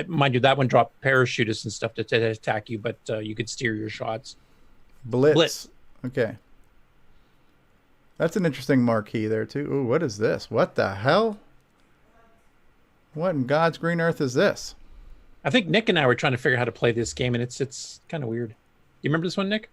mind you, that one dropped parachutists and stuff to attack you, but you could steer your shots. Blitz. Okay. That's an interesting marquee there, too. Ooh, what is this? What the hell? What in God's green earth is this? I think Nick and I were trying to figure out how to play this game, and it's kind of weird. You remember this one, Nick?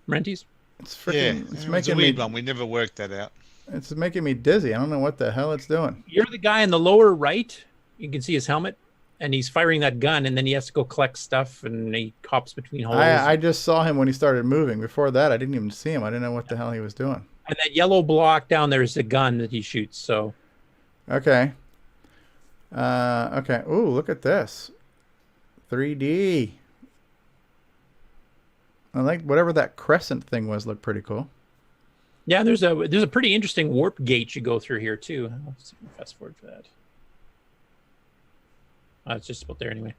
Renties? It's freaking. It's making a weird one. We never worked that out. It's making me dizzy. I don't know what the hell it's doing. You're the guy in the lower right. You can see his helmet, and he's firing that gun, and then he has to go collect stuff, and he hops between holes. I just saw him when he started moving. Before that, I didn't even see him. I didn't know what the hell he was doing. And that yellow block down there is the gun that he shoots. So. Okay. Okay. Ooh, look at this. 3D. I like whatever that crescent thing was. Looked pretty cool. Yeah, there's a pretty interesting warp gate you go through here too. Let's see if we can fast forward for that. It's just about there anyway.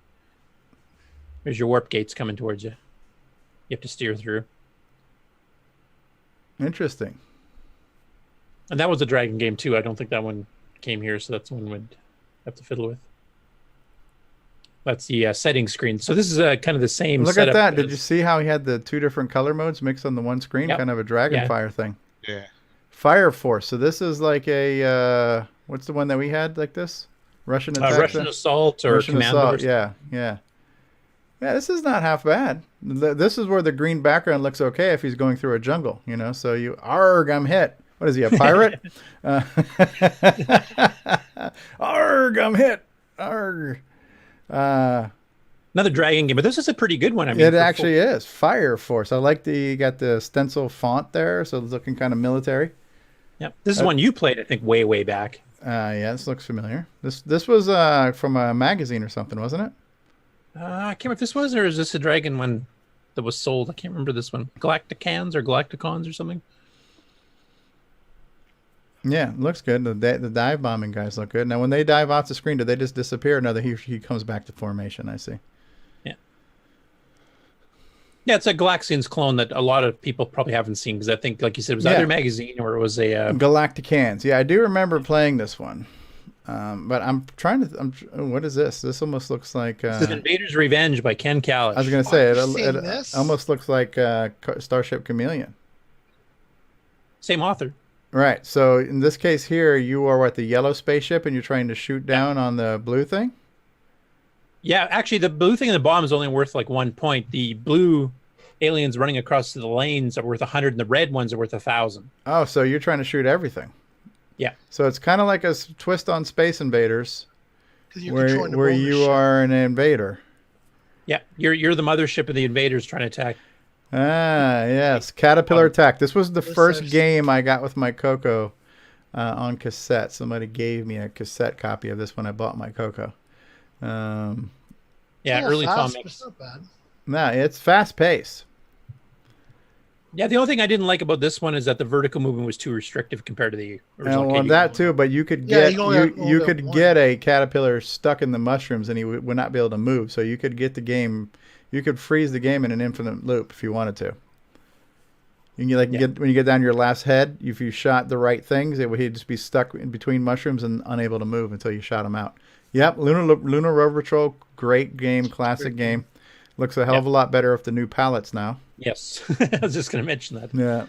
There's your warp gates coming towards you. You have to steer through. Interesting. And that was a Dragon game too. I don't think that one came here, so that's one we'd have to fiddle with. That's the settings screen. So this is kind of the same. Look at that! Did you see how he had the two different color modes mixed on the one screen? Yep. Kind of a Dragonfire thing. Yeah. Fire Force. So this is like a what's the one that we had like this? Russian attack. Russian assault or Russian commando. assault. Yeah. Yeah, this is not half bad. This is where the green background looks okay if he's going through a jungle, you know. So you, arg, I'm hit. What is he, a pirate? Arg, I'm hit. Arg. Another Dragon game, but this is a pretty good one. I mean, it actually is. Fire Force. I like you got the stencil font there, so it's looking kind of military. Yep. This is one you played, I think, way back. Yeah, this looks familiar. This was from a magazine or something, wasn't it? I can't remember if this was, or is this a Dragon one that was sold? I can't remember this one. Galacticans or Galacticons or something. Yeah, looks good. The dive bombing guys look good. Now, when they dive off the screen, do they just disappear? No, he comes back to formation. I see. Yeah. Yeah, it's a Galaxians clone that a lot of people probably haven't seen because I think, like you said, it was either a magazine or it was a Galacticans. Yeah, I do remember playing this one. But I'm trying to. What is this? This almost looks like. This is Invader's Revenge by Ken Kalish. I was going to say I've seen it this. almost looks like Starship Chameleon. Same author. Right. So in this case here, you are the yellow spaceship, and you're trying to shoot down on the blue thing. Yeah, actually, the blue thing in the bottom is only worth like 1 point. The blue aliens running across the lanes are worth 100, and the red ones are worth 1,000. Oh, so you're trying to shoot everything. Yeah. So it's kind of like a twist on Space Invaders, where you ship. are an invader. Yeah, you're the mothership of the invaders trying to attack. Ah, yes. Caterpillar Attack. This was the first game I got with my Coco on cassette. Somebody gave me a cassette copy of this when I bought my Coco. Yeah, early fast, comics. but it's not bad. Nah, it's fast paced. Yeah, the only thing I didn't like about this one is that the vertical movement was too restrictive compared to the original. Well, that too, but you could get you could get a caterpillar stuck in the mushrooms and he would not be able to move. So you could get the game, you could freeze the game in an infinite loop if you wanted to. You can get when you get down to your last head, if you shot the right things, he'd just be stuck in between mushrooms and unable to move until you shot him out. Yep, Lunar Rover Patrol, great game, classic game. Looks a hell of a lot better with the new palettes now. Yes, I was just going to mention that. Yeah,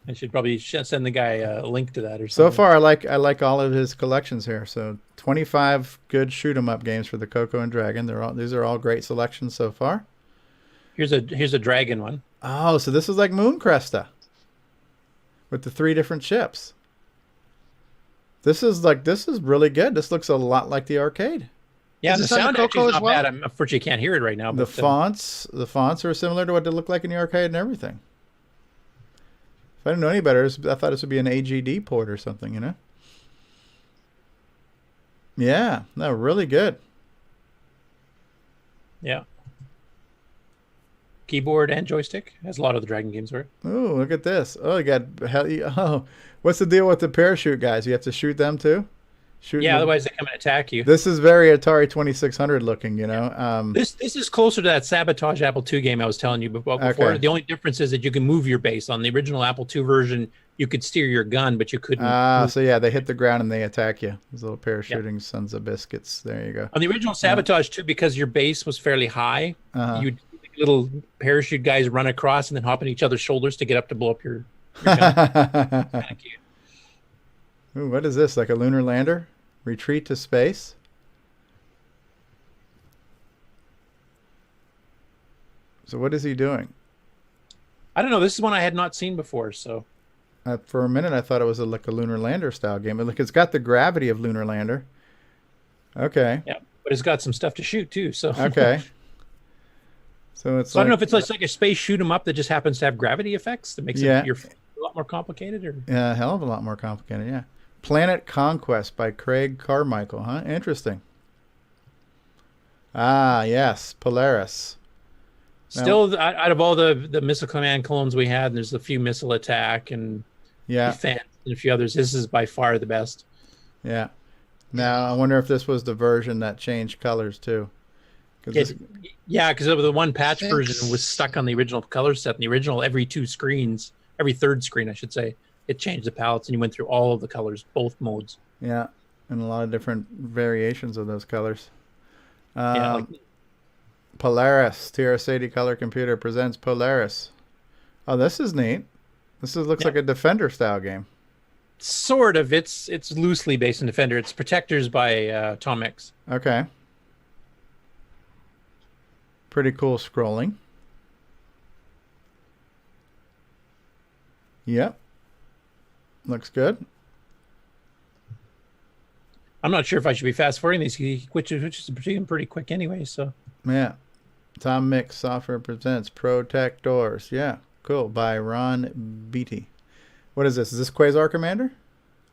I should probably send the guy a link to that or something. So far, I like all of his collections here. So 25 good shoot 'em up games for the Coco and Dragon. These are all great selections so far. Here's a dragon one. Oh, so this is like Moon Cresta with the 3 different ships. This is really good. This looks a lot like the arcade. Yeah, the sound actually is not bad. Unfortunately, you can't hear it right now. The fonts are similar to what they look like in the arcade and everything. If I didn't know any better, I thought this would be an AGD port or something, you know? Yeah, no, really good. Yeah. Keyboard and joystick, as a lot of the Dragon games were. Oh, look at this. Oh, you got what's the deal with the parachute guys? You have to shoot them too? Otherwise they come and attack you. This is very Atari 2600 looking, you know. This is closer to that Sabotage Apple II game I was telling you before. Okay. The only difference is that you can move your base. On the original Apple II version, you could steer your gun, but you couldn't. So yeah, they hit the ground and they attack you. Those little parachuting sons of biscuits. There you go. On the original Sabotage II, because your base was fairly high, you'd little parachute guys run across and then hop on each other's shoulders to get up to blow up your gun. Kind of cute. Ooh, what is this? Like a lunar lander? Retreat to space? So what is he doing? I don't know. This is one I had not seen before. So for a minute, I thought it was like a lunar lander style game. Look, it's got the gravity of lunar lander. Okay. Yeah, but it's got some stuff to shoot too. So okay. So it's. So I don't know if it's like a space shoot 'em up that just happens to have gravity effects that makes it a lot more complicated, or a hell of a lot more complicated. Yeah. Planet Conquest by Craig Carmichael, huh? Interesting. Ah, yes, Polaris. Still, out of all the Missile Command clones we had, there's a few Missile Attack and Defense and a few others. This is by far the best. Yeah. Now, I wonder if this was the version that changed colors, too. Because the one patch version was stuck on the original color set. In the original, every third screen, I should say, it changed the palettes and you went through all of the colors, both modes. Yeah, and a lot of different variations of those colors. Polaris, TRS-80 Color Computer presents Polaris. Oh, this is neat. This looks like a Defender style game. Sort of. It's loosely based on Defender. It's Protectors by Tom Mix. Okay. Pretty cool scrolling. Yep. Looks good. I'm not sure if I should be fast forwarding these, which is pretty quick anyway. So yeah, Tom Mix Software presents Protectors. Yeah, cool. By Ron Beatty. What is this? Is this Quasar Commander?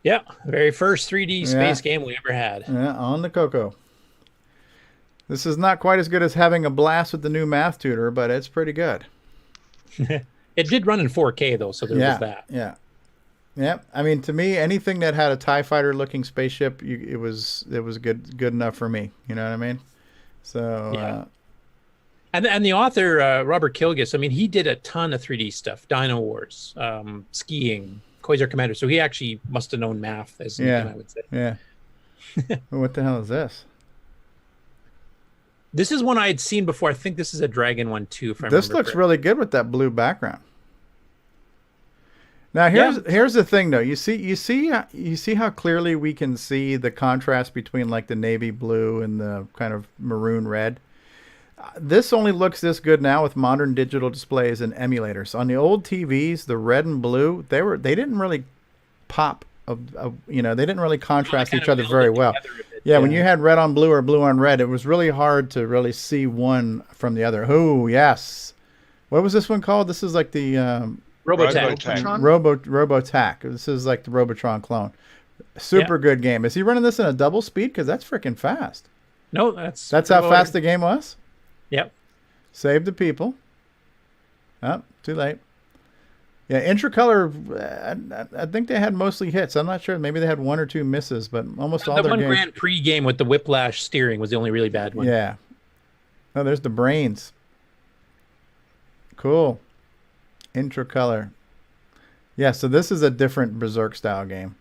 Yeah, the very first 3D space game we ever had. Yeah, on the Coco. This is not quite as good as having a blast with the new Math Tutor, but it's pretty good. It did run in 4K though, so there was that. Yeah. Yeah, I mean, to me, anything that had a TIE fighter-looking spaceship, it was good enough for me. You know what I mean? So, and the author Robert Kilgus, I mean, he did a ton of 3D stuff: Dino Wars, skiing, Quasar Commander. So he actually must have known math, as I would say. Yeah. What the hell is this? This is one I had seen before. I think this is a dragon one too. If I This remember looks correctly. really good with that blue background. Now here's the thing though. You see how clearly we can see the contrast between like the navy blue and the kind of maroon red. This only looks this good now with modern digital displays and emulators. On the old TVs, the red and blue, they didn't really pop they didn't really contrast each other very well. Yeah, when you had red on blue or blue on red, it was really hard to really see one from the other. Oh, yes. What was this one called? This is like the Robotech. This is like the Robotron clone. Super good game. Is he running this in a double speed? Because that's freaking fast. No, that's how fast the game was? Yep. Save the people. Oh, too late. Yeah, Intracolor, I think they had mostly hits. I'm not sure. Maybe they had one or two misses, but almost all their games. The one Grand Prix game with the whiplash steering was the only really bad one. Yeah. Oh, there's the brains. Cool. Intracolor. Yeah, so this is a different Berserk style game.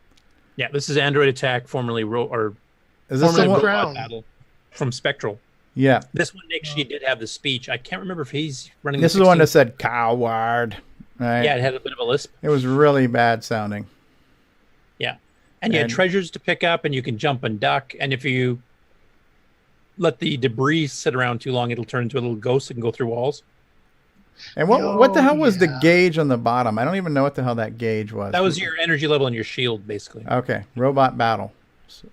Yeah, this is Android Attack, formerly Robot Battle from Spectral. Yeah. This one actually did have the speech. I can't remember if he's running. This is the one that said coward. Right. Yeah, it had a bit of a lisp. It was really bad sounding. Yeah. And you had treasures to pick up, and you can jump and duck. And if you let the debris sit around too long, it'll turn into a little ghost and go through walls. And what the hell was the gauge on the bottom? I don't even know what the hell that gauge was. That was your energy level and your shield, basically. Okay. Robot Battle.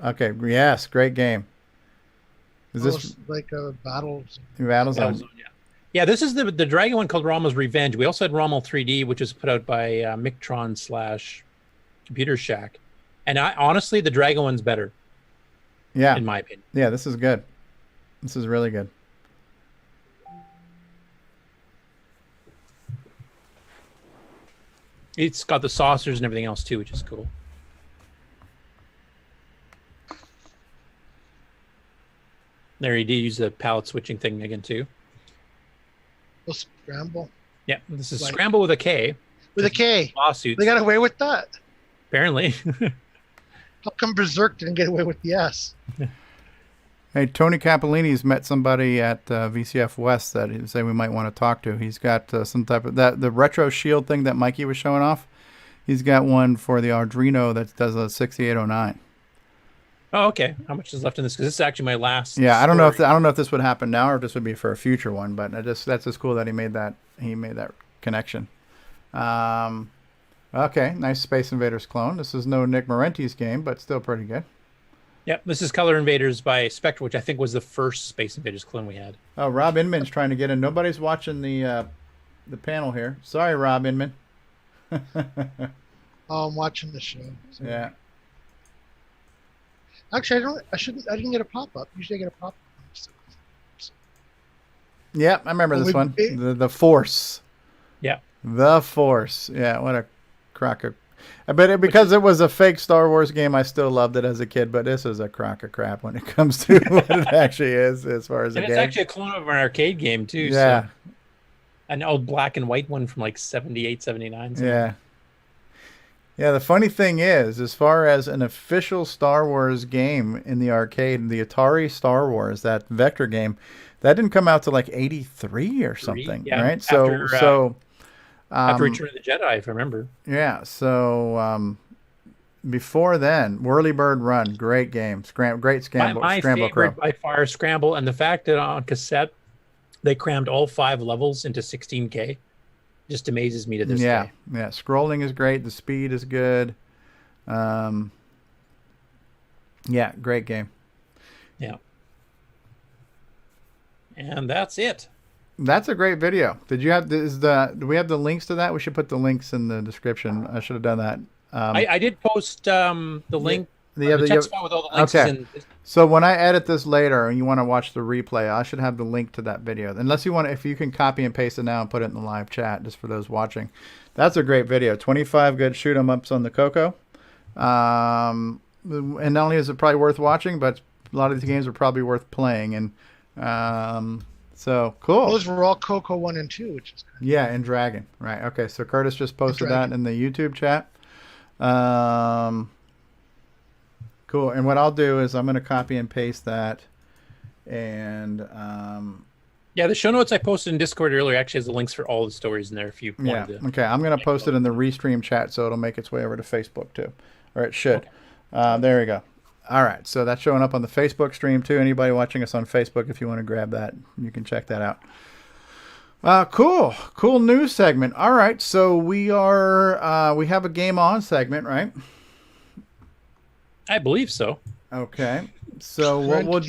Okay. Yes. Great game. Is this like a battle zone? Yeah, this is the dragon one called Rommel's Revenge. We also had Rommel 3D, which was put out by Mictron / Computer Shack. And honestly, the dragon one's better. Yeah. In my opinion. Yeah, this is good. This is really good. It's got the saucers and everything else too, which is cool. There he did use the palette switching thing again too. We'll scramble. Yeah, this is Scramble with a K. With a K. Lawsuits. They got away with that. Apparently. How come Berserk didn't get away with the S? Hey, Tony Capolini's met somebody at VCF West that he say we might want to talk to. He's got some type of the retro shield thing that Mikey was showing off. He's got one for the Arduino that does a 6809. Oh, okay. How much is left in this? Because this is actually my last. Yeah, I don't know if this would happen now or if this would be for a future one, but that's just cool that he made that connection. Okay, nice Space Invaders clone. This is no Nick Morenti's game, but still pretty good. Yep, this is Color Invaders by Spectral, which I think was the first Space Invaders clone we had. Oh, Rob Inman's trying to get in. Nobody's watching the panel here. Sorry, Rob Inman. Oh, I'm watching the show. Sorry. Yeah. Actually, I didn't get a pop-up. Usually I get a pop-up. Yeah, I remember this one. The Force. Yeah. The Force. Yeah, what a crock of... But because it was a fake Star Wars game, I still loved it as a kid, but this is a crock of crap when it comes to what it actually is as far as a game. It's actually a clone of an arcade game, too. Yeah. So. An old black and white one from like 78, 79. So. Yeah. Yeah, the funny thing is, as far as an official Star Wars game in the arcade, the Atari Star Wars, that Vector game, that didn't come out to like 83 or something, right? After Return of the Jedi, if I remember. Yeah, so before then, Whirlybird Run, great game, great Scramble. My Scramble favorite Crow. by far, Scramble, and the fact that on cassette they crammed all 5 levels into 16K. Just amazes me to this day. Yeah, scrolling is great. The speed is good. Yeah, great game. Yeah. And that's it. That's a great video. Did you have do we have the links to that? We should put the links in the description. I should have done that. I did post the link. The text file with all the links. Okay. So when I edit this later and you want to watch the replay, I should have the link to that video. Unless you want, if you can copy and paste it now and put it in the live chat, just for those watching. That's a great video. 25 good shoot 'em ups on the Coco. And not only is it probably worth watching, but a lot of these games are probably worth playing. And so cool. Those were all Coco 1 and 2, which is good. Yeah, and Dragon. Right. Okay. So Curtis just posted that in the YouTube chat. cool. And what I'll do is I'm going to copy and paste that. And yeah, the show notes I posted in Discord earlier actually has the links for all the stories in there if you wanted to. Okay, I'm going to post it in the Restream chat so it'll make its way over to Facebook too. Or it should. Okay. There we go. All right, so that's showing up on the Facebook stream too. Anybody watching us on Facebook, if you want to grab that, you can check that out. Cool news segment. All right, so we have a game on segment, right? I believe so. Okay, so what we'll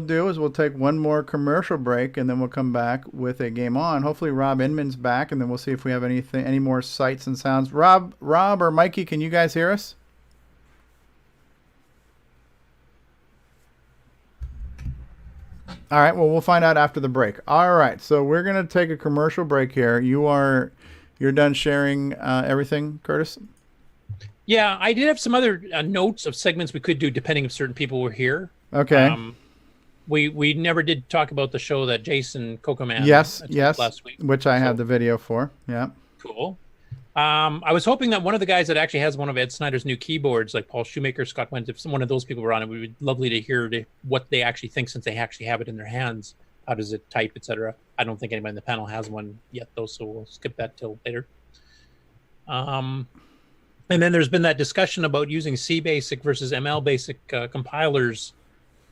do is we'll take one more commercial break, and then we'll come back with a game on. Hopefully Rob Inman's back, and then we'll see if we have any more sights and sounds. Rob or Mikey, can you guys hear us? All right, well, we'll find out after the break. All right, so we're going to take a commercial break here. You're done sharing everything, Curtis? Yeah, I did have some other notes of segments we could do depending if certain people were here. Okay. We never did talk about the show that Jason Cocoman yes, last week. Which I have the video for. Yeah. Cool. I was hoping that one of the guys that actually has one of Ed Snyder's new keyboards, like Paul Shoemaker, Scott Wentz, if one of those people were on it, it would be lovely to hear what they actually think since they actually have it in their hands. How does it type, etc. I don't think anybody in the panel has one yet, though, so we'll skip that till later. And then there's been that discussion about using C-Basic versus ML-Basic compilers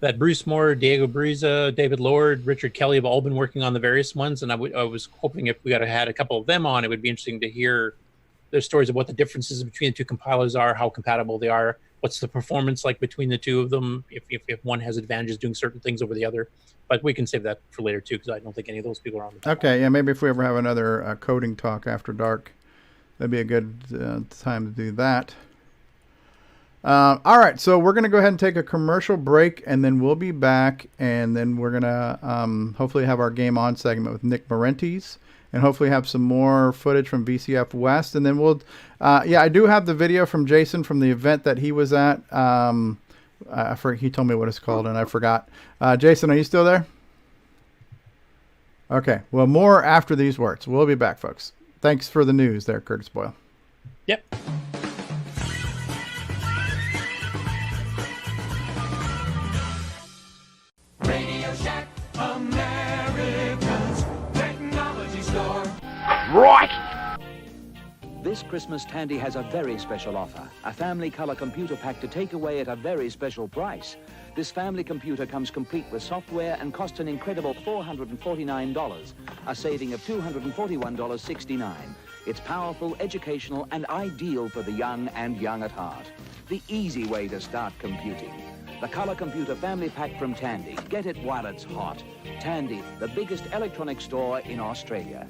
that Bruce Moore, Diego Briza, David Lord, Richard Kelly have all been working on the various ones, and I was hoping if we had a couple of them on, it would be interesting to hear their stories of what the differences between the two compilers are, how compatible they are, what's the performance like between the two of them, if one has advantages doing certain things over the other. But we can save that for later, too, because I don't think any of those people are on the panel. Okay, yeah, maybe if we ever have another coding talk after dark, that'd be a good time to do that. All right, so we're going to go ahead and take a commercial break, and then we'll be back, and then we're going to hopefully have our Game On segment with Nick Marentes, and hopefully have some more footage from VCF West, and then we'll, I do have the video from Jason from the event that he was at. He told me what it's called, and I forgot. Jason, are you still there? Okay, well, more after these words. We'll be back, folks. Thanks for the news there, Curtis Boyle. Yep. Radio Shack, America's technology store. Right! This Christmas, Tandy has a very special offer. A family color computer pack to take away at a very special price. This family computer comes complete with software and costs an incredible $449, a saving of $241.69. It's powerful, educational, and ideal for the young and young at heart. The easy way to start computing. The Color Computer Family Pack from Tandy. Get it while it's hot. Tandy, the biggest electronic store in Australia.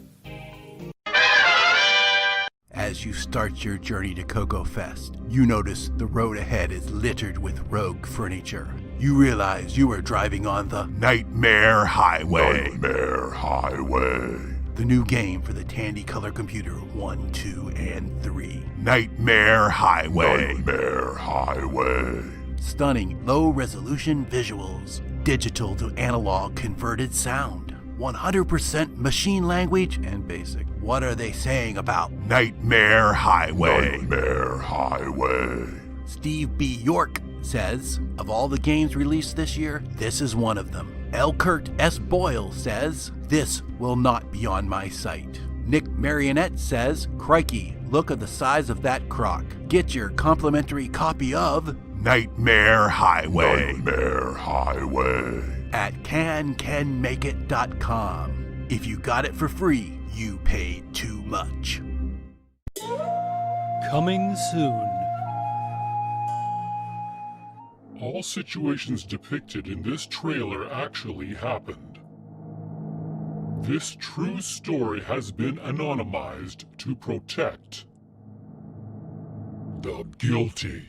As you start your journey to Coco Fest, you notice the road ahead is littered with rogue furniture. You realize you are driving on the Nightmare Highway. Nightmare Highway. The new game for the Tandy Color Computer 1, 2, and 3. Nightmare Highway. Nightmare Highway. Stunning low-resolution visuals. Digital to analog converted sound. 100% machine language and basic. What are they saying about Nightmare Highway? Nightmare Highway. Steve B. York says, of all the games released this year, this is one of them. L. Kurt S. Boyle says, this will not be on my site. Nick Marionette says, crikey, look at the size of that crock. Get your complimentary copy of Nightmare Highway. Nightmare Highway. At cancanmakeit.com. If you got it for free, you paid too much. Coming soon. All situations depicted in this trailer actually happened. This true story has been anonymized to protect the guilty.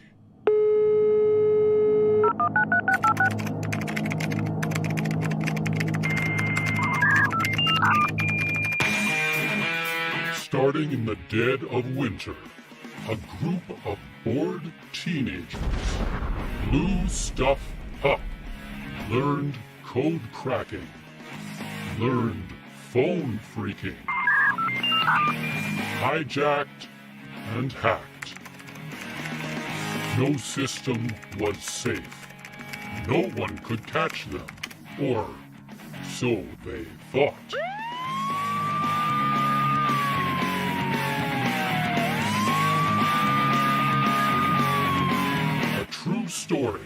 Starting in the dead of winter, a group of bored teenagers blew stuff up, learned code cracking, learned phone phreaking, hijacked and hacked. no system was safe. No one could catch them, or so they thought. A true story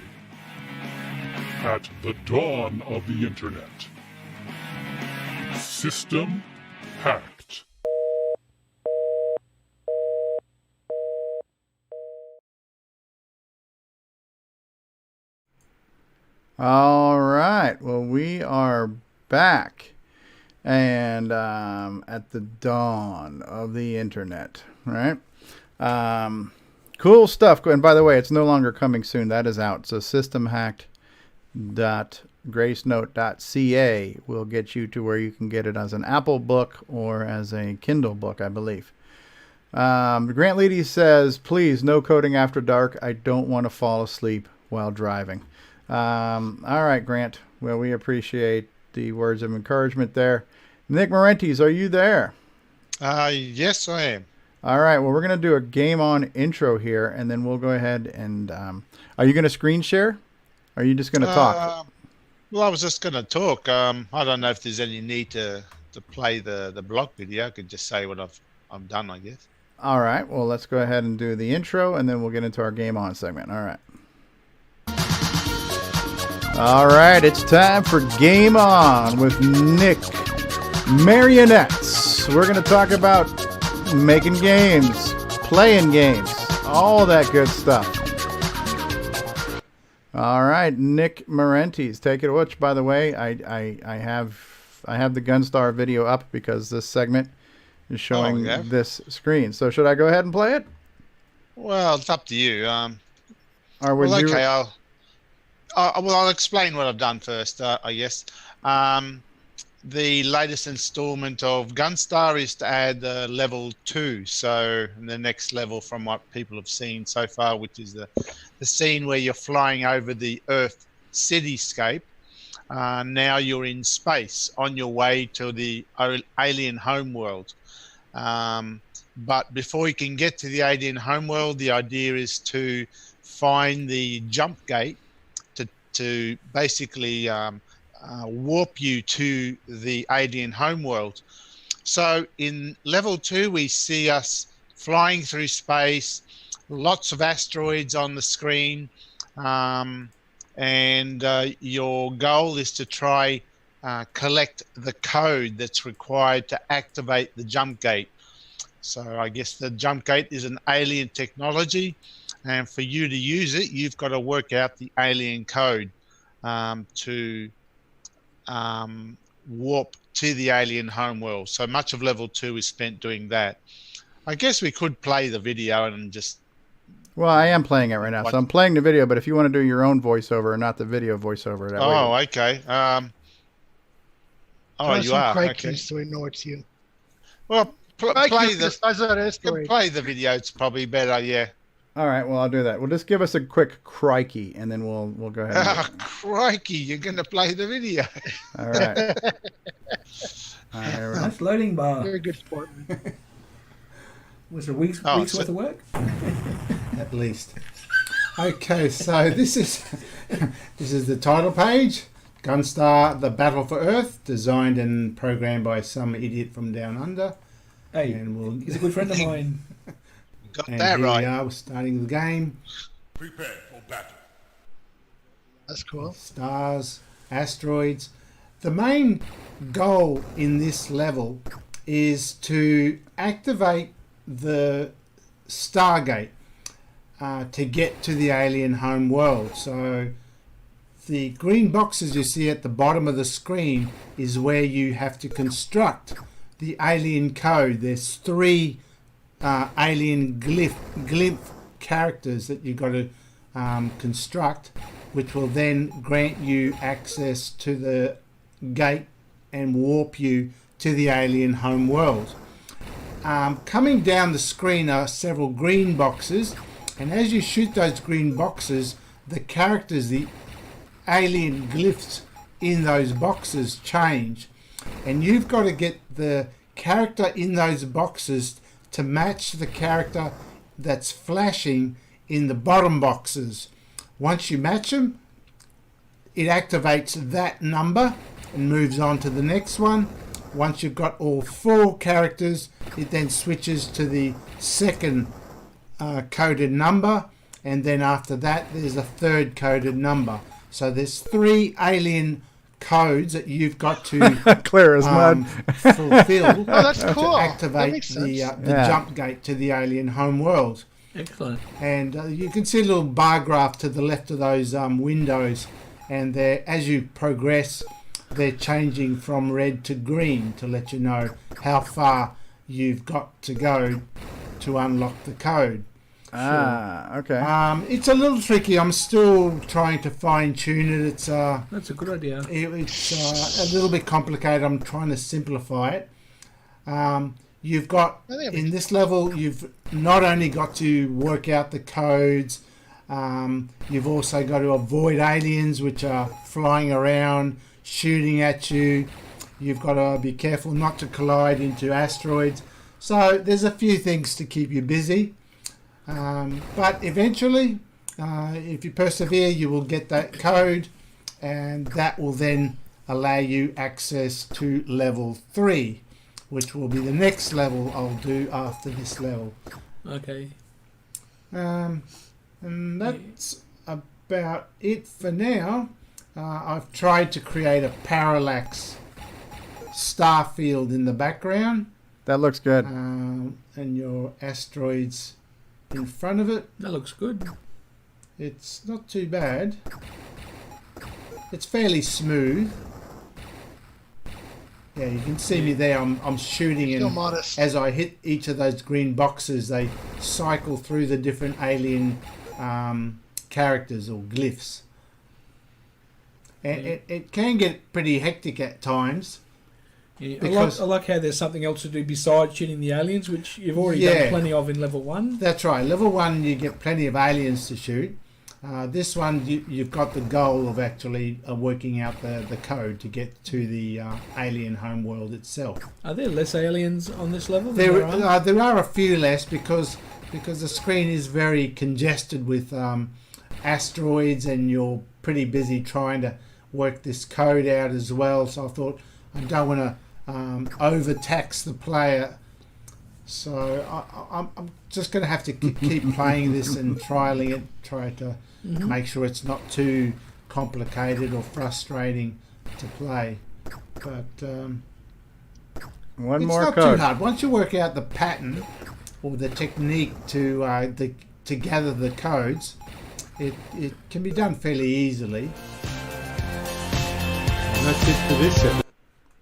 at the dawn of the internet. System hacked. All right. Well, we are back, and at the dawn of the internet, right? Cool stuff. And by the way, it's no longer coming soon. That is out. So systemhacked.gracenote.ca will get you to where you can get it as an Apple book or as a Kindle book, I believe. Grant Leedy says, please, no coding after dark. I don't want to fall asleep while driving. All right, Grant. Well, we appreciate the words of encouragement there. Nick Marentes, are you there? Yes, I am. All right. Well, we're going to do a game on intro here, and then we'll go ahead and are you going to screen share? Or are you just going to talk? Well, I was just going to talk. I don't know if there's any need to play the block video. I could just say what I've done, I guess. All right. Well, let's go ahead and do the intro, and then we'll get into our game on segment. All right. All right, it's time for Game On with Nick Marionettes. We're going to talk about making games, playing games, all that good stuff. All right, Nick Marentes, take it away. Which, by the way, I have the Gunstar video up because this segment is showing this screen. So should I go ahead and play it? Well, it's up to you. Okay, I'll explain what I've done first, I guess. The latest installment of Gunstar is to add level 2, so the next level from what people have seen so far, which is the scene where you're flying over the Earth cityscape. Now you're in space on your way to the alien homeworld. But before you can get to the alien homeworld, the idea is to find the jump gate to basically warp you to the alien homeworld. So in level 2, we see us flying through space, lots of asteroids on the screen, and your goal is to try collect the code that's required to activate the jump gate. So I guess the jump gate is an alien technology, and for you to use it, you've got to work out the alien code to warp to the alien homeworld. So much of level 2 is spent doing that. I guess we could play the video and just... Well, I am playing it right now. So I'm playing the video, but if you want to do your own voiceover, not the video voiceover. That way. Okay. You are. Okay. So we know it's you. Well, play the video. It's probably better, yeah. All right, well, I'll do that. Well, just give us a quick crikey, and then we'll go ahead. Crikey, you're going to play the video. All right. Nice loading bar. Very good sport. Was there weeks worth of work? At least. Okay, so this is the title page. Gunstar, The Battle for Earth, designed and programmed by some idiot from down under. Hey, he's a good friend of mine. Got that right. Here we are, we're starting the game. Prepare for battle. That's cool. Stars, asteroids. The main goal in this level is to activate the Stargate to get to the alien home world. So the green boxes you see at the bottom of the screen is where you have to construct the alien code. There's 3 alien glyph characters that you've got to construct, which will then grant you access to the gate and warp you to the alien home world. Coming down the screen are several green boxes, and as you shoot those green boxes, the characters, the alien glyphs in those boxes change, and you've got to get the character in those boxes to match the character that's flashing in the bottom boxes. Once you match them, it activates that number and moves on to the next one. Once you've got all 4 characters, it then switches to the second coded number, and then after that there's a third coded number. So there's 3 alien codes that you've got to clear as mud fulfill that's cool. to activate the jump gate to the alien home world. Excellent. And you can see a little bar graph to the left of those windows, and as you progress, they're changing from red to green to let you know how far you've got to go to unlock the code. Okay. It's a little tricky. I'm still trying to fine tune it. It's that's a good idea. It's a little bit complicated. I'm trying to simplify it. You've got in this level, you've not only got to work out the codes, you've also got to avoid aliens which are flying around, shooting at you. You've got to be careful not to collide into asteroids. So there's a few things to keep you busy. But eventually, if you persevere, you will get that code, and that will then allow you access to level 3, which will be the next level I'll do after this level. Okay. And that's about it for now. I've tried to create a parallax star field in the background. That looks good. And your asteroids in front of it. That looks good. It's not too bad. It's fairly smooth. Yeah, you can see me there. I'm shooting, and as I hit each of those green boxes, they cycle through the different alien characters or glyphs. And it can get pretty hectic at times. Yeah, I like how there's something else to do besides shooting the aliens, which you've already done plenty of in level 1. That's right. Level 1, you get plenty of aliens to shoot. This one, you've got the goal of actually working out the code to get to the alien homeworld itself. Are there less aliens on this level? There are a few less because the screen is very congested with asteroids, and you're pretty busy trying to work this code out as well. So I thought I don't want to overtax the player. So I'm just going to have to keep playing this and trialing it, try to make sure it's not too complicated or frustrating to play. But it's not too hard. Once you work out the pattern or the technique to gather the codes, it can be done fairly easily. And that's it for this episode.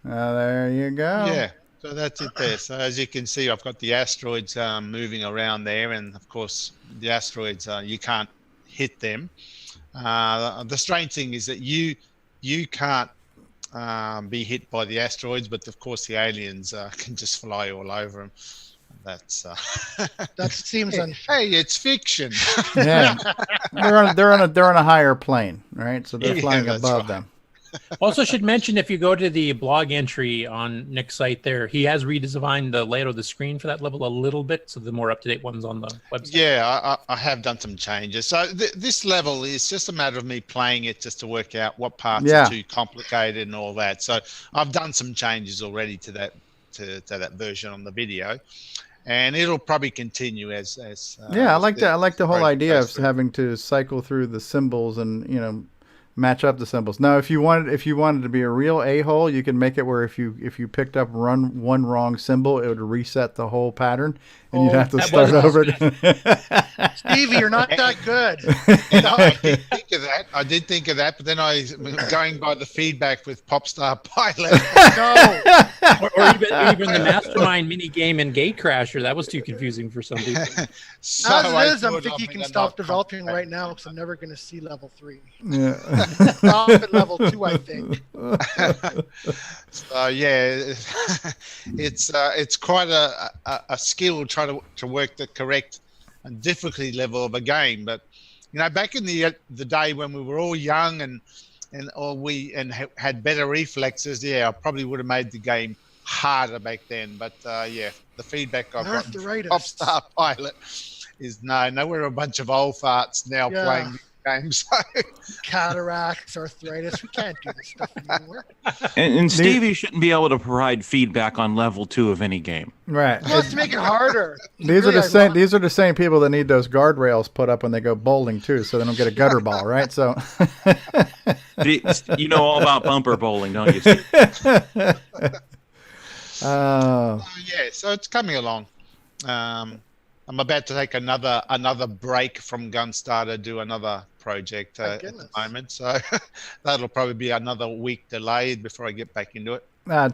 There you go. Yeah. So that's it there. So as you can see, I've got the asteroids moving around there, and of course the asteroids you can't hit them. The strange thing is that you can't be hit by the asteroids, but of course the aliens can just fly all over them. That's that seems hey, it's fiction. Yeah, they're on a higher plane, right? So they're flying above them. Also should mention, if you go to the blog entry on Nick's site there, he has redesigned the layout of the screen for that level a little bit, so the more up-to-date one's on the website. Yeah, I have done some changes. So this level is just a matter of me playing it just to work out what parts are too complicated and all that. So I've done some changes already to that that version on the video, and it'll probably continue as I like that. I like the whole idea of having to cycle through the symbols and match up the symbols. Now, if you wanted to be a real a-hole, you can make it where if you picked up one wrong symbol, it would reset the whole pattern, and you'd have to start over. Stevie, you're not that good. I did think of that, but then I going by the feedback with Popstar Pilot. or even the Mastermind mini game in Gatecrasher. That was too confusing for some people. So as it is, I think you can stop developing right now because I'm never going to see level 3. Yeah. Stop at level 2, I think. So yeah, it's quite a skill trying to work the correct and difficulty level of a game. But back in the day when we were all young and had better reflexes, I probably would have made the game harder back then. But the feedback I got from Popstar Pilot is no, we're a bunch of old farts now playing games. Cataracts, arthritis. We can't do this stuff anymore. And Stevie shouldn't be able to provide feedback on level 2 of any game. Right. He wants to make it harder. These are the same. These are the same people that need those guardrails put up when they go bowling too, so they don't get a gutter ball, right? So, you know all about bumper bowling, don't you? Yeah, so it's coming along. I'm about to take another break from Gunstarter, do another project at the moment. So that'll probably be another week delayed before I get back into it.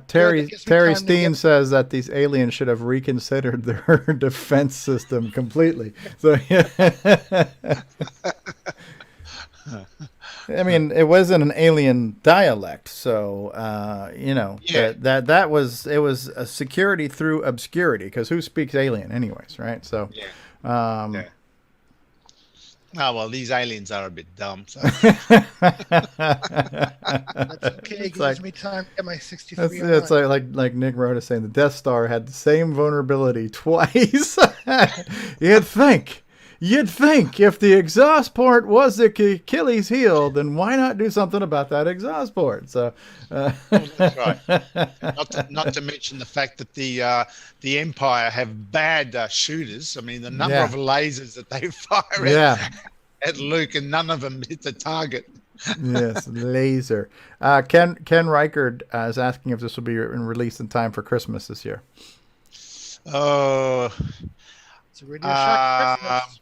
Terry Steen says that these aliens should have reconsidered their defense system completely. So, I mean, it wasn't an alien dialect, so that was a security through obscurity, because who speaks alien anyways, right? So, Oh, well, these aliens are a bit dumb. So. That's okay. It gives me time to get my 63. It's like Nick Rhoda saying the Death Star had the same vulnerability twice. You'd think if the exhaust port was the Achilles heel, then why not do something about that exhaust port? So, that's right. Not to mention the fact that the Empire have bad shooters. I mean, the number of lasers that they fire at Luke, and none of them hit the target. Yes, laser. Ken Reichard is asking if this will be released in time for Christmas this year. Oh, it's a Radio Shack Christmas.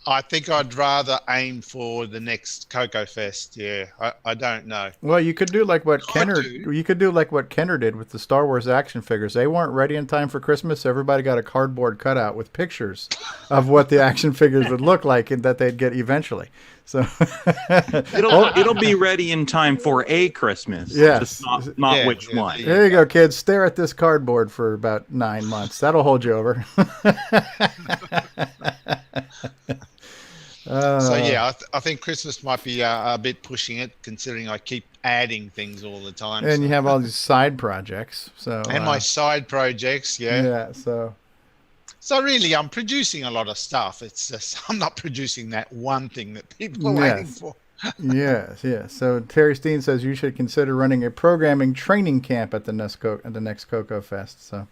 I think I'd rather aim for the next Coco Fest. Yeah, I don't know. Well, you could do like what Kenner did with the Star Wars action figures. They weren't ready in time for Christmas. Everybody got a cardboard cutout with pictures of what the action figures would look like and that they'd get eventually. So it'll be ready in time for a Christmas. Yes, just not which one. There you go, kids. Stare at this cardboard for about 9 months. That'll hold you over. So yeah, I think Christmas might be a bit pushing it, considering I keep adding things all the time. And you have all these side projects. So and my side projects, yeah. So really, I'm producing a lot of stuff. It's just I'm not producing that one thing that people are waiting for. Yes. So Terry Steen says you should consider running a programming training camp at the next CoCo Fest. So.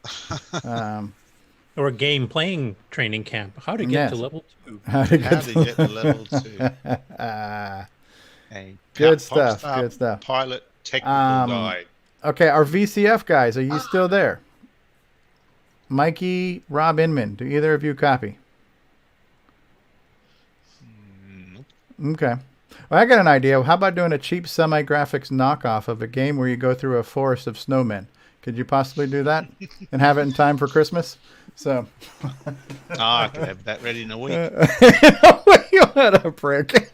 Or a game playing training camp. How to get to level 2. How to get to level 2. Good stuff. Pilot technical guide. Okay, our VCF guys, are you still there? Mikey, Rob Inman, do either of you copy? Okay. Well, I got an idea. How about doing a cheap semi-graphics knockoff of a game where you go through a forest of snowmen? Could you possibly do that and have it in time for Christmas? So, I could have that ready in a week. What a prick!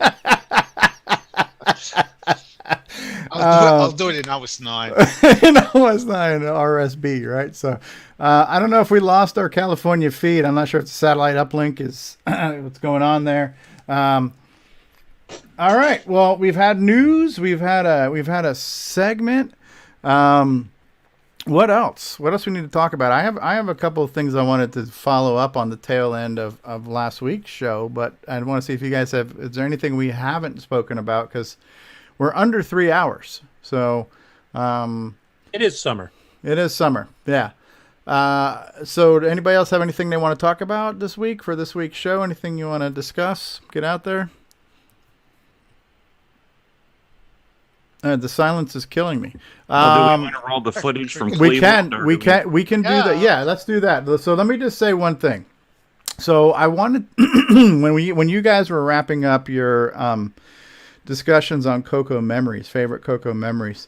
I'll do it in OS 9. In OS 9 RSB, right? So, I don't know if we lost our California feed. I'm not sure if the satellite uplink is what's going on there. All right. Well, we've had news. We've had a segment. What else? What else we need to talk about? I have a couple of things I wanted to follow up on the tail end of last week's show, but I want to see if you guys is there anything we haven't spoken about, because we're under 3 hours. So it is summer. It is summer. Yeah. So anybody else have anything they want to talk about this week for this week's show? Anything you want to discuss? Get out there. The silence is killing me. Do we want to roll the footage from Cleveland? We can do that. Yeah, let's do that. So let me just say one thing. So I wanted when you guys were wrapping up your discussions on CoCo memories, favorite CoCo memories,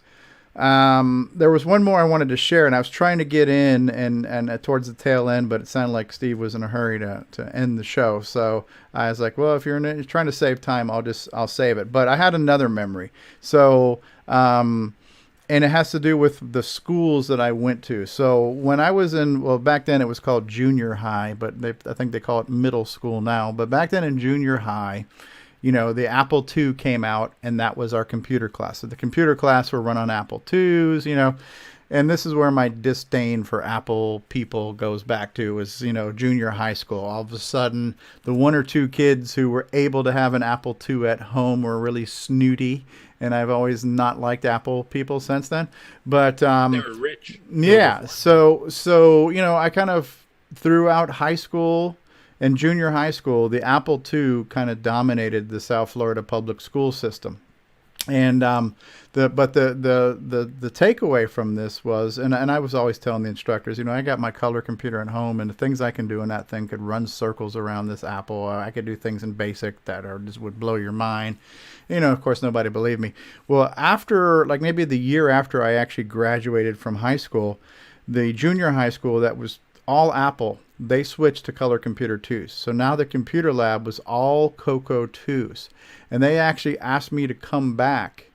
there was one more I wanted to share, and I was trying to get in and towards the tail end, but it sounded like Steve was in a hurry to end the show. So I was like, well, if you're trying to save time, I'll save it. But I had another memory. So and it has to do with the schools that I went to. So when I was back then it was called junior high, but I think they call it middle school now. But back then in junior high, the Apple II came out, and that was our computer class. So the computer class were run on Apple IIs, and this is where my disdain for Apple people goes back to, was, junior high school. All of a sudden, the one or two kids who were able to have an Apple II at home were really snooty, and I've always not liked Apple people since then. But They were rich. yeah, so I kind of, throughout high school and junior high school, the Apple II kind of dominated the South Florida public school system. And the takeaway from this was, and I was always telling the instructors, I got my color computer at home, and the things I can do in that thing could run circles around this Apple. I could do things in BASIC that just would blow your mind. Of course, nobody believed me. Well, after, like, maybe the year after I actually graduated from high school, the junior high school that was all Apple, they switched to color computer 2s. So now the computer lab was all CoCo 2s. And they actually asked me to come back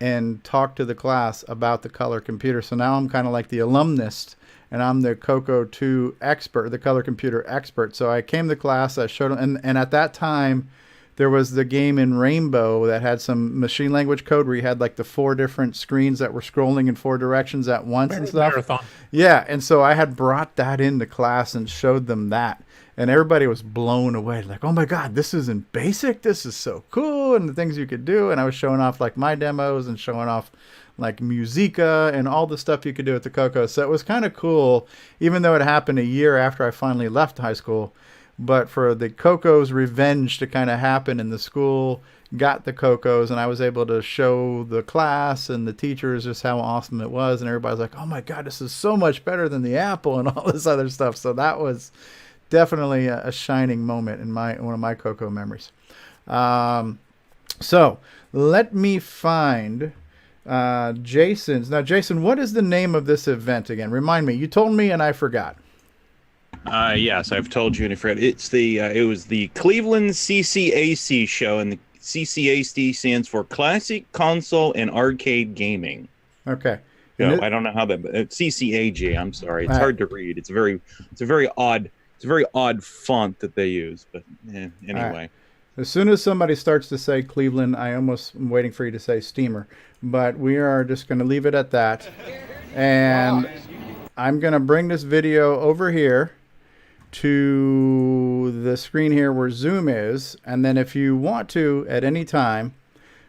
and talk to the class about the color computer. So now I'm kind of like the alumnus, and I'm the CoCo 2 expert, the color computer expert. So I came to class, I showed them, and at that time, there was the game in Rainbow that had some machine language code where you had like the 4 different screens that were scrolling in 4 directions at once and stuff. Marathon. Yeah, and so I had brought that into class and showed them that. And everybody was blown away, like, oh my God, this is in BASIC? This is so cool, and the things you could do. And I was showing off like my demos and showing off like Musica and all the stuff you could do with the CoCo. So it was kind of cool, even though it happened a year after I finally left high school. But for the CoCo's revenge to kind of happen in the school, got the CoCo's, and I was able to show the class and the teachers just how awesome it was. And everybody's like, oh my God, this is so much better than the Apple and all this other stuff. So that was definitely a shining moment in one of my CoCo memories. So let me find Jason's. Now, Jason, what is the name of this event again? Remind me. You told me and I forgot. Yes, I've told you and I forgot. It's it was the Cleveland CCAC show, and the CCAC stands for Classic Console and Arcade Gaming. Okay. No, I don't know how that. CCAG. I'm sorry. It's hard to read. It's a very odd font that they use. But anyway. Right. As soon as somebody starts to say Cleveland, I almost am waiting for you to say Steamer. But we are just going to leave it at that. And I'm going to bring this video over here to the screen here where Zoom is. And then if you want to, at any time,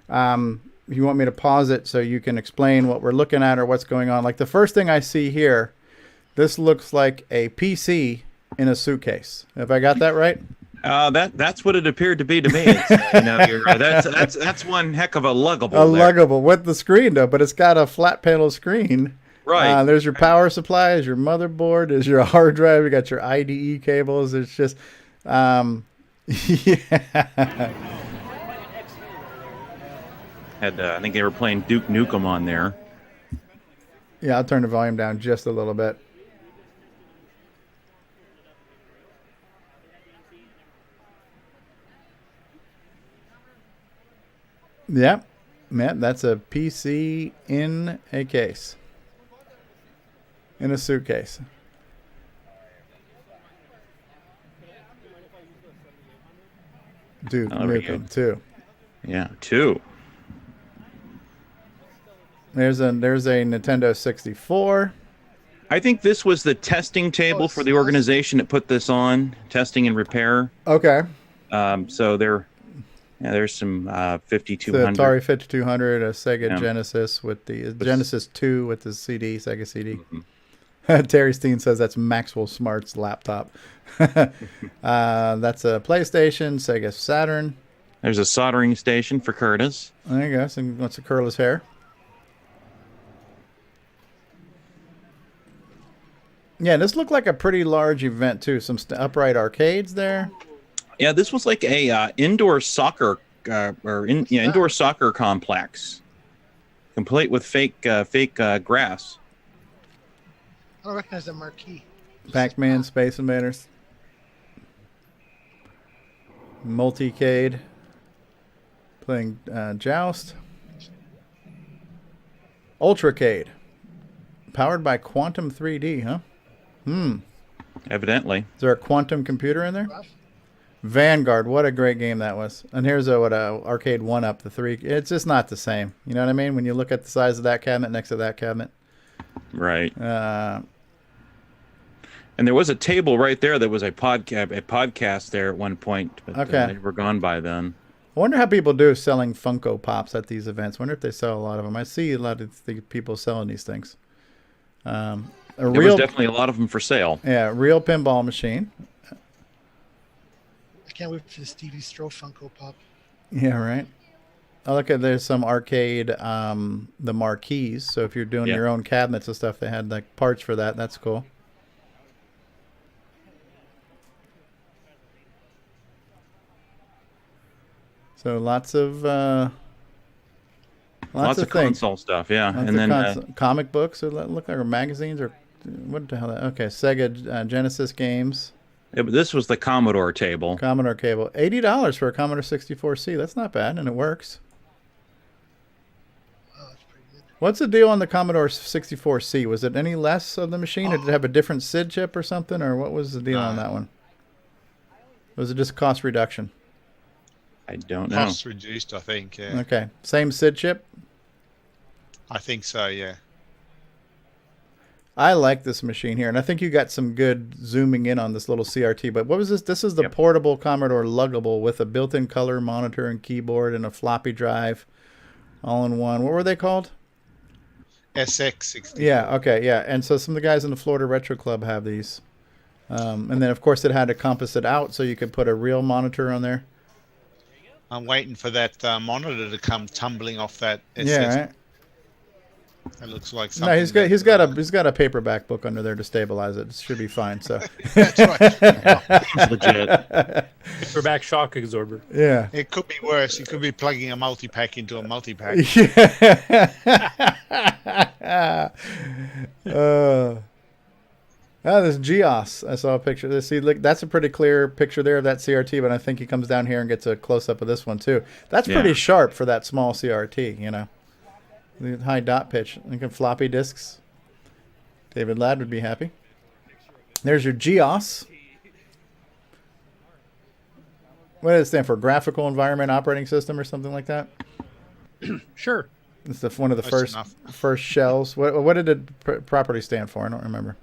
if you want me to pause it so you can explain what we're looking at or what's going on. Like the first thing I see here, this looks like a PC in a suitcase. Have I got that right? That's what it appeared to be to me. You're right. That's one heck of a luggable. Luggable with the screen though, but it's got a flat panel screen. Right. There's your power supply, there's your motherboard, there's your hard drive, you got your IDE cables. It's just, yeah. I think they were playing Duke Nukem on there. Yeah, I'll turn the volume down just a little bit. Yep. Man, that's a PC in a case. In a suitcase. Dude, Nukem 2. Yeah, 2. There's a Nintendo 64. I think this was the testing table for the organization that put this on, testing and repair. Okay. So there's some 5200. The Atari 5200, a Sega Genesis with the Genesis 2 with the CD, Sega CD. Mm-hmm. Terry Steen says that's Maxwell Smart's laptop. That's a PlayStation, Sega Saturn. There's a soldering station for Curtis. There you go. So he wants to curl his hair. Yeah, this looked like a pretty large event too. Some upright arcades there. Yeah, this was like a indoor soccer indoor soccer complex, complete with fake grass. I don't recognize that marquee. Pac-Man, Space Invaders, Multicade, playing Joust, Ultracade, powered by Quantum 3D, huh? Evidently. Is there a quantum computer in there? Vanguard, what a great game that was. And here's what arcade 1-up, the 3. It's just not the same. You know what I mean? When you look at the size of that cabinet next to that cabinet. Right. And there was a table right there that was a podcast there at one point, but they were gone by then. I wonder how people do selling Funko Pops at these events. I wonder if they sell a lot of them. I see a lot of people selling these things. There was definitely a lot of them for sale. Yeah, real pinball machine. I can't wait for the Stevie Stroh Funko Pop. Yeah, right. Oh, look at there's some arcade, the marquees. So if you're doing your own cabinets and stuff, they had like parts for that. That's cool. So lots of console stuff, yeah. Lots and then comic books or look like magazines or what the hell? Okay, Sega Genesis games. Yeah, but this was the Commodore table. Commodore cable, $80 for a Commodore 64C. That's not bad, and it works. Oh, that's pretty good. What's the deal on the Commodore 64C? Was it any less of the machine, or did it have a different SID chip or something, or what was the deal on that one? Was it just cost reduction? I don't know. Cost reduced, I think. Yeah. Okay, same SID chip. I think so. Yeah. I like this machine here, and I think you got some good zooming in on this little CRT. But what was this? This is the portable Commodore Luggable with a built-in color monitor and keyboard and a floppy drive, all in one. What were they called? SX64. Yeah. Okay. Yeah. And so some of the guys in the Florida Retro Club have these, and then of course it had a composite out, so you could put a real monitor on there. I'm waiting for that monitor to come tumbling off that SS. Yeah, right. It looks like something. No, he's got a paperback book under there to stabilize it. It should be fine. So that's right. Legit. Paperback shock absorber. Yeah. It could be worse. You could be plugging a multi-pack into a multi-pack. Yeah. Oh, this Geos. I saw a picture. See, look, that's a pretty clear picture there of that CRT, but I think he comes down here and gets a close-up of this one, too. That's pretty sharp for that small CRT, you know. The high dot pitch. Look at floppy disks. David Ladd would be happy. There's your Geos. What does it stand for? Graphical Environment Operating System or something like that? Sure. It's one of the first shells. What did it properly stand for? I don't remember.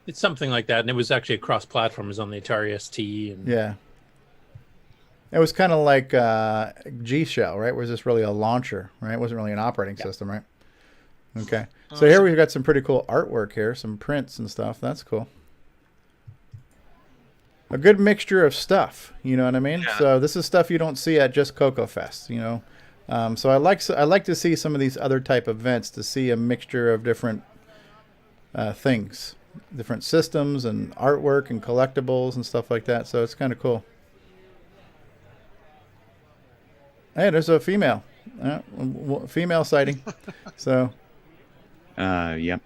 It's something like that, and it was actually across platforms on the Atari ST. And yeah. It was kind of like G Shell, right? Was this really a launcher, right? It wasn't really an operating system, right? Okay. So here we've got some pretty cool artwork here, some prints and stuff. That's cool. A good mixture of stuff, you know what I mean? Yeah. So this is stuff you don't see at just CoCoFest, you know? So I like to see some of these other type of events, to see a mixture of different things. Different systems and artwork and collectibles and stuff like that. So it's kind of cool. Hey, there's a female. Female sighting. So. Yep.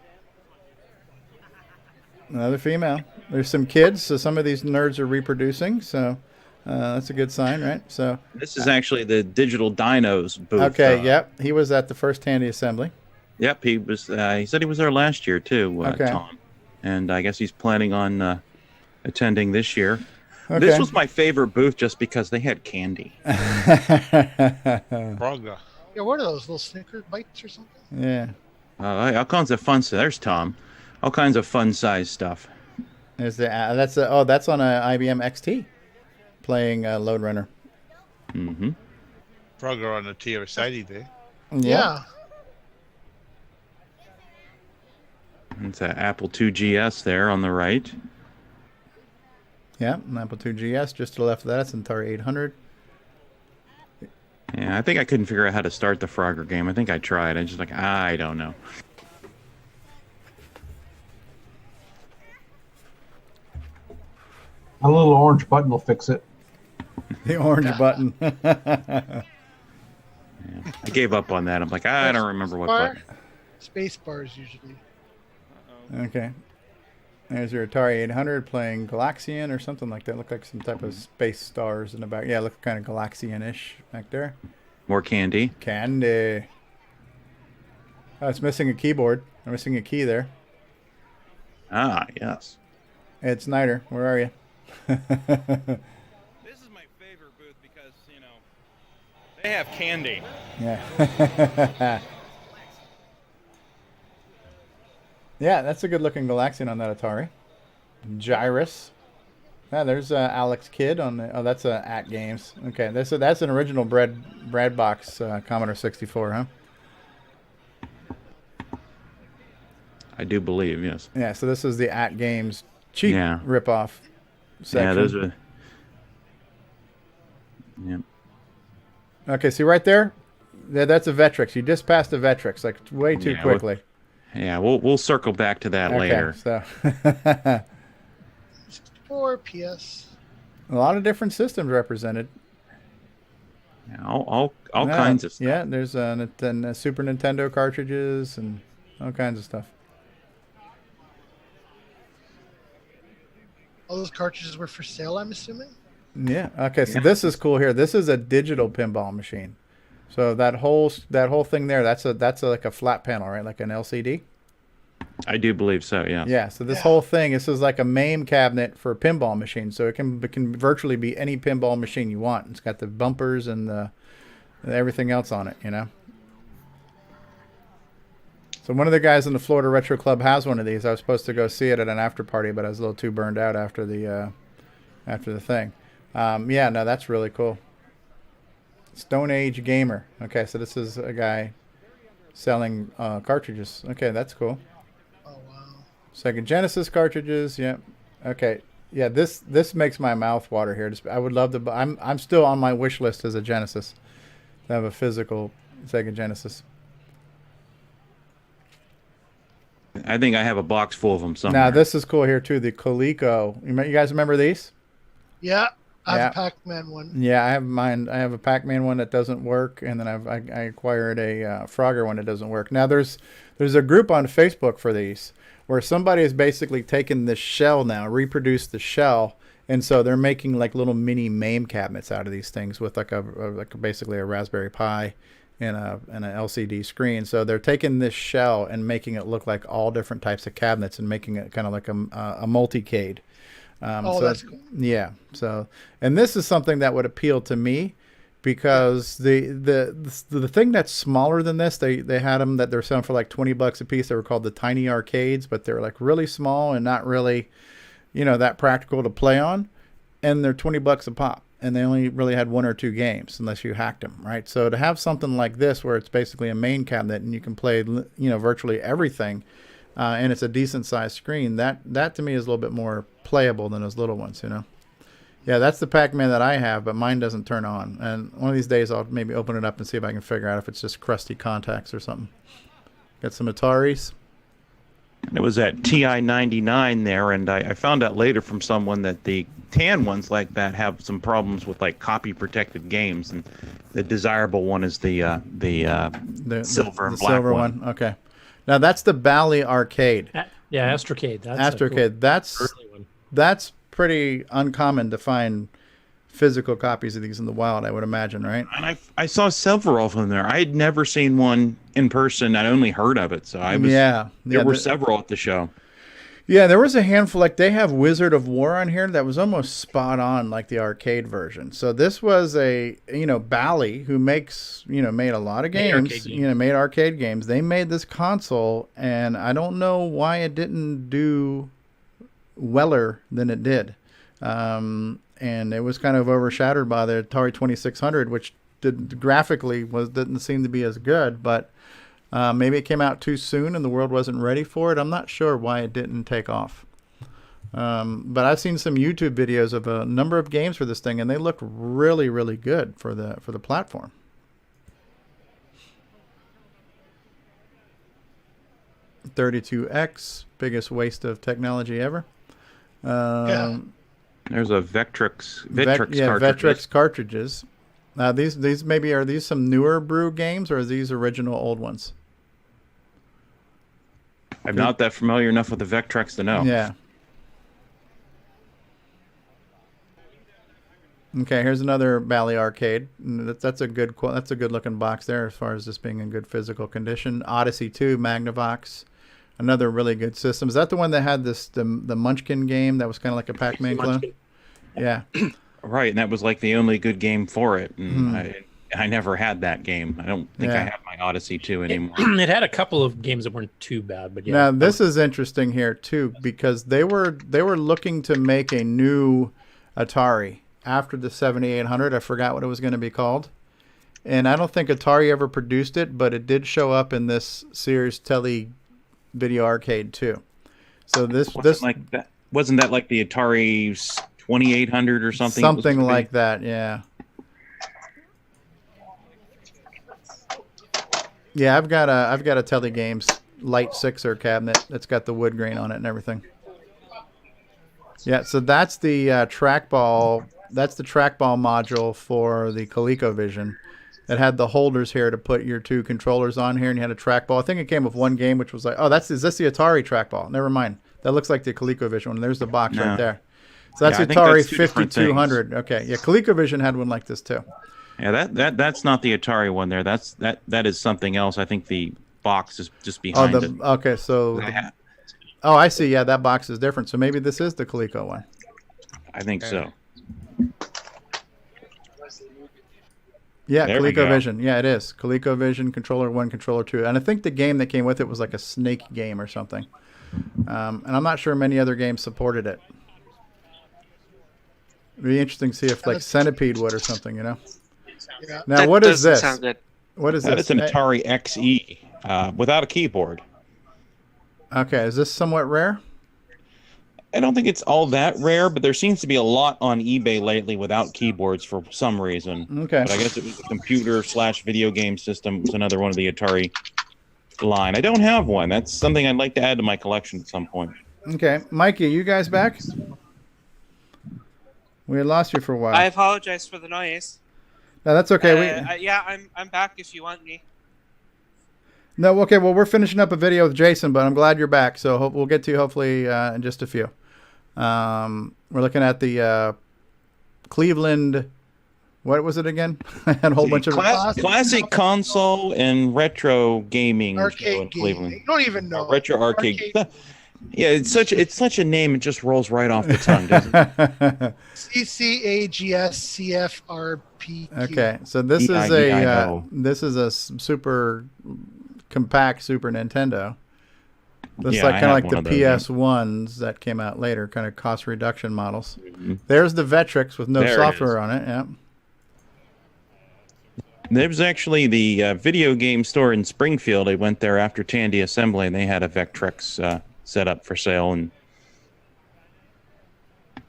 Another female. There's some kids. So some of these nerds are reproducing. So that's a good sign, right? So. This is actually the Digital Dinos booth. Okay. Yep. He was at the first Tandy assembly. Yep. He was. He said he was there last year too. Tom. And I guess he's planning on attending this year. Okay. This was my favorite booth just because they had candy. Frogger. Yeah, what are those, little Snicker bites or something? Yeah. All kinds of fun. There's Tom. All kinds of fun size stuff. There's that's on a IBM XT, playing Lode Runner. Mm-hmm. Frogger on a TRS-80 there. Yeah. It's an Apple II GS there on the right. Yeah, an Apple II GS. Just to the left of that, it's an Atari 800. Yeah, I think I couldn't figure out how to start the Frogger game. I think I tried. I just I don't know. A little orange button will fix it. The orange button. Yeah, I gave up on that. I'm like, I don't remember what button. Space bars usually. Okay. There's your Atari 800 playing Galaxian or something like that. Look like some type of space stars in the back. Yeah, look kind of Galaxian-ish back there. More candy. Candy. Oh, it's missing a keyboard. I'm missing a key there. Ah, yes. Ed Snyder, where are you? This is my favorite booth because, you know, they have candy. Yeah. Yeah, that's a good looking Galaxian on that Atari. Gyrus. Yeah, there's Alex Kidd on the. Oh, that's at Games. Okay, that's an original bread box Commodore 64, huh? I do believe, yes. Yeah, so this is the at Games cheap ripoff section. Yeah, those are. Yeah. Okay, see right there? That's a Vectrex. You just passed a Vectrex like way too quickly. We'll circle back to that later. So 4 PS. A lot of different systems represented. Yeah, all kinds of stuff. Yeah, there's Super Nintendo cartridges and all kinds of stuff. All those cartridges were for sale, I'm assuming? Yeah. Okay, so this is cool here. This is a digital pinball machine. So that whole thing there, that's like a flat panel, right? Like an LCD? I do believe so, yeah. Yeah, so this whole thing, this is like a MAME cabinet for a pinball machine. So it can virtually be any pinball machine you want. It's got the bumpers and everything else on it, you know? So one of the guys in the Florida Retro Club has one of these. I was supposed to go see it at an after party, but I was a little too burned out after the thing. Yeah, no, that's really cool. Stone Age Gamer. Okay, so this is a guy selling cartridges. Okay, that's cool. Oh, wow. Sega Genesis cartridges. Yeah. Okay. Yeah, this makes my mouth water here. I would love to. I'm still on my wish list as a Genesis to have a physical Sega Genesis. I think I have a box full of them somewhere. Now this is cool here too. The Coleco. You guys remember these? Yeah, I have a Pac-Man one. Yeah, I have mine. I have a Pac-Man one that doesn't work, and then I acquired a Frogger one that doesn't work. Now there's a group on Facebook for these where somebody has basically taken this shell now, reproduced the shell, and so they're making like little mini MAME cabinets out of these things with basically a Raspberry Pi and an LCD screen. So they're taking this shell and making it look like all different types of cabinets and making it kind of like a multicade. That's cool. Yeah. So, and this is something that would appeal to me because the thing that's smaller than this, they had them that they're selling for like $20 a piece. They were called the tiny arcades, but they're like really small and not really, that practical to play on. And they're $20 a pop. And they only really had 1 or 2 games unless you hacked them, right? So to have something like this where it's basically a main cabinet and you can play, virtually everything, and it's a decent sized screen, that to me is a little bit more playable than those little ones, Yeah, that's the Pac-Man that I have, but mine doesn't turn on. And one of these days I'll maybe open it up and see if I can figure out if it's just crusty contacts or something. Got some Ataris. It was at TI-99 there, and I found out later from someone that the tan ones like that have some problems with like copy-protected games, and the desirable one is the silver and black silver one. Okay, now that's the Bally Arcade. Yeah, Astrocade. That's Astrocade. That's pretty uncommon to find physical copies of these in the wild, I would imagine, right? And I saw several of them there. I had never seen one in person. I'd only heard of it, so there were several at the show. Yeah, there was a handful. Like they have Wizard of War on here that was almost spot on, like the arcade version. So this was Bally, who makes made a lot of games, made arcade games. They made this console, and I don't know why it didn't do weller than it did. And it was kind of overshadowed by the Atari 2600, which graphically didn't seem to be as good. But maybe it came out too soon and the world wasn't ready for it. I'm not sure why it didn't take off. But I've seen some YouTube videos of a number of games for this thing, and they look really, really good for the platform. .32X, biggest waste of technology ever. There's a Vectrex cartridges. Vectrex cartridges. These maybe are these some newer brew games, or are these original old ones? I'm not that familiar enough with the Vectrex to know. Yeah. Okay, here's another Bally Arcade. That's a good looking box there as far as this being in good physical condition. Odyssey 2, Magnavox. Another really good system. Is that the one that had the Munchkin game that was kind of like a Pac-Man clone? Yeah. Right, and that was like the only good game for it. And I never had that game. I don't think I have my Odyssey 2 anymore. It had a couple of games that weren't too bad, but yeah. Now this is interesting here too, because they were looking to make a new Atari after the 7800. I forgot what it was going to be called, and I don't think Atari ever produced it, but it did show up in this Sears Tele Video Arcade too. So wasn't that like the Atari 2800 or something? Something like that, yeah. Yeah, I've got a Telegames Light Sixer cabinet that's got the wood grain on it and everything. Yeah, so that's the trackball. That's the trackball module for the ColecoVision. It had the holders here to put your two controllers on here, and you had a trackball. I think it came with one game, which was like, oh, is this the Atari trackball? Never mind. That looks like the ColecoVision one. There's the box right there. So that's Atari 5200. Okay, yeah, ColecoVision had one like this too. Yeah, that's not the Atari one there. That is something else. I think the box is just behind it. Okay, so oh, I see. Yeah, that box is different. So maybe this is the Coleco one. I think so. Yeah, ColecoVision. Yeah, it is. ColecoVision Controller 1, Controller 2. And I think the game that came with it was like a Snake game or something. And I'm not sure many other games supported it. It'd be interesting to see if like Centipede would or something, you know? Yeah. Now, what is this? What is this? It's an Atari XE without a keyboard. Okay, is this somewhat rare? I don't think it's all that rare, but there seems to be a lot on eBay lately without keyboards for some reason. Okay. But I guess it was a computer/video game system. It was another one of the Atari line. I don't have one. That's something I'd like to add to my collection at some point. Okay. Mikey, are you guys back? We had lost you for a while. I apologize for the noise. No, that's okay. Yeah, I'm back if you want me. No, okay. Well, we're finishing up a video with Jason, but I'm glad you're back. So we'll get to you hopefully in just a few. We're looking at the Cleveland. What was it again? I had a whole bunch of classic console and retro gaming arcade in Cleveland. You don't even know. Retro arcade. Yeah, it's such a name. It just rolls right off the tongue, doesn't it? CCAGSCFRP. Okay, so this is a super compact Super Nintendo. This is like kind of like the PS1s that came out later, kind of cost reduction models. Mm-hmm. There's the Vectrex with no software on it. Yeah. There was actually the video game store in Springfield. I went there after Tandy Assembly, and they had a Vectrex set up for sale, and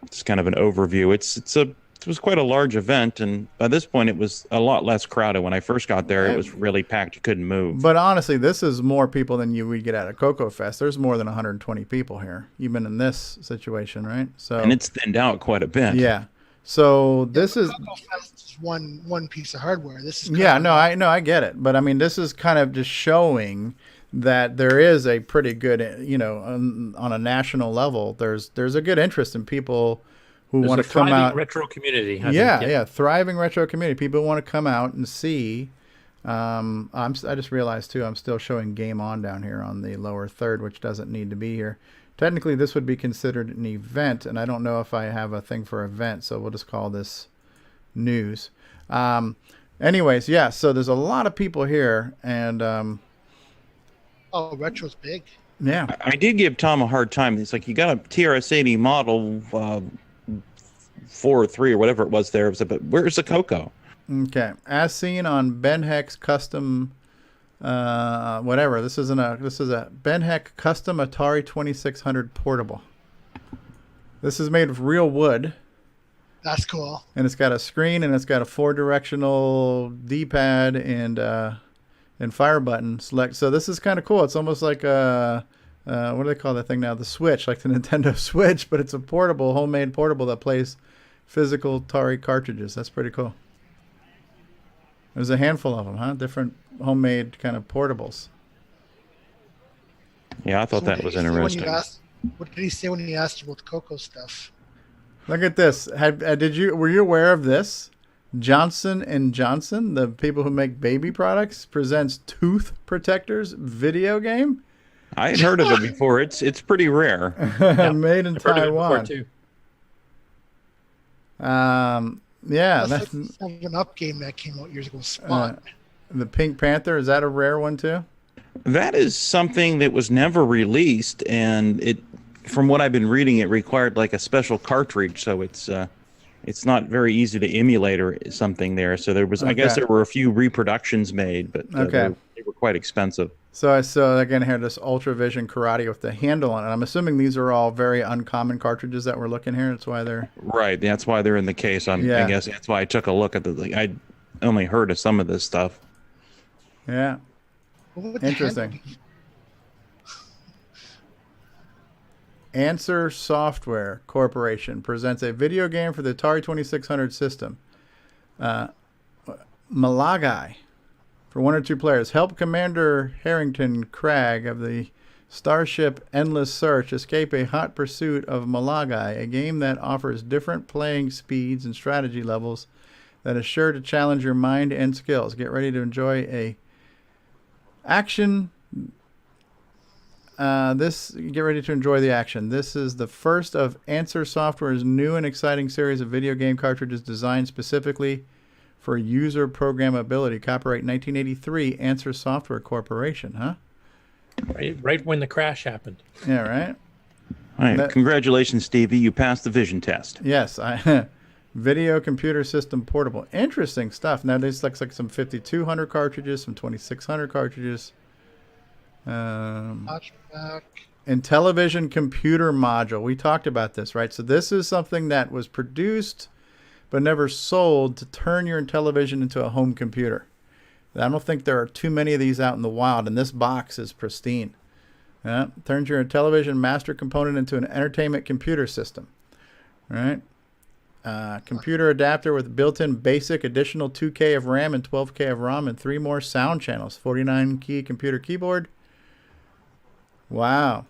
it's kind of an overview. It was quite a large event, and by this point it was a lot less crowded. When I first got there, it was really packed. You couldn't move. But honestly, this is more people than you would get at a CoCo Fest. There's more than 120 people here, even in this situation, right? So and it's thinned out quite a bit. Yeah. So this is CoCo Fest is one piece of hardware. This is I get it, but I mean, this is kind of just showing that there is a pretty good, on a national level, there's a good interest in people who want to come out. Retro community. Thriving retro community. People want to come out and see. I just realized too, I'm still showing Game On down here on the lower third, which doesn't need to be here. Technically, this would be considered an event, and I don't know if I have a thing for event, so we'll just call this news. Anyways, yeah. So there's a lot of people here, and oh, retro's big. Yeah. I did give Tom a hard time. It's like, you got a TRS-80 model 4 or 3 or whatever it was there. But where's the CoCo? Okay. As seen on Ben Heck's custom, whatever. This is a Ben Heck custom Atari 2600 portable. This is made of real wood. That's cool. And it's got a screen, and it's got a 4-directional D-pad and fire button select. So this is kind of cool. It's almost like what do they call that thing now? The Switch, like the Nintendo Switch, but it's a portable, homemade portable that plays physical Atari cartridges. That's pretty cool. There's a handful of them, huh? Different homemade kind of portables. Yeah, I thought that was interesting. What did he say when he asked about the CoCo stuff? Look at this. Were you aware of this? Johnson & Johnson, the people who make baby products, presents tooth protectors video game. I had heard of it before. It's pretty rare. Made in Taiwan. Yeah, that's like the 7-Up game that came out years ago. Spot. The Pink Panther, is that a rare one too? That is something that was never released, and it, from what I've been reading, it required like a special cartridge, so it's not very easy to emulate or something there. So there was, I guess, there were a few reproductions made, but they were quite expensive. So I saw again here this Ultra Vision Karate with the handle on it. I'm assuming these are all very uncommon cartridges that we're looking here. That's why they're right. That's why they're in the case. I guess that's why I took a look at I only heard of some of this stuff. Yeah. Interesting. Answer Software Corporation presents a video game for the Atari 2600 system. Malagai. For 1 or 2 players, help Commander Harrington Cragg of the Starship Endless Search escape a hot pursuit of Malagai, a game that offers different playing speeds and strategy levels that is sure to challenge your mind and skills. Get ready to enjoy a action. Get ready to enjoy the action. This is the first of Answer Software's new and exciting series of video game cartridges designed specifically for user programmability. Copyright 1983, Answer Software Corporation, huh? Right when the crash happened. Yeah, right? All right. Congratulations, Stevie. You passed the vision test. Yes. Video computer system portable. Interesting stuff. Now, this looks like some 5200 cartridges, some 2600 cartridges. Intellivision computer module. We talked about this, right? So this is something that was produced but never sold to turn your Intellivision into a home computer. I don't think there are too many of these out in the wild, and this box is pristine. Turns your Intellivision master component into an entertainment computer system. Right? Computer adapter with built-in basic additional 2K of RAM and 12K of ROM and 3 more sound channels. 49 key computer keyboard. Wow.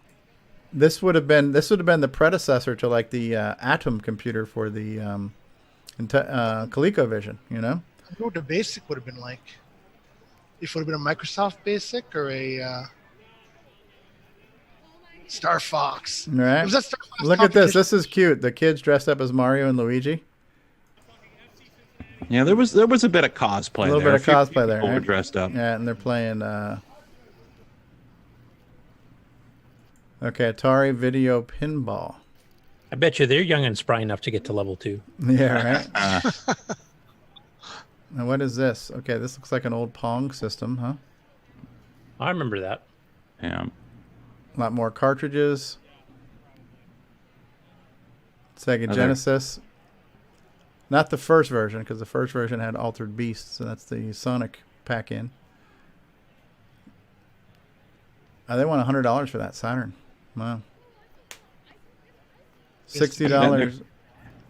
This would have been the predecessor to like the Atom computer for the ColecoVision, you know? I wonder what the basic would have been like. If it would have been a Microsoft Basic or a Star Fox. Right. Was that Star Fox Look at this. This is cute. The kids dressed up as Mario and Luigi. Yeah, there was a bit of cosplay. A little bit of cosplay there. People were dressed up. Yeah, and they're playing. Okay, Atari Video Pinball. I bet you they're young and spry enough to get to level 2. Yeah, right. Now what is this? Okay, this looks like an old Pong system, huh? I remember that. Yeah. A lot more cartridges. Sega Genesis. Not the first version, because the first version had Altered Beast, so that's the Sonic pack-in. They want $100 for that Saturn. Wow. $60.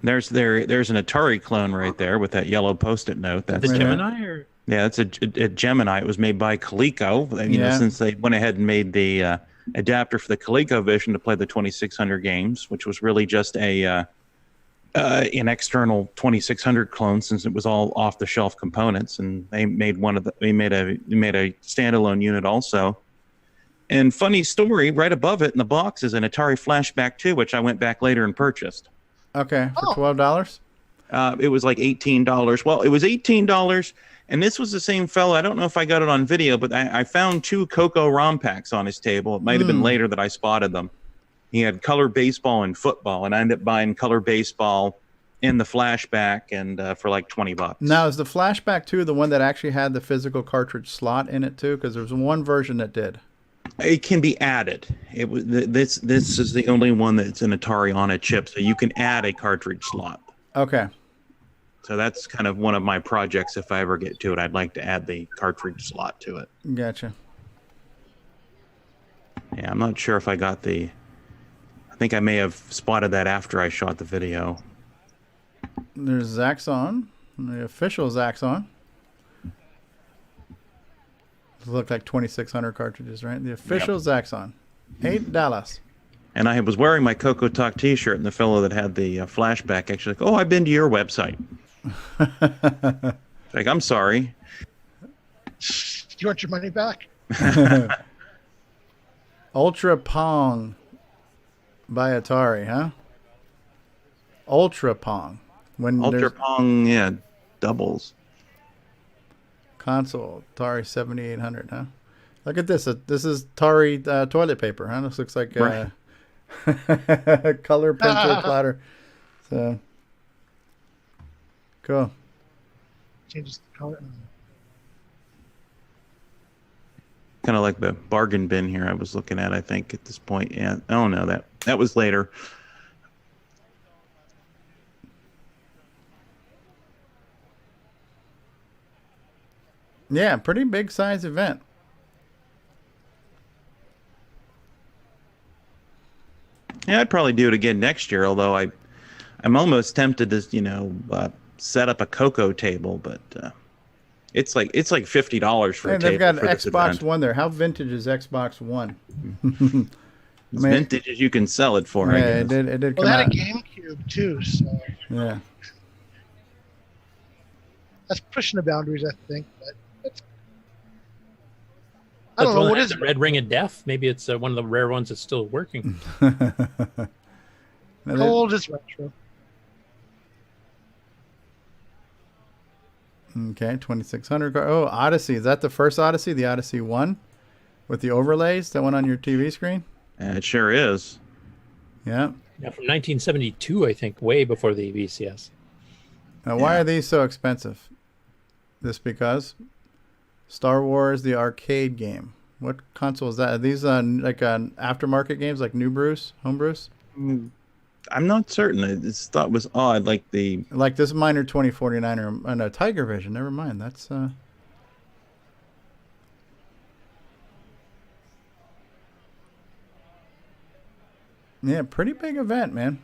There's an Atari clone right there with that yellow Post-it note. That's the Gemini, or yeah, that's a Gemini. It was made by Coleco. You know, since they went ahead and made the adapter for the ColecoVision to play the 2600 games, which was really just an external 2600 clone, since it was all off-the-shelf components, and they made they made a standalone unit also. And funny story, right above it in the box is an Atari Flashback 2, which I went back later and purchased. Okay, for $12? It was like $18. Well, it was $18, and this was the same fellow. I don't know if I got it on video, but I found 2 Coco ROM packs on his table. It might have been later that I spotted them. He had color baseball and football, and I ended up buying color baseball in the Flashback and for like $20. Now, is the Flashback 2 the one that actually had the physical cartridge slot in it too? Because there was one version that did. It can be added. It was this is the only one that's an Atari on a chip, so you can add a cartridge slot. Okay. So that's kind of one of my projects. If I ever get to it, I'd like to add the cartridge slot to it. Gotcha. Yeah, I'm not sure if I got the. I think I may have spotted that after I shot the video. There's Zaxxon, the official Zaxxon. Look like 2600 cartridges, right? The official Zaxxon, $8. And I was wearing my CoCoTALK T-shirt, and the fellow that had the Flashback actually like, "Oh, I've been to your website." Like, I'm sorry. Do you want your money back? Ultra Pong by Atari, huh? Ultra Pong. When Ultra Pong, yeah, doubles. Console, Atari 7800, huh? Look at this. This is Atari toilet paper, huh? This looks like Right. color pencil platter. So, cool. Changes the color. Kind of like the bargain bin here I was looking at, I think, at this point. Yeah. Oh, no, that was later. Yeah, pretty big size event. Yeah, I'd probably do it again next year, although I'm almost tempted to, set up a CoCo table, but it's like $50 for a table. They've got for an this Xbox event. One there. How vintage is Xbox One? As vintage as you can sell it for. I Yeah, guess. it did Well, come they had out. a GameCube too, so Yeah. that's pushing the boundaries, I think. But it's, I That's don't know one what that is has the red ring of death. Maybe it's one of the rare ones that's still working. How old is retro? Okay, 2600. Oh, Odyssey. Is that the first Odyssey? The Odyssey 1? With the overlays that went on your TV screen? It sure is. Yeah. Yeah, from 1972, I think, way before the VCS. Now, why are these so expensive? This because Star Wars, the arcade game. What console is that? Are these like aftermarket games like New Bruce, Home Bruce? I'm not certain. I just thought it was odd. Like this Miner 2049 or no, Tiger Vision. Never mind. That's yeah, pretty big event, man.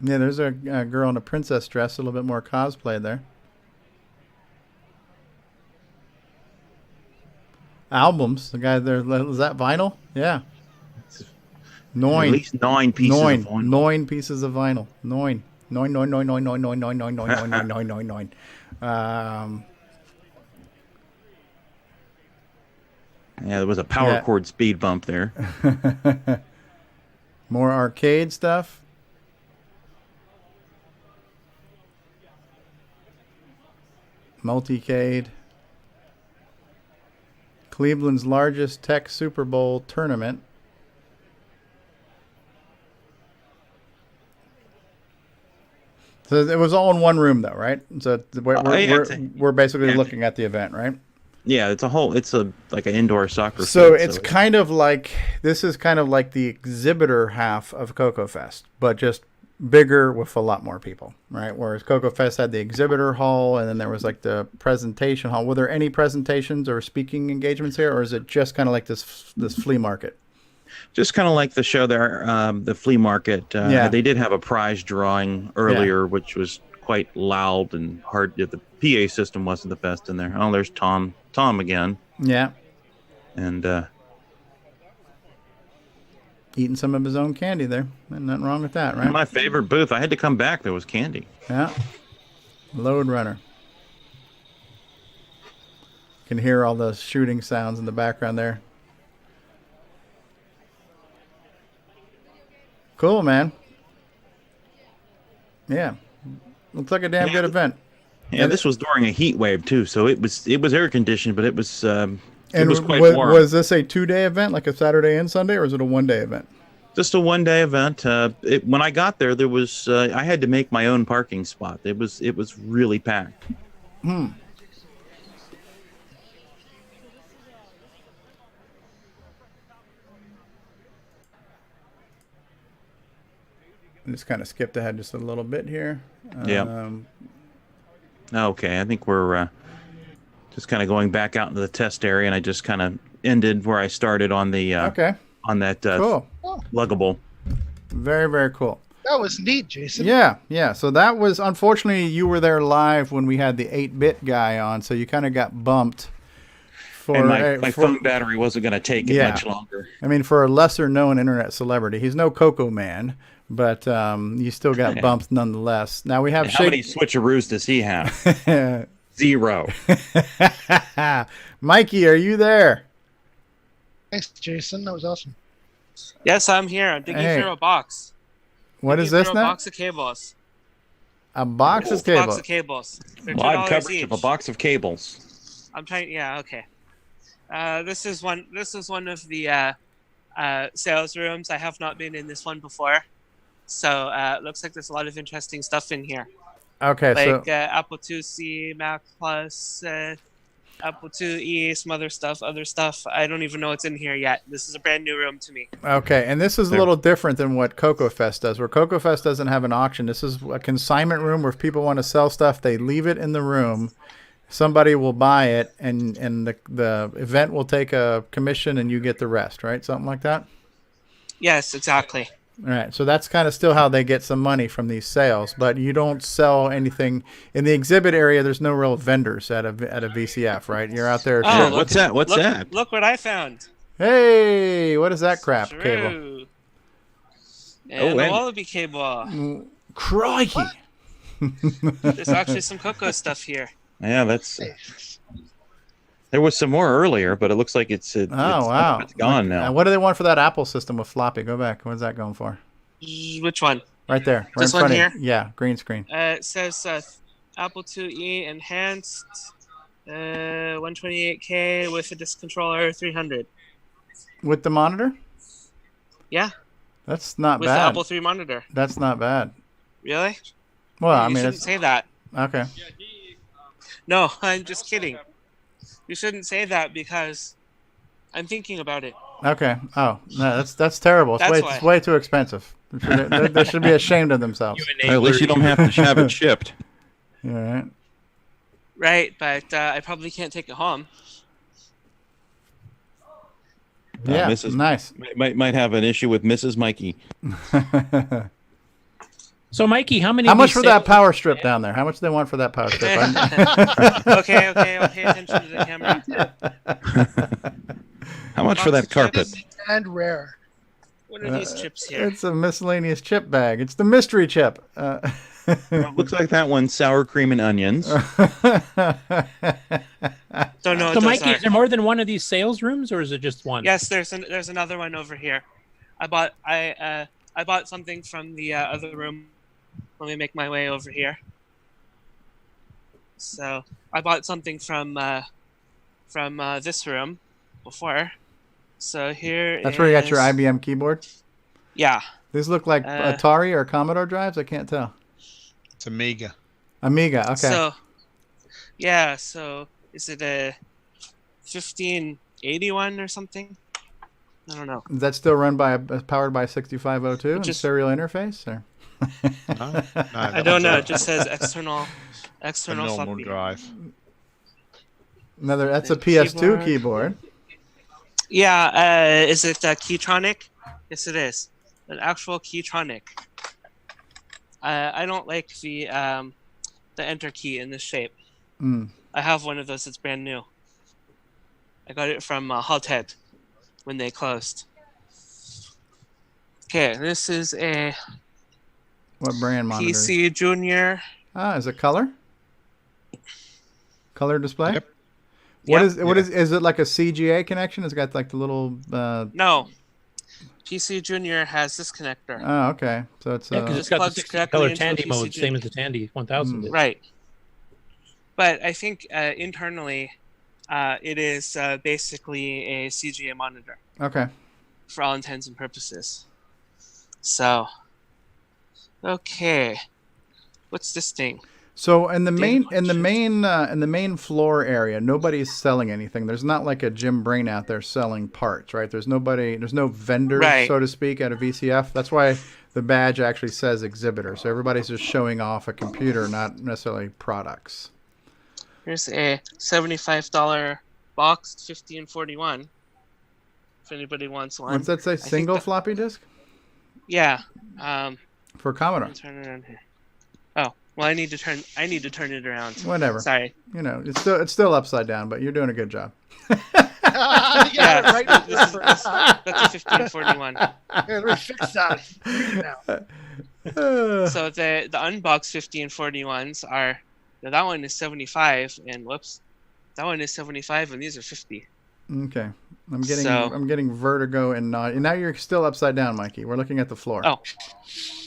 Yeah, there's a girl in a princess dress, a little bit more cosplay there. Albums. The guy there, is that vinyl? Yeah. At least 9 pieces of vinyl. 9 pieces of vinyl. 9. 9, 9, 9, 9, 9, 9, 9, 9, 9, 9, 9, 9, 9, 9. Yeah, there was a power cord speed bump there. More arcade stuff. Multicade. Cleveland's largest tech Super Bowl tournament. So it was all in one room, though, right? So we're basically looking at the event, right? Yeah, it's like an indoor soccer So field, it's kind of like, this is kind of like the exhibitor half of CoCoFest, but just bigger with a lot more people, right? Whereas CoCoFest had the exhibitor hall, and then there was like the presentation hall. Were there any presentations or speaking engagements here, or is it just kind of like this flea market? Just kind of like the show there, the flea market. They did have a prize drawing earlier, which was quite loud and hard. The PA system wasn't the best in there. Oh, there's Tom again. Yeah. And eating some of his own candy there. Nothing wrong with that, right? My favorite booth. I had to come back. There was candy. Yeah. Load Runner. You can hear all the shooting sounds in the background there. Cool, man. Yeah. Looks like a damn good event. Yeah, this was during a heat wave too, so it was air conditioned, but it was quite warm. Was this a 2-day event, like a Saturday and Sunday, or is it a 1-day event? Just a 1-day event. When I got there, there was I had to make my own parking spot. It was really packed. I just kind of skipped ahead just a little bit here. Yeah. Okay, I think we're just kind of going back out into the test area, and I just kind of ended where I started on the on that cool. luggable. Very, very cool. That was neat, Jason. Yeah. So that was, unfortunately, you were there live when we had the 8-bit guy on, so you kind of got bumped. And my phone battery wasn't going to take it much longer. I mean, for a lesser-known internet celebrity, he's no Coco Man, but you still got bumped nonetheless. Now we have how many switcheroos does he have? 0. Mikey, are you there? Thanks, Jason. That was awesome. Yes, I'm here. I'm digging through a box. What is this now? A box of cables. A box of cables. Box of cables. They're Live $2 coverage each. of a box of cables. I'm trying. Yeah. Okay. This is one of the sales rooms. I have not been in this one before, so it looks like there's a lot of interesting stuff in here. Okay, like so Apple IIc, Mac Plus, Apple IIe, some other stuff. I don't even know what's in here yet. This is a brand new room to me. okay, and this is a little different than what CoCoFest does. Where CoCoFest doesn't have an auction. This is a consignment room where if people want to sell stuff, they leave it in the room. Somebody will buy it, and the event will take a commission, and you get the rest, right? Something like that? Yes, exactly. All right, so that's kind of still how they get some money from these sales, but you don't sell anything in the exhibit area. There's no real vendors at a VCF, right? You're out there. Oh, what's that? What's that? Look what I found. Hey, what is that crap? True. Cable. And the Wallaby cable. Crikey! There's actually some Coco stuff here. Yeah, that's. There was some more earlier, but it looks like it's wow, it's gone now. What do they want for that Apple system with floppy? Go back. What's that going for? Which one? Right there. Right This in front one of here? you. Yeah, green screen. It says Apple IIe enhanced, 128K with a disc controller, 300. With the monitor? Yeah. That's not with bad. the Apple III monitor. That's not bad. Really? Well, I you mean, shouldn't say that. Okay. No, I'm just kidding. You shouldn't say that because I'm thinking about it. Okay. Oh, no, that's terrible. It's way too expensive. They should be ashamed of themselves. At least you don't have to have it shipped. All right. Right, but I probably can't take it home. Yeah, Mrs. nice. Might have an issue with Mrs. Mikey. So, Mikey, how many? How much for that power strip down there? How much do they want for that power strip? Okay, I'll pay attention to the camera. How much for that carpet? And rare. What are these chips here? It's a miscellaneous chip bag. It's the mystery chip. Looks like that one's sour cream and onions. Don't know. So, Mikey, is there more than one of these sales rooms, or is it just one? Yes, there's another one over here. I bought something from the other room. Let me make my way over here. So I bought something from this room before. So here That's where you got your IBM keyboard? Yeah. These look like Atari or Commodore drives? I can't tell. It's Amiga. Amiga, okay. So, yeah, so is it a 1581 or something? I don't know. Is that still run by powered by 6502 and Just- serial interface? Or? I don't know. It just says external normal floppy drive. That's a PS2 keyboard. Yeah, is it Keytronic? Yes, it is. An actual Keytronic. I don't like the enter key in this shape. Mm. I have one of those. It's brand new. I got it from Halted when they closed. Okay, this is a What brand monitor? PC Junior. Ah, is it color? Color display? Yep. What is it like a CGA connection? It's got like the little No. PC Junior has this connector. Oh, okay. So it's because it's got the 60 color Tandy mode, same as the Tandy 1000 did. Right. But I think internally, it is basically a CGA monitor. Okay. For all intents and purposes. So, okay, what's this thing? So in the main floor area, nobody's selling anything. There's not like a Jim Brain out there selling parts, right? There's no vendors, Right. so to speak, at a VCF. That's why the badge actually says exhibitor. So everybody's just showing off a computer, not necessarily products. Here's a $75 box, 50 and 41. If anybody wants one. What's that say? Single floppy disk? Yeah. For Commodore. Turn it around here. Oh, well, I need to turn it around. Whatever. Sorry. You know, it's still upside down, but you're doing a good job. Yeah, right. That's a 50 and 41. Yeah, let me fix that. So the unboxed 50 and 41s are, that one is 75 and whoops, that one is 75 and these are 50. Okay, I'm getting vertigo and now you're still upside down, Mikey. We're looking at the floor. Oh,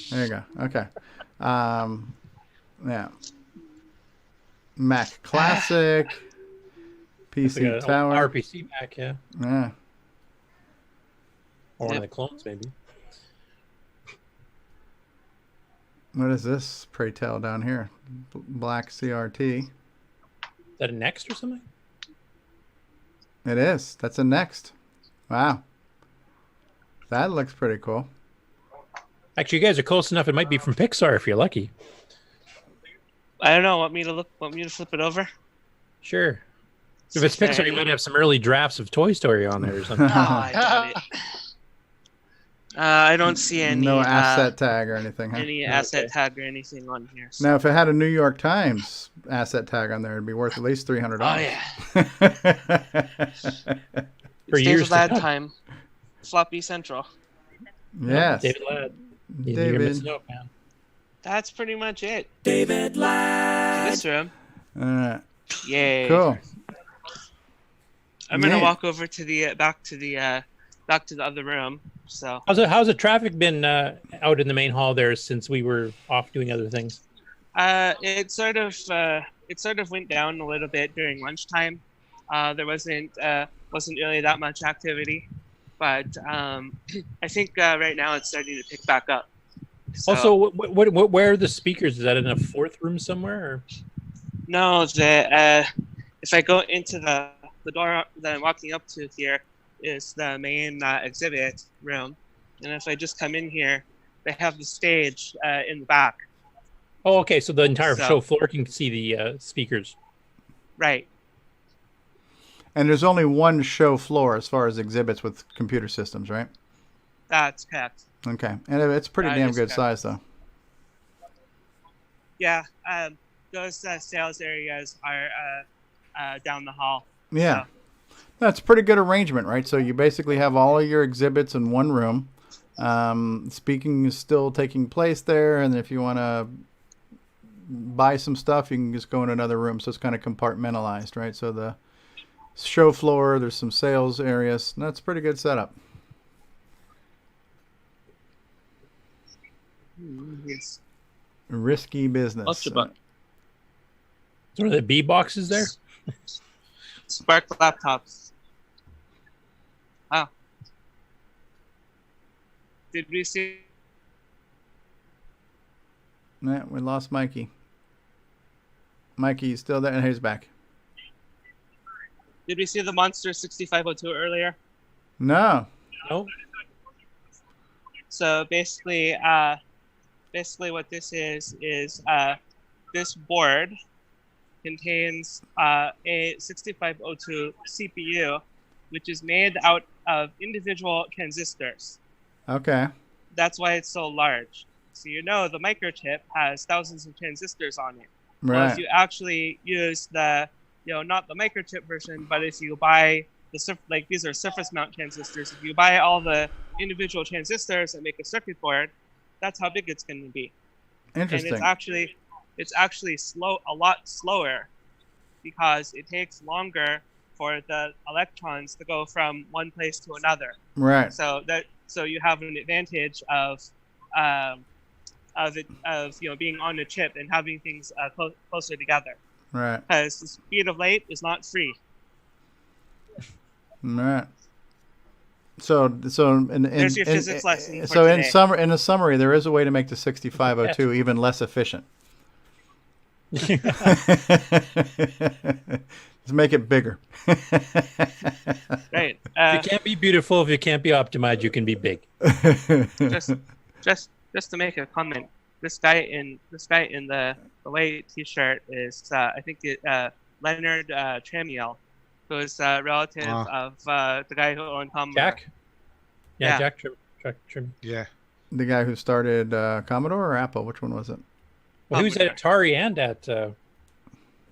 There you go. Okay. Yeah. Mac Classic. PC like Tower. RPC Mac, yeah. Yeah. Or one of the clones, maybe. What is this, pray tell, down here? Black CRT. Is that a Next or something? It is. That's a Next. Wow. That looks pretty cool. Actually, you guys are close enough. It might be from Pixar if you're lucky. I don't know. Want me to flip it over? Sure. If it's Pixar, you might have some early drafts of Toy Story on there or something. I doubt it. I don't see any. No asset tag or anything, huh? Any asset tag or anything on here. Now, if it had a New York Times asset tag on there, it'd be worth at least $300. Oh, yeah. For David Ladd time. Floppy Central. Yes. David Ladd. David. You're missing out, man. That's pretty much it. David Ladd. This room. Yay. Cool. I'm gonna walk over to the back to the other room. So how's the traffic been out in the main hall there since we were off doing other things? It sort of went down a little bit during lunchtime. There wasn't really that much activity, but I think right now it's starting to pick back up. So, Also, where are the speakers? Is that in a fourth room somewhere? Or? No, if I go into the door that I'm walking up to here is the main exhibit room, and if I just come in here, they have the stage in the back. Oh, okay. So the entire show floor can see the speakers. Right. And there's only one show floor as far as exhibits with computer systems, right? That's correct. Okay, and it's pretty damn good size, though. Yeah, those sales areas are down the hall. Yeah, that's a pretty good arrangement, right? So you basically have all of your exhibits in one room. Speaking is still taking place there, and if you want to buy some stuff, you can just go in another room. So it's kind of compartmentalized, right? So the show floor, there's some sales areas. That's a pretty good setup. Yes. Risky business. Ultrabook. What are the B boxes there? Spark laptops. Wow. Did we see? Yeah, we lost Mikey. Mikey, you still there? And he's back. Did we see the Monster 6502 earlier? No. No. So basically what this is this board contains a 6502 CPU, which is made out of individual transistors. Okay. That's why it's so large. So the microchip has thousands of transistors on it. Right. Well, if you actually use the, not the microchip version, but if you buy these are surface mount transistors. If you buy all the individual transistors and make a circuit board, that's how big it's going to be. Interesting. And it's actually a lot slower, because it takes longer for the electrons to go from one place to another. Right. So you have an advantage of being on the chip and having things closer together. Right. Because the speed of light is not free. Right. So there's your physics lesson for so today. in a summary, there is a way to make the 6502 even less efficient. Let's make it bigger. Right. If you can't be beautiful, if you can't be optimized, you can be big. just to make a comment, this guy in the white T-shirt is I think Leonard Tramiel, who's a relative of the guy who owned Commodore. Jack? Yeah. Jack Trim. Yeah. The guy who started Commodore or Apple? Which one was it? Well, he was at Atari and at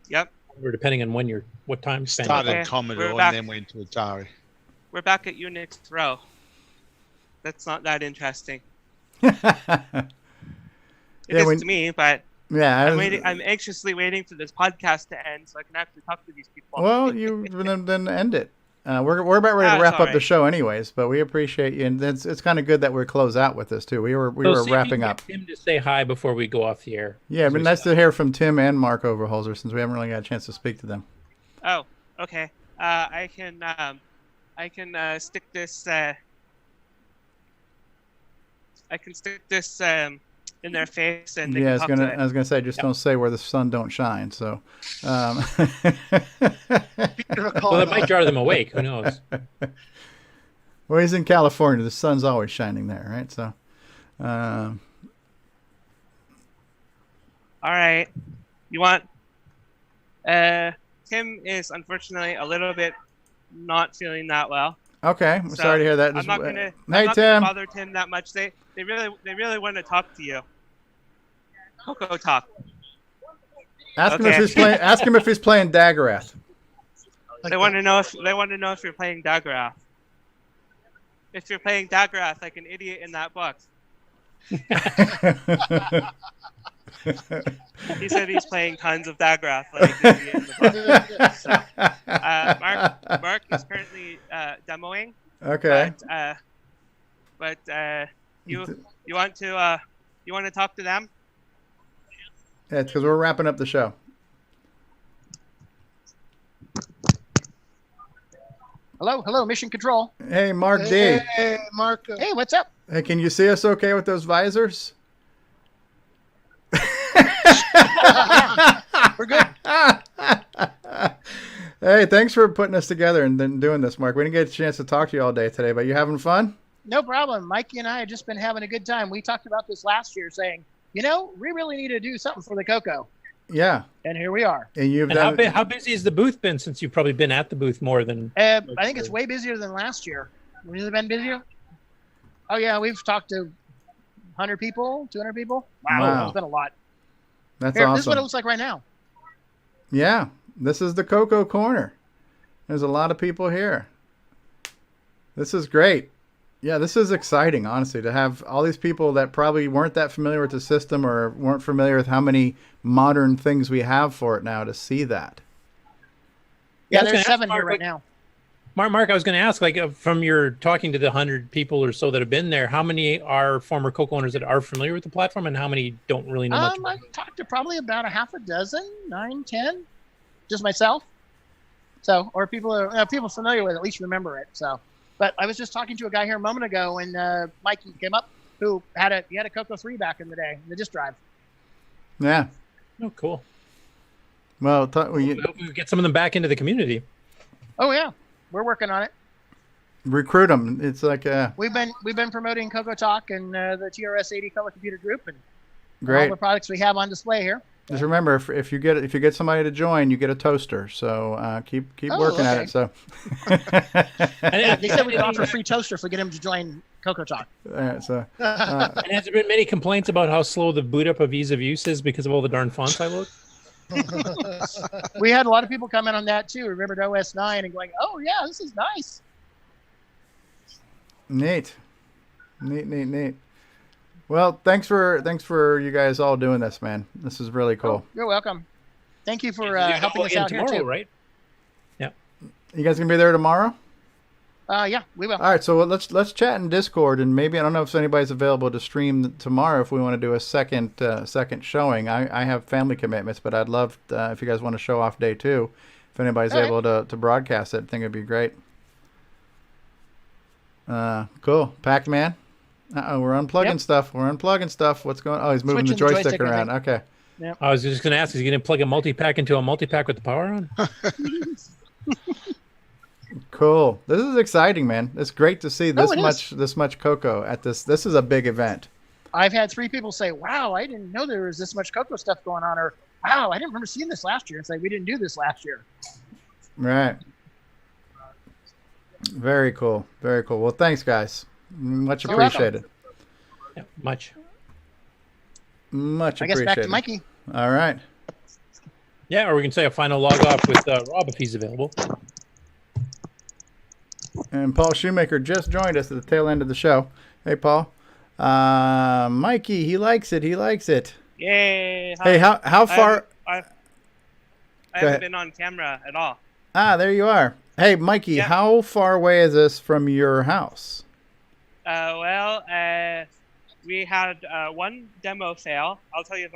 Yep. Or depending on what time span. Started Commodore and then went to Atari. We're back at Unix Row. That's not that interesting. It is to me, but yeah, I'm anxiously waiting for this podcast to end so I can actually talk to these people. Well, you then end it. We're about ready to wrap up the right. show, anyways. But we appreciate you, and it's kind of good that we close out with this too. We were wrapping up. Tim to say hi before we go off the air. Yeah, it'd be nice to hear from Tim and Mark Overholzer since we haven't really got a chance to speak to them. Oh, okay. I can stick this. I can stick this in their face, and they Yeah, can talk to it. I was gonna say, just don't say where the sun don't shine. So, Well, it might jar them awake. Who knows? Well, he's in California. The sun's always shining there, right? So, All right. You want? Tim is unfortunately a little bit not feeling that well. okay. I'm sorry to hear that. I'm not gonna. Hey, I'm not Tim. gonna bother Tim that much. They really want to talk to you. CoCoTALK. Ask him if he's playing. Ask him if he's playing Daggerath. They want to know if you're playing Daggerath. If you're playing Daggerath like an idiot in that book. He said he's playing tons of Daggerath like an idiot in the book. So, Mark is currently demoing. Okay. But you want to talk to them? Yeah, it's because we're wrapping up the show. Hello, Mission Control. Hey, Mark D. Hey, Mark. Hey, what's up? Hey, can you see us okay with those visors? We're good. Hey, thanks for putting us together and then doing this, Mark. We didn't get a chance to talk to you all day today, but you having fun? No problem. Mikey and I have just been having a good time. We talked about this last year, saying, we really need to do something for the Coco. Yeah. And here we are. And you've done. How busy has the booth been since you've probably been at the booth more than? I think it's way busier than last year. Really been busier? Oh yeah, we've talked to 100 people, 200 people. Wow. It's been a lot. That's Here, awesome. This is what it looks like right now. Yeah, this is the Coco Corner. There's a lot of people here. This is great. Yeah, this is exciting, honestly, to have all these people that probably weren't that familiar with the system or weren't familiar with how many modern things we have for it now to see that. Yeah, there's 7 here right now. Mark, I was going to ask, from your talking to the 100 people or so that have been there, how many are former Coco owners that are familiar with the platform, and how many don't really know much? I've talked to probably about a half a dozen, 9, 10, just myself. So, or people familiar with it, at least remember it. So, but I was just talking to a guy here a moment ago, and Mikey came up, who had a Coco 3 back in the day, the disk drive. Yeah. Oh, cool. Well, we get some of them back into the community. Oh yeah. We're working on it. Recruit them. It's like we've been promoting CoCoTALK and the TRS-80 Color Computer Group and great. All the products we have on display here. Just remember, if you get somebody to join, you get a toaster. So keep working at it. So they said we could offer a free toaster if we get him to join CoCoTALK. And has there been many complaints about how slow the boot up of ease of use is because of all the darn fonts I load? We had a lot of people comment on that too. Remembered OS 9 and going, "Oh yeah, this is nice." Neat. Well, thanks for you guys all doing this, man. This is really cool. Oh, you're welcome. Thank you for helping us out tomorrow, here too. Right? Yeah. You guys gonna be there tomorrow? Yeah, we will. All right, so let's chat in Discord, and maybe I don't know if anybody's available to stream tomorrow. If we want to do a second showing, I have family commitments, but I'd love if you guys want to show off day 2. If anybody's able to broadcast it, I think it'd be great. Cool, Pac-Man. We're unplugging stuff. What's going on? Oh, he's moving the joystick around. Okay. Yep. I was just going to ask, is he going to plug a multi-pack into a multi-pack with the power on? Cool. This is exciting, man. It's great to see this much Coco at this. This is a big event. I've had 3 people say, "Wow, I didn't know there was this much Coco stuff going on," or "Wow, I didn't remember seeing this last year." It's like we didn't do this last year. Right. Very cool. Very cool. Well, thanks, guys. Much appreciated. Yeah, much appreciated. I guess back to Mikey. All right. Yeah, or we can say a final log off with Rob if he's available. And Paul Shoemaker just joined us at the tail end of the show. Hey, Paul. Mikey, he likes it. Yay. Hey, how far? I haven't been on camera at all. There you are. Hey, Mikey, how far away is this from your house? We had one demo fail. I'll tell you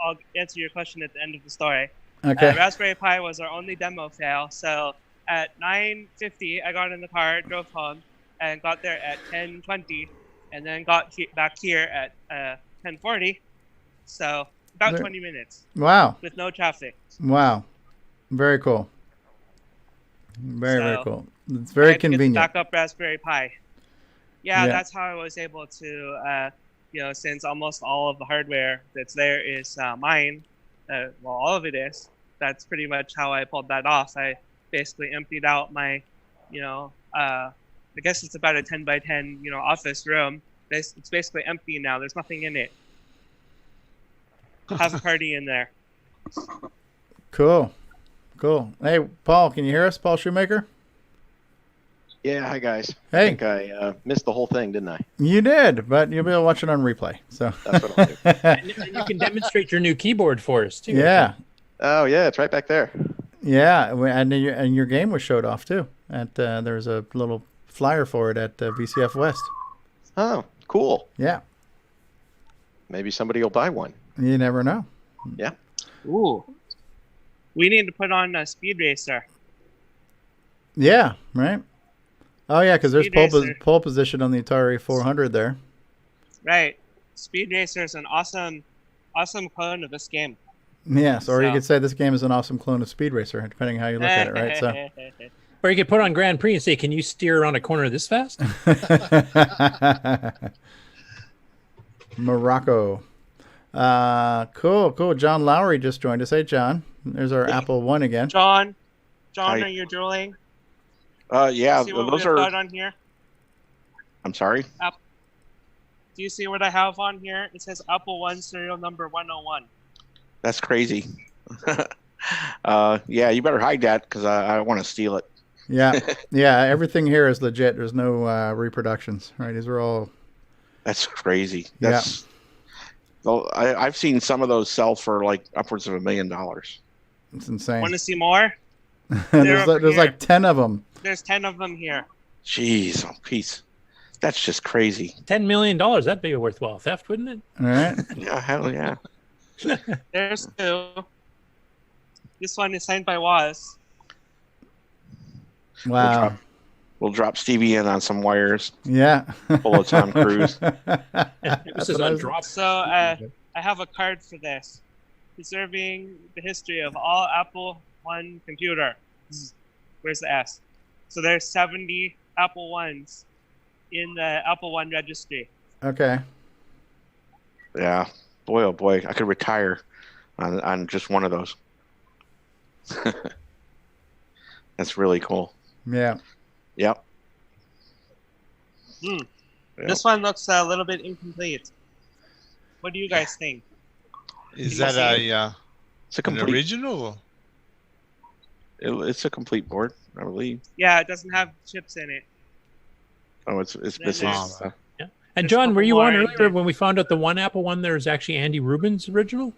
I'll answer your question at the end of the story. Okay. Raspberry Pi was our only demo fail. So at 9:50, I got in the car, drove home, and got there at 10:20, and then got back here at 10:40. So about 20 minutes. Wow. With no traffic. Wow. Very cool. Very cool. It's very convenient. Back up Raspberry Pi. Yeah, that's how I was able to, since almost all of the hardware that's there is mine, all of it is, that's pretty much how I pulled that off. I basically emptied out my, I guess it's about a 10 by 10, office room. It's basically empty now. There's nothing in it. Have a party in there. Cool. Hey, Paul, can you hear us? Paul Shoemaker? Yeah, hi guys. Hey. I think I missed the whole thing, didn't I? You did, but you'll be able to watch it on replay. So that's what I'll do. And you can demonstrate your new keyboard for us too. Yeah. Oh yeah, it's right back there. Yeah, and your game was showed off too. At there's a little flyer for it at VCF West. Oh, cool. Yeah. Maybe somebody will buy one. You never know. Yeah. Ooh. We need to put on a Speed Racer. Yeah. Right. Oh yeah, because there's Speed pole position on the Atari 400 there. Right. Speed Racer is an awesome clone of this game. Yes, or you could say this game is an awesome clone of Speed Racer, depending how you look at it, right? So, or you could put on Grand Prix and say, "Can you steer around a corner this fast?" Morocco. Cool. John Lowry just joined us. Hey, John. There's our Apple One again. John, Hi. are you drooling? Yeah, See what those we've are. got on here? I'm sorry. Do you see what I have on here? It says Apple One serial number 101. That's crazy. Yeah, you better hide that because I want to steal it. Yeah. Everything here is legit. There's no reproductions, right? These are all. That's crazy. That's. Well, I've seen some of those sell for like upwards of $1 million. It's insane. Want to see more? there's like 10 of them. There's 10 of them here. Jeez, peace. That's just crazy. $10 million. That'd be a worthwhile theft, wouldn't it? All right. Yeah, hell yeah. There's 2. This one is signed by Waz. Wow. We'll drop Stevie in on some wires. Yeah. Pull a Tom Cruise. So I have a card for this. Preserving the history of all Apple One computer. Where's the S? So there's 70 Apple Ones in the Apple One registry. Okay. Yeah. Boy, oh boy. I could retire on just one of those. That's really cool. Yeah. Yep. Yep. This one looks a little bit incomplete. What do you guys think? Is that it's a complete, an original? It's a complete board, I believe. Yeah, it doesn't have chips in it. Oh, it's missing. Yeah. And John, were you on earlier when we found out the one Apple One there's actually Andy Rubin's original?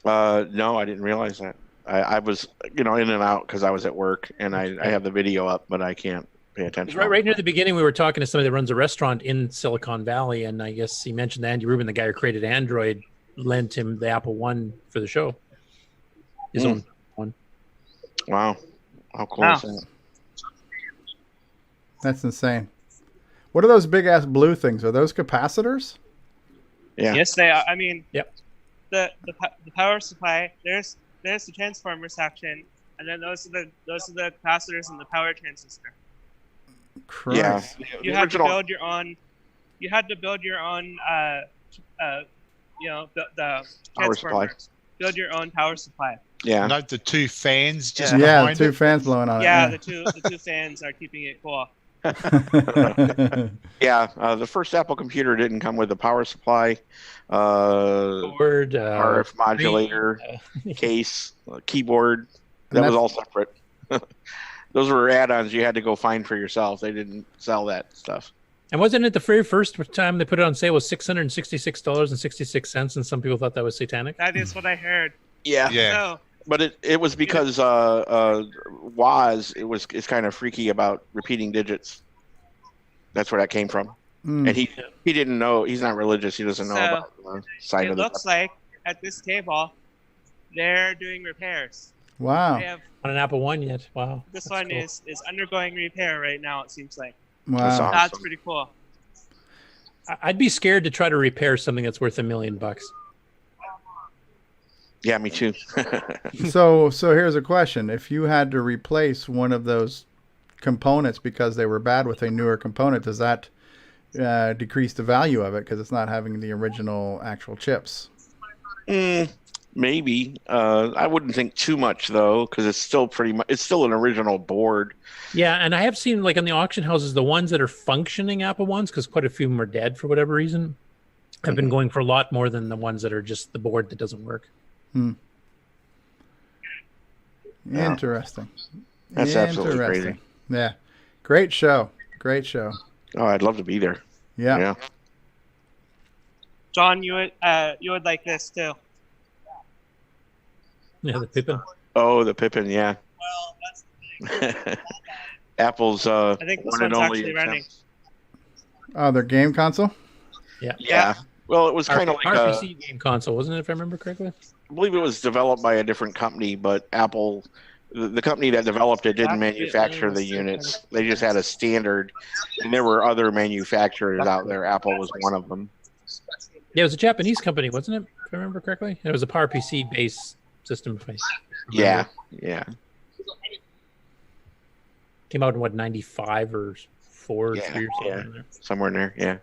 No, I didn't realize that. I was, in and out because I was at work, and I have the video up, but I can't pay attention. Right near the beginning, we were talking to somebody that runs a restaurant in Silicon Valley, and I guess he mentioned that Andy Rubin, the guy who created Android, lent him the Apple One for the show. His own one. Wow. How cool is that? That's insane. What are those big ass blue things? Are those capacitors? Yeah. Yes, they are. I mean, yep. The power supply. There's the transformer section, and then those are the capacitors and the power transistor. Christ. Yeah. You had to build your own. You had to build your own. The power supply. Build your own power supply. Yeah. Note the 2 fans just yeah, behind the 2 it. fans blowing on it. Yeah, the two fans are keeping it cool. Yeah, the first Apple computer didn't come with a power supply, board, RF modulator, case, keyboard. That was all separate. Those were add-ons you had to go find for yourself. They didn't sell that stuff. And wasn't it the very first time they put it on sale was $666.66, and some people thought that was satanic? That is what I heard. Yeah. So But it was because it's kind of freaky about repeating digits. That's where that came from. Mm. And he didn't know. He's not religious. He doesn't know about the sign of the. It looks like at this table, they're doing repairs. Wow. They have On an Apple One yet? Wow. this one cool. is undergoing repair right now. It seems like. Wow. That's pretty cool. I'd be scared to try to repair something that's worth $1 million. Yeah, me too. So here's a question: if you had to replace one of those components because they were bad with a newer component, does that decrease the value of it because it's not having the original actual chips? Maybe. I wouldn't think too much though, because it's still it's still an original board. Yeah, and I have seen like in the auction houses, the ones that are functioning Apple ones, because quite a few of them are dead for whatever reason, have been going for a lot more than the ones that are just the board that doesn't work. Interesting. That's absolutely crazy. Yeah. Great show. Great show. Oh, I'd love to be there. Yeah. John, you would like this too. Yeah, the Pippin. Oh, the Pippin, yeah. Apple's I think this one and one's only actually running. Oh, their game console? Yeah. Well, it was kind of like RPC game console, wasn't it, if I remember correctly? I believe it was developed by a different company, but Apple, the company that developed it, didn't manufacture the units. They just had a standard, and there were other manufacturers out there. Apple was one of them. Yeah, it was a Japanese company, wasn't it, if I remember correctly? And it was a PowerPC-based system. Yeah. Came out in, what, 95 or 4 or 3 or something in there. Somewhere in there, yeah. It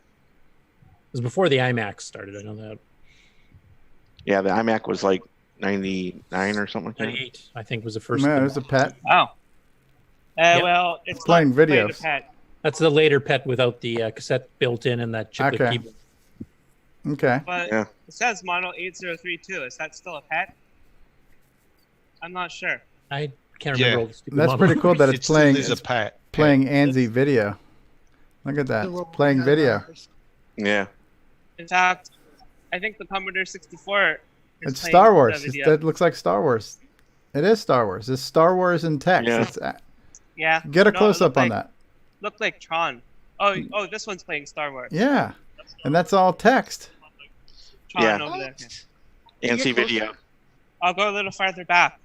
was before the iMac started, I know that. Yeah, the iMac was like 99 or something like that. 98, I think, was the first. Yeah, it was a pet. Oh. Well, it's playing not videos. Playing a pet. That's the later pet without the cassette built in and that chiplet Okay. keyboard. Okay. But it says Model 8032. Is that still a pet? I'm not sure. I can't remember all the stupid That's models. pretty cool that it's playing. Is a pet. Playing ANSI video. Look at that. It's playing video. Yeah. In fact, I think the Commodore 64. It's Star Wars. That looks like Star Wars. It is Star Wars. It's Star Wars in text. Yeah. It's, Yeah. get a close up on that. Looked like Tron. Oh, this one's playing Star Wars. Yeah. And that's all text. Tron over there. ANSI video. I'll go a little farther back.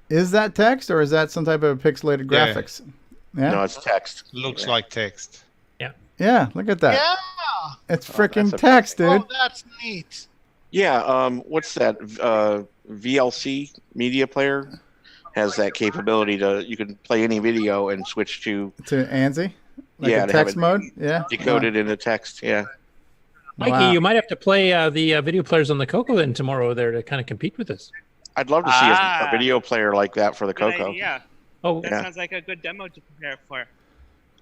Is that text or is that some type of pixelated Yeah. graphics? Yeah. No, it's text. Looks like text. Yeah, look at that. Yeah. It's freaking that's text, dude. Oh, that's neat. Yeah, what's that? VLC media player has that capability you can play any video and switch to ANSI? Like yeah, a to have text it mode? Yeah. decoded into text. Yeah. Mikey, Wow. you might have to play the video players on the Coco then tomorrow there to kind of compete with us. I'd love to see a video player like that for the Good Coco. idea. Oh, That Yeah. sounds like a good demo to prepare for.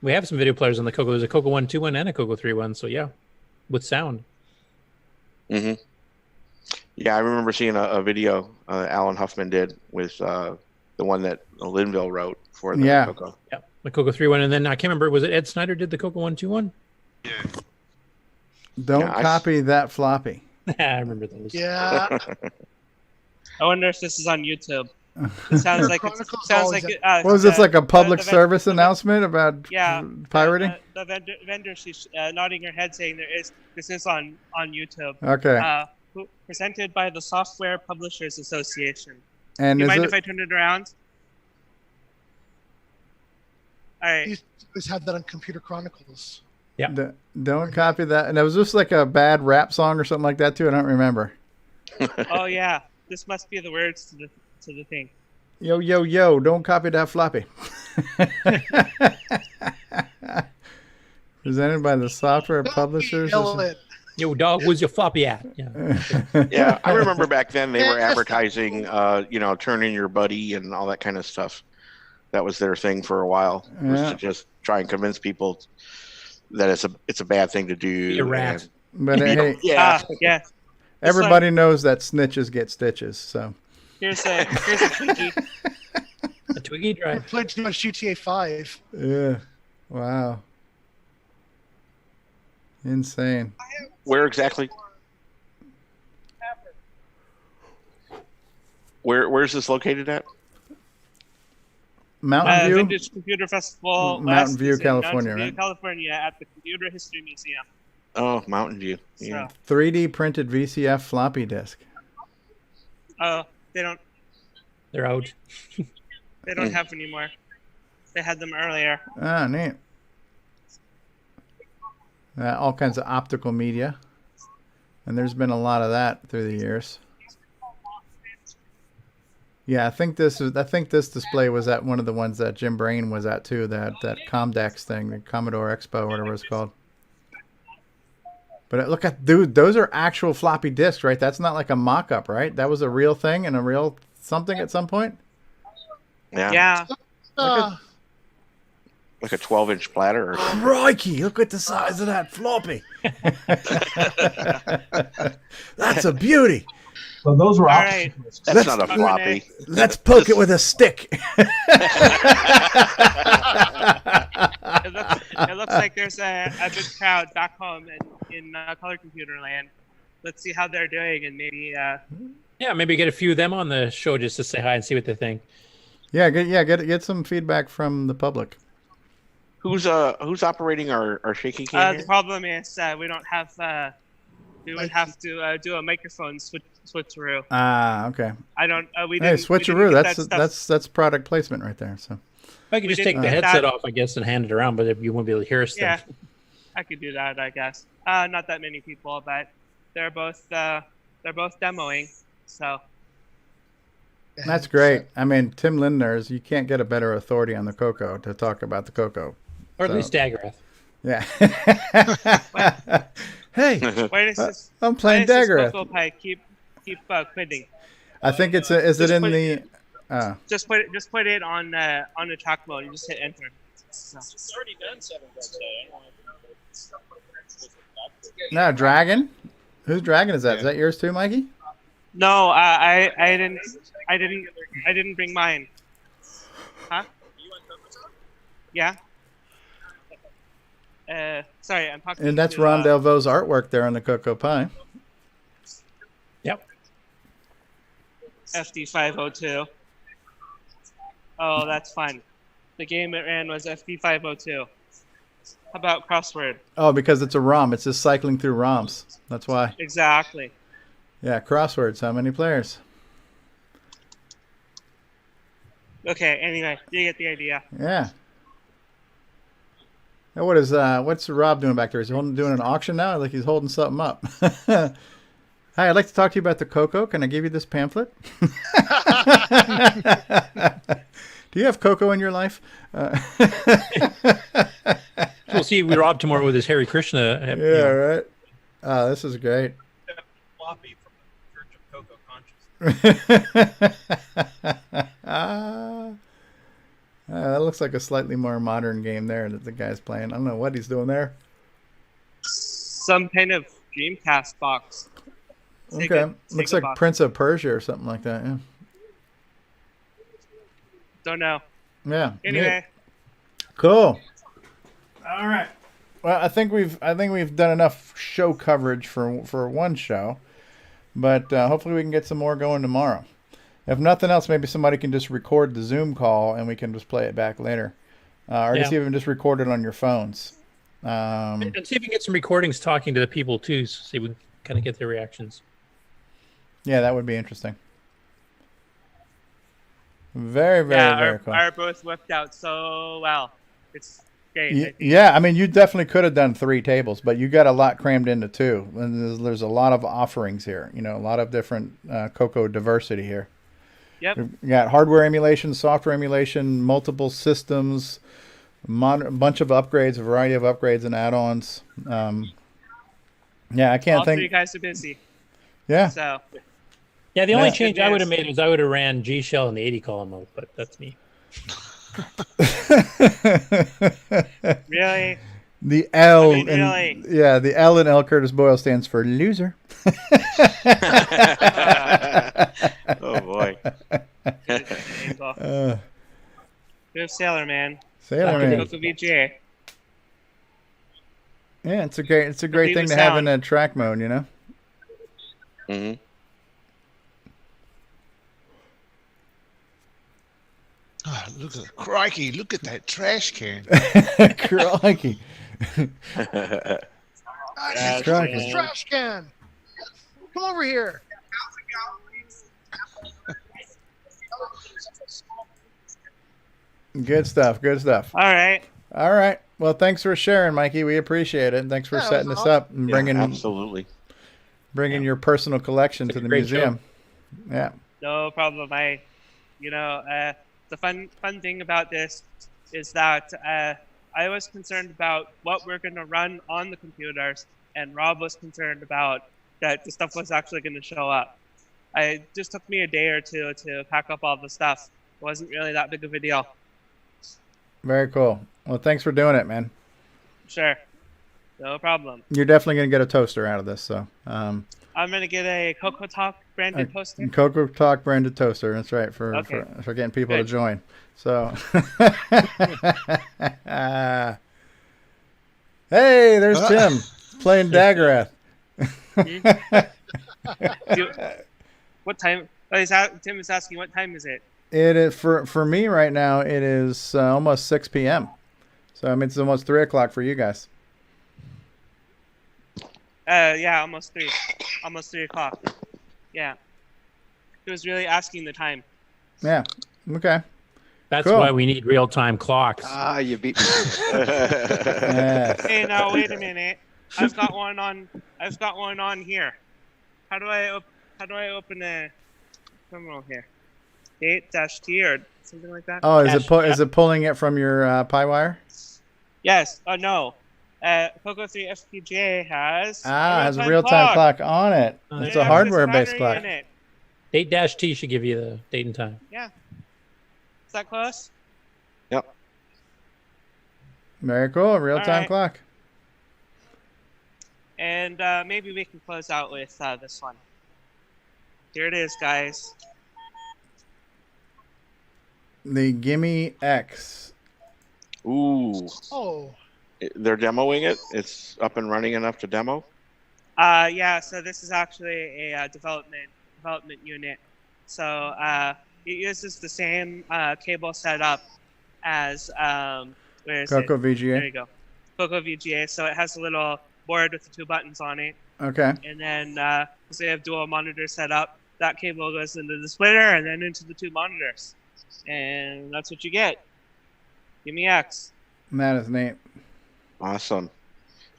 we have some video players on the Coco. There's a Coco 1.2.1 and a Coco 3.1, so yeah, with sound. hmm Yeah, I remember seeing a video Alan Huffman did with the one that Linville wrote for the Coco. Yeah, the Coco 3.1, and then I can't remember, was it Ed Snyder did the Coco 1.2.1? Don't Yeah, copy that floppy. I remember those. Yeah. I wonder if this is on YouTube. It sounds like What was this, like a public service announcement about pirating? The vendor, she's nodding her head saying this is on YouTube. Okay. Presented by the Software Publishers Association. And Do you is mind it- if I turn it around? All right. You always had that on Computer Chronicles. Yeah. Don't copy that. And it was just like a bad rap song or something like that too. I don't remember. Oh yeah, this must be the words to the thing. Yo, yo, yo, don't copy that floppy. Presented by the Software Publishers. Yo, dog, where's your floppy at? Yeah. Yeah, I remember back then they were advertising, turn in your buddy and all that kind of stuff. That was their thing for a while. Was Yeah. to just try and convince people that it's a bad thing to do. Be a rat. But hey, Yeah. everybody knows that snitches get stitches. So Here's a Twinkie. A Twiggy I drive. played too much GTA 5. yeah, wow, insane. Where exactly? Where's this located at? Mountain View. Vintage Computer Festival. Mountain View, West, California, Mountain View, right? California, at the Computer History Museum. Oh, Mountain View. Yeah. 3D printed VCF floppy disk. Oh, they don't. They're out. They don't have anymore. They had them earlier. Ah, neat. All kinds of optical media, and there's been a lot of that through the years. Yeah, I think this display was at one of the ones that Jim Brain was at too. That Comdex thing, the Commodore Expo, whatever it's called. But look at, dude, those are actual floppy disks, right? That's not like a mock-up, right? That was a real thing and a real something at some point. Yeah. Like a 12-inch platter. Or crikey! Look at the size of that floppy. That's a beauty. So those were right. That's not a floppy. Let's poke it with a stick. It looks like there's a big crowd back home in Color Computer Land. Let's see how they're doing, and maybe. Yeah, maybe get a few of them on the show just to say hi and see what they think. Yeah, get some feedback from the public. Who's operating our shaky cam? The problem is we don't have. We would have to do a microphone switcheroo. Ah, okay. I don't. We Hey, didn't. switcheroo. We didn't get That's product placement right there. So. I could just take the headset off, I guess, and hand it around, but you won't be able to hear us. Yeah, then. I could do that, I guess. Not that many people, but they're both demoing. So. That's great. I mean, Tim Lindner's. You can't get a better authority on the Coco to talk about the Coco. Or at least Daggerath. Yeah. Hey, Why does this, I'm playing Daggerath. Daggerath. Keep quitting. I think it's is it in the? Just put it on the track mode. You just hit enter. So. It's already done 7 bucks today. No, Dragon. Whose Dragon is that? Is that yours too, Mikey? No, I didn't bring mine. Huh? Yeah. Sorry, I'm talking. And that's to, Ron Delvaux's artwork there on the Cocoa Pie. Yep. FD502. Oh, that's fun. The game it ran was FD502. How about crossword? Oh, because it's a ROM. It's just cycling through ROMs. That's why. Exactly. Yeah, crosswords. How many players? Okay. Anyway, you get the idea. Yeah. Now what's Rob doing back there? Is he doing an auction now? Like he's holding something up. Hi, I'd like to talk to you about the Coco. Can I give you this pamphlet? Do you have Coco in your life? We'll see Rob tomorrow with his Hare Krishna. Yeah, right. Oh, this is great. Floppy from the Church of Coco Consciousness. That looks like a slightly more modern game there that the guy's playing. I don't know what he's doing there. Some kind of Dreamcast box. Okay. Looks like box. Prince of Persia or something like that. Yeah. Don't know. Yeah. Anyway. Neat. Cool. All right. Well, I think we've done enough show coverage for one show, but hopefully we can get some more going tomorrow. If nothing else, maybe somebody can just record the Zoom call and we can just play it back later, or just even just record it on your phones. And see if we can get some recordings talking to the people too, so see if we can kind of get their reactions. Yeah, that would be interesting. Very, very cool. Our booth worked out so well. It's great. Yeah, I mean, you definitely could have done 3 tables, but you got a lot crammed into 2. And there's a lot of offerings here. You know, a lot of different Coco diversity here. Yep. You got hardware emulation, software emulation, multiple systems, a bunch of upgrades, a variety of upgrades and add-ons. Yeah, I can't think. All 3 guys are busy. Yeah. So. Yeah, the only change I would have made is I would have ran G Shell in the 80 column mode, but that's me. Really? The L I mean, really? the L in L Curtis Boyle stands for loser. Oh boy. Good Sailor Man. Sailor Man. Coco VGA. Yeah, it's a great thing to have in a track mode, you know. Mm-hmm. Oh, look at crikey! Look at that trash can. Crikey. It's Crikey. Trash can. Come over here. Good stuff. Good stuff. All right. All right. Well, thanks for sharing, Mikey. We appreciate it. Thanks for setting this up and absolutely bringing your personal collection to the museum. Show. Yeah. No problem. The fun thing about this is that I was concerned about what we're going to run on the computers, and Rob was concerned about that the stuff was actually going to show up. It just took me a day or two to pack up all the stuff. It wasn't really that big of a deal. Very cool. Well, thanks for doing it, man. Sure. No problem. You're definitely going to get a toaster out of this. So I'm going to get a CoCoTALK branded toaster. CoCoTALK branded toaster. That's right, for getting people to join. So, hey, there's Tim playing Daggerath. What time? Tim is asking what time is it? It is for me right now. It is almost 6 p.m. So I mean it's almost 3 o'clock for you guys. Yeah, almost 3. Almost 3 o'clock. Yeah. He was really asking the time. Yeah. Okay. That's why we need real-time clocks. Ah, you beat me. Hey, now wait a minute. I've got one on here. How do I open a terminal here? Date-T or something like that? Oh, is it pulling it from your PyWire? Yes. Oh no. CoCo3 FPGA has has a real-time clock on it. It's a hardware-based clock. Date-T should give you the date and time. Yeah. Is that close? Yep. Very cool. Real-time clock. And maybe we can close out with this one. Here it is, guys. The Gimme X. Ooh. Oh. They're demoing it? It's up and running enough to demo? Yeah, so this is actually a development unit. So it uses the same cable setup as where is Coco it? VGA. There you go. Coco VGA. So it has a little board with the 2 buttons on it. Okay. And then because they have dual monitors set up, that cable goes into the splitter and then into the 2 monitors. And that's what you get. Give me X. That is neat. Awesome.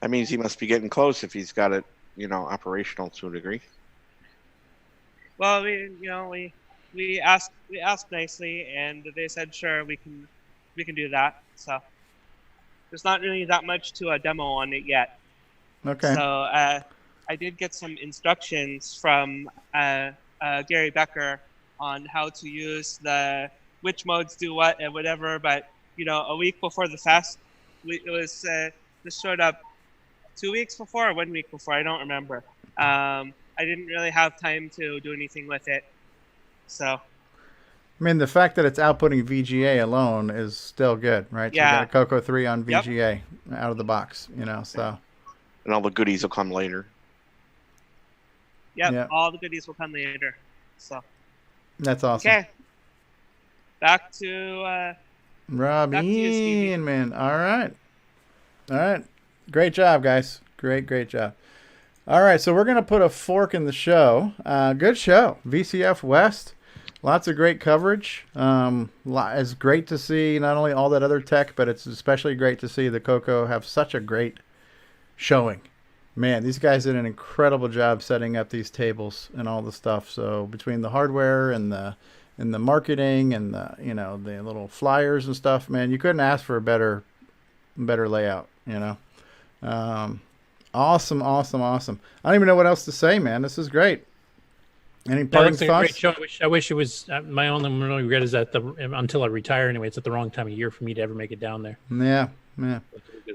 That means he must be getting close if he's got it, operational to a degree. Well, we asked nicely, and they said sure we can do that. So there's not really that much to a demo on it yet. Okay. So I did get some instructions from Gary Becker on how to use which modes do what and whatever. But a week before the fest, it was this showed up 2 weeks before or 1 week before. I don't remember. I didn't really have time to do anything with it. So. I mean, the fact that it's outputting VGA alone is still good, right? Yeah. So you got a Coco 3 on VGA out of the box, so. And all the goodies will come later. Yep, Yeah. all the goodies will come later. So. That's awesome. Okay. Back to Rob back to you, Stevie. Ian, man. All right. Great job, guys. Great job. All right, so we're going to put a fork in the show. Good show. VCF West. Lots of great coverage. It's great to see not only all that other tech, but it's especially great to see the CoCo have such a great showing. Man, these guys did an incredible job setting up these tables and all the stuff. So between the hardware and the marketing and the the little flyers and stuff, man, you couldn't ask for a better layout. Awesome. I don't even know what else to say, man. This is great. Any parting That's a thoughts? great show. I wish it was. My only regret is that until I retire anyway, it's at the wrong time of year for me to ever make it down there. Yeah. Good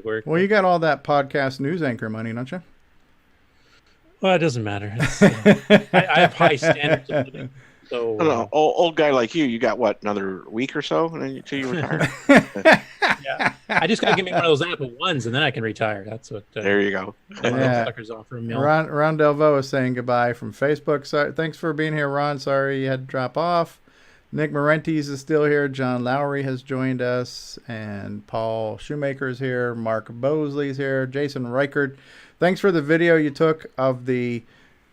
work. Well, you got all that podcast news anchor money, don't you? Well, it doesn't matter. I have high standards of living. So, I don't know. Old guy like you got what, another week or so until you retire? Yeah. I just got to give me one of those Apple ones, and then I can retire. That's what. There you go. Suckers offer a meal. Ron Delvo is saying goodbye from Facebook. Sorry, thanks for being here, Ron. Sorry you had to drop off. Nick Marentes is still here. John Lowry has joined us. And Paul Shoemaker is here. Mark Bosley's here. Jason Reichert. Thanks for the video you took of the,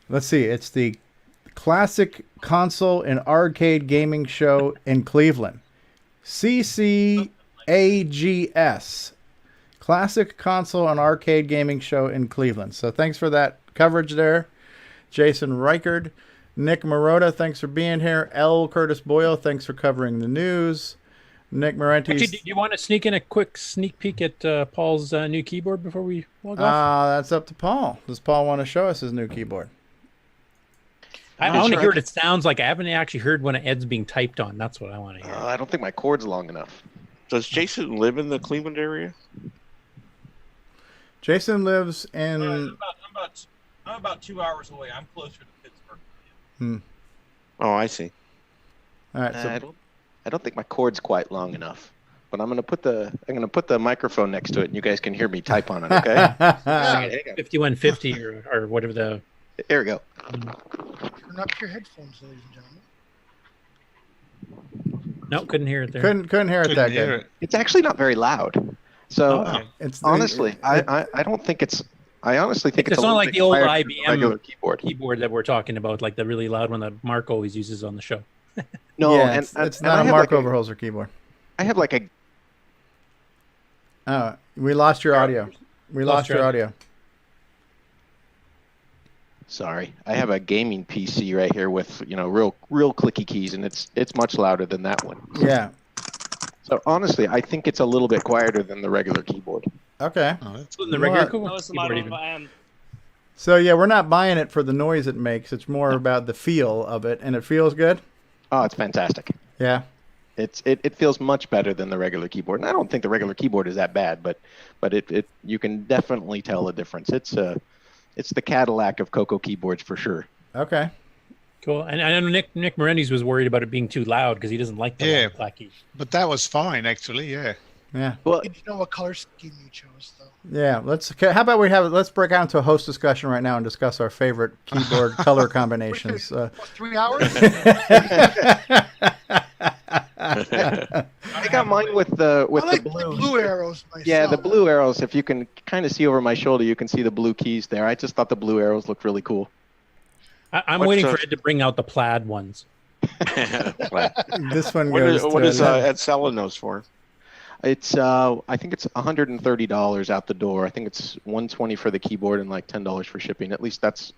let's see, it's the Classic Console and Arcade Gaming Show in Cleveland. CCAGS. Classic Console and Arcade Gaming Show in Cleveland. So thanks for that coverage there. Jason Reichert. Nick Marotta, thanks for being here. L. Curtis Boyle, thanks for covering the news. Nick Marentes. Actually, do you want to sneak in a quick sneak peek at Paul's new keyboard before we log off? That's up to Paul. Does Paul want to show us his new keyboard? I want to hear what it sounds like. I haven't actually heard when Ed's being typed on. That's what I want to hear. I don't think my cord's long enough. Does Jason live in the Cleveland area? Jason lives in... I'm about 2 hours away. I'm closer to Pittsburgh. Oh, I see. All right. So I don't think my cord's quite long enough. But I'm gonna put the microphone next to it, and you guys can hear me type on it. Okay. 5150 or whatever the. There we go. Turn up your headphones, ladies and gentlemen. No, couldn't hear it there. Couldn't hear it that good. It's actually not very loud. So honestly, I don't think it's. I honestly think it's not like the old IBM regular keyboard that we're talking about, like the really loud one that Mark always uses on the show. No, yeah, it's not a Mark Overholser keyboard. I have like a. Oh, we lost your audio. We lost your audio. Sorry, I have a gaming PC right here with real clicky keys, and it's much louder than that one. Yeah. So honestly, I think it's a little bit quieter than the regular keyboard. Okay. The regular keyboard. So yeah, we're not buying it for the noise it makes. It's more about the feel of it, and it feels good. Oh, it's fantastic. Yeah. It feels much better than the regular keyboard, and I don't think the regular keyboard is that bad, but you can definitely tell a difference. It's the Cadillac of Coco keyboards for sure. Okay. Cool. And I know Nick Marentes was worried about it being too loud because he doesn't like the loud clacky. But that was fine, actually. Yeah. Yeah. Well, Did you know what color scheme you chose, though? Yeah. How about let's break out into a host discussion right now and discuss our favorite keyboard color combinations. 3 hours. I got mine with the blue arrows myself. Yeah, the blue arrows. If you can kind of see over my shoulder, you can see the blue keys there. I just thought the blue arrows looked really cool. I'm waiting for Ed to bring out the plaid ones. This one goes. What is Ed Ed selling those for? It's I think it's $130 out the door. I think it's $120 for the keyboard and like $10 for shipping. At least that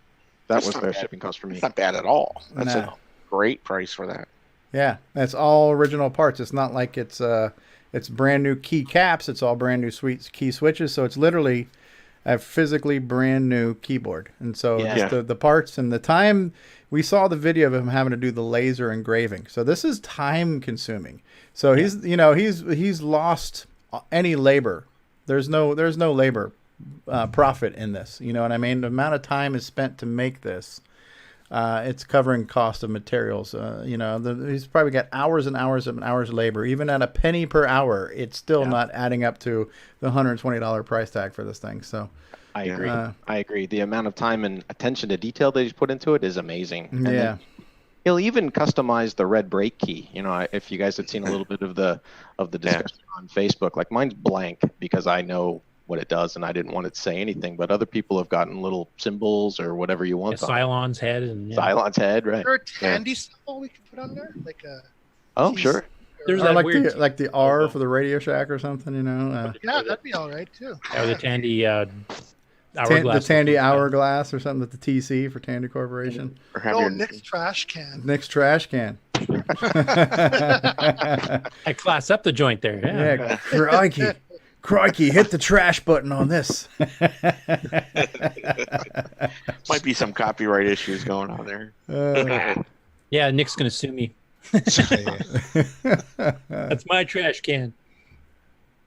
was their shipping cost for me. It's not bad at all. That's a great price for that. Yeah, that's all original parts. It's not like it's brand new key caps. It's all brand new key switches. So it's literally a physically brand new keyboard. And so the parts and the time. We saw the video of him having to do the laser engraving. So this is time consuming. So he's lost any labor. There's no labor profit in this. You know what I mean? The amount of time is spent to make this. It's covering cost of materials. He's probably got hours and hours and hours of labor. Even at a penny per hour, it's still not adding up to the $120 price tag for this thing. So I agree. I agree. The amount of time and attention to detail that he's put into it is amazing. And yeah. He'll even customize the red brake key. If you guys had seen a little bit of the discussion on Facebook, like mine's blank because I know what it does and I didn't want it to say anything, but other people have gotten little symbols or whatever you want. Cylon's head Cylon's head, right? Is there a Tandy symbol we can put on there? Like a sure. There's like the R for the Radio Shack or something, yeah, that'd be all right too. Or the Tandy hourglass. The Tandy hourglass or something, the TC for Tandy Corporation. No, Nick's trash can. Nick's trash can. I class up the joint there. Yeah, crikey, hit the trash button on this. Might be some copyright issues going on there. Yeah, Nick's going to sue me. That's my trash can.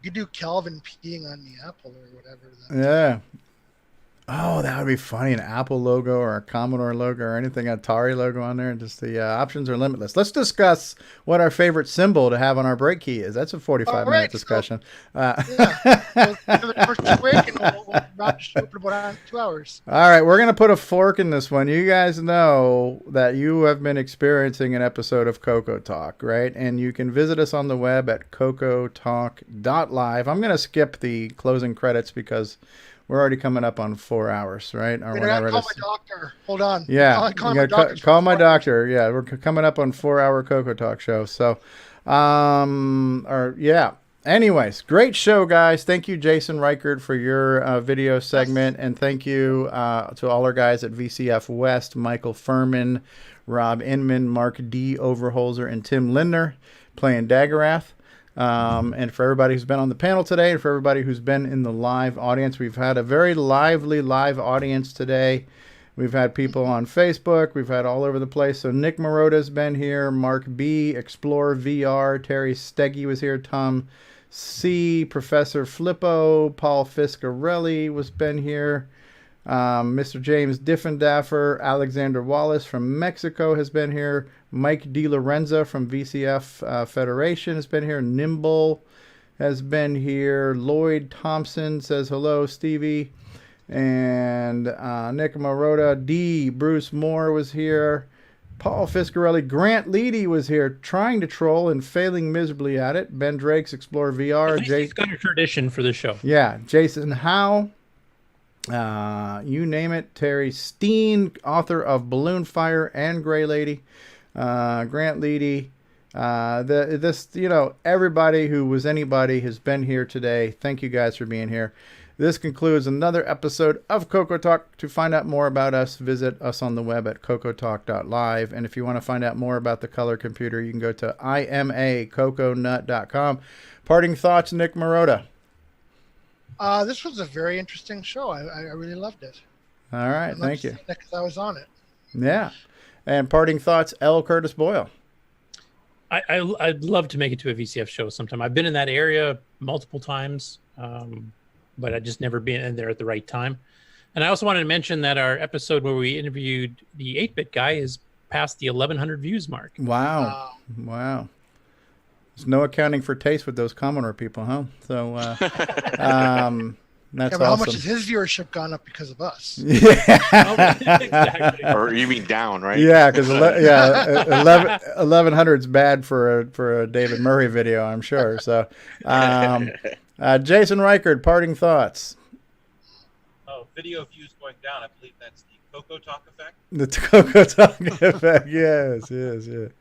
You do Calvin peeing on the apple or whatever. Yeah. Oh, that would be funny. An Apple logo or a Commodore logo or anything, Atari logo on there. Just the options are limitless. Let's discuss what our favorite symbol to have on our break key is. That's a 45-minute discussion. Yeah. So, first break, and we'll wrap the show for about 2 hours. All right, we're going to put a fork in this one. You guys know that you have been experiencing an episode of CoCoTALK, right? And you can visit us on the web at CoCoTalk.live. I'm going to skip the closing credits because we're already coming up on 4 hours, right? Or whatever. Call my doctor. Hold on. Yeah, call my doctor. Call my doctor. Yeah, we're coming up on 4-hour CoCoTALK show. So, yeah. Anyways, great show, guys. Thank you, Jason Reichert, for your video segment, and thank you to all our guys at VCF West, Michael Furman, Rob Inman, Mark D. Overholzer, and Tim Lindner playing Daggerath. And for everybody who's been on the panel today, and for everybody who's been in the live audience, we've had a very lively live audience today. We've had people on Facebook. We've had all over the place. So Nick Marota's been here. Mark B. Explore VR. Terry Steggy was here. Tom C. Professor Flippo. Paul Fiscarelli was been here. Mr. James Diffendaffer. Alexander Wallace from Mexico has been here. Mike DiLorenzo from VCF Federation has been here. Nimble has been here. Lloyd Thompson says hello, Stevie. And Nick Marota. D. Bruce Moore was here. Paul Fiscarelli. Grant Leedy was here trying to troll and failing miserably at it. Ben Drake's Explore VR. He's got a tradition for the show. Yeah. Jason Howe. You name it. Terry Steen, author of Balloon Fire and Gray Lady. Grant Leedy. Everybody who was anybody has been here today. Thank you guys for being here. This concludes another episode of CoCoTALK. To find out more about us, visit us on the web at CoCoTalk.live. And if you want to find out more about the color computer, you can go to imacoconut.com. Parting thoughts, Nick Marota. This was a very interesting show. I really loved it. All right, thank you. Because I was on it. Yeah. And parting thoughts, L. Curtis Boyle. I'd love to make it to a VCF show sometime. I've been in that area multiple times, but I just never been in there at the right time. And I also wanted to mention that our episode where we interviewed the 8-bit guy is past the 1,100 views mark. Wow. Wow. There's no accounting for taste with those Commodore people, huh? So, that's but awesome. How much has his viewership gone up because of us? Yeah. Exactly. Or you mean down, right? Yeah, because 1,100 is bad for a David Murray video, I'm sure. So, Jason Reichert, parting thoughts. Oh, video views going down. I believe that's the CoCoTALK effect. The CoCoTALK effect, yes. But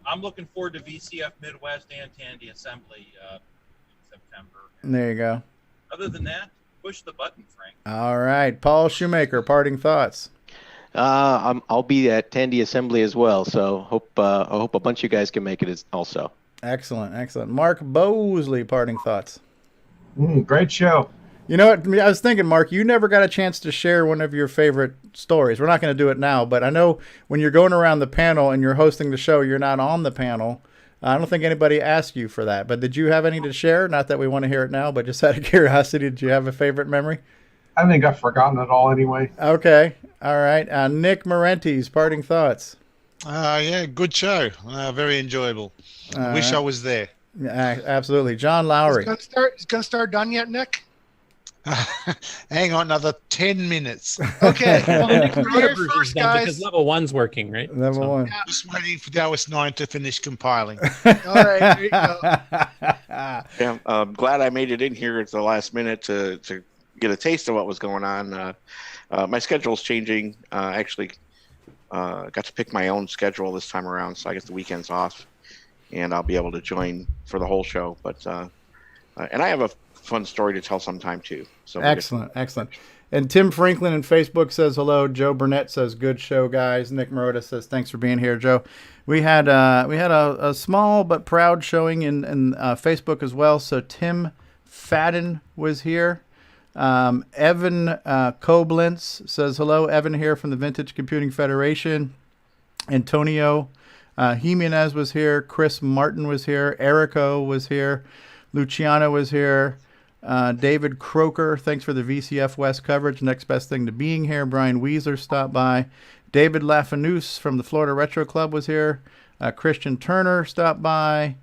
I'm looking forward to VCF Midwest and Tandy Assembly in September. There you go. Other than that, push the button, Frank. All right, Paul Shoemaker, parting thoughts. I'll be at Tandy Assembly as well, so I hope a bunch of you guys can make it also. Excellent. Mark Bosley, parting thoughts. Great show. You know what? I was thinking, Mark, you never got a chance to share one of your favorite stories. We're not going to do it now, but I know when you're going around the panel and you're hosting the show, you're not on the panel. I don't think anybody asked you for that, but did you have any to share? Not that we want to hear it now, but just out of curiosity, did you have a favorite memory? I think I've forgotten it all anyway. Okay. All right. Nick Marentes, parting thoughts. Yeah, good show. Very enjoyable. Wish I was there. Absolutely. John Lowry. Is Gunstar done yet, Nick? Hang on another 10 minutes. Okay. Well, first, guys. Because level 1's working, right? Level 1. Yeah. Just waiting for the OS9 to finish compiling. All right, there you go. Yeah, I'm glad I made it in here at the last minute to get a taste of what was going on. My schedule's changing. Actually, got to pick my own schedule this time around, so I get the weekends off, and I'll be able to join for the whole show. But and I have a fun story to tell sometime too. So excellent. And Tim Franklin in Facebook says hello. Joe Burnett says good show, guys. Nick Marota says thanks for being here, Joe. We had a small but proud showing in Facebook as well. So Tim Fadden was here. Evan Koblenz says hello. Evan here from the Vintage Computing Federation. Antonio Jimenez was here. Chris Martin was here. Erico was here. Luciano was here. David Croker, thanks for the VCF West coverage. Next best thing to being here. Brian Weezer stopped by. David Lafanous from the Florida Retro Club was here. Christian Turner stopped by.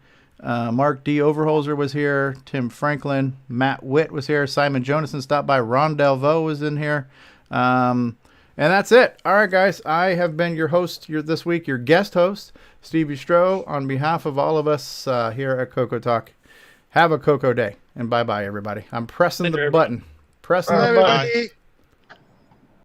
Mark D. Overholzer was here. Tim Franklin. Matt Witt was here. Simon Jonason stopped by. Ron Delvaux was in here. And that's it. All right, guys. I have been your host this week, your guest host, Stevie Stroh, on behalf of all of us here at CoCoTALK. Have a Coco Day. And bye-bye, everybody. I'm pressing the button. Pressing the button.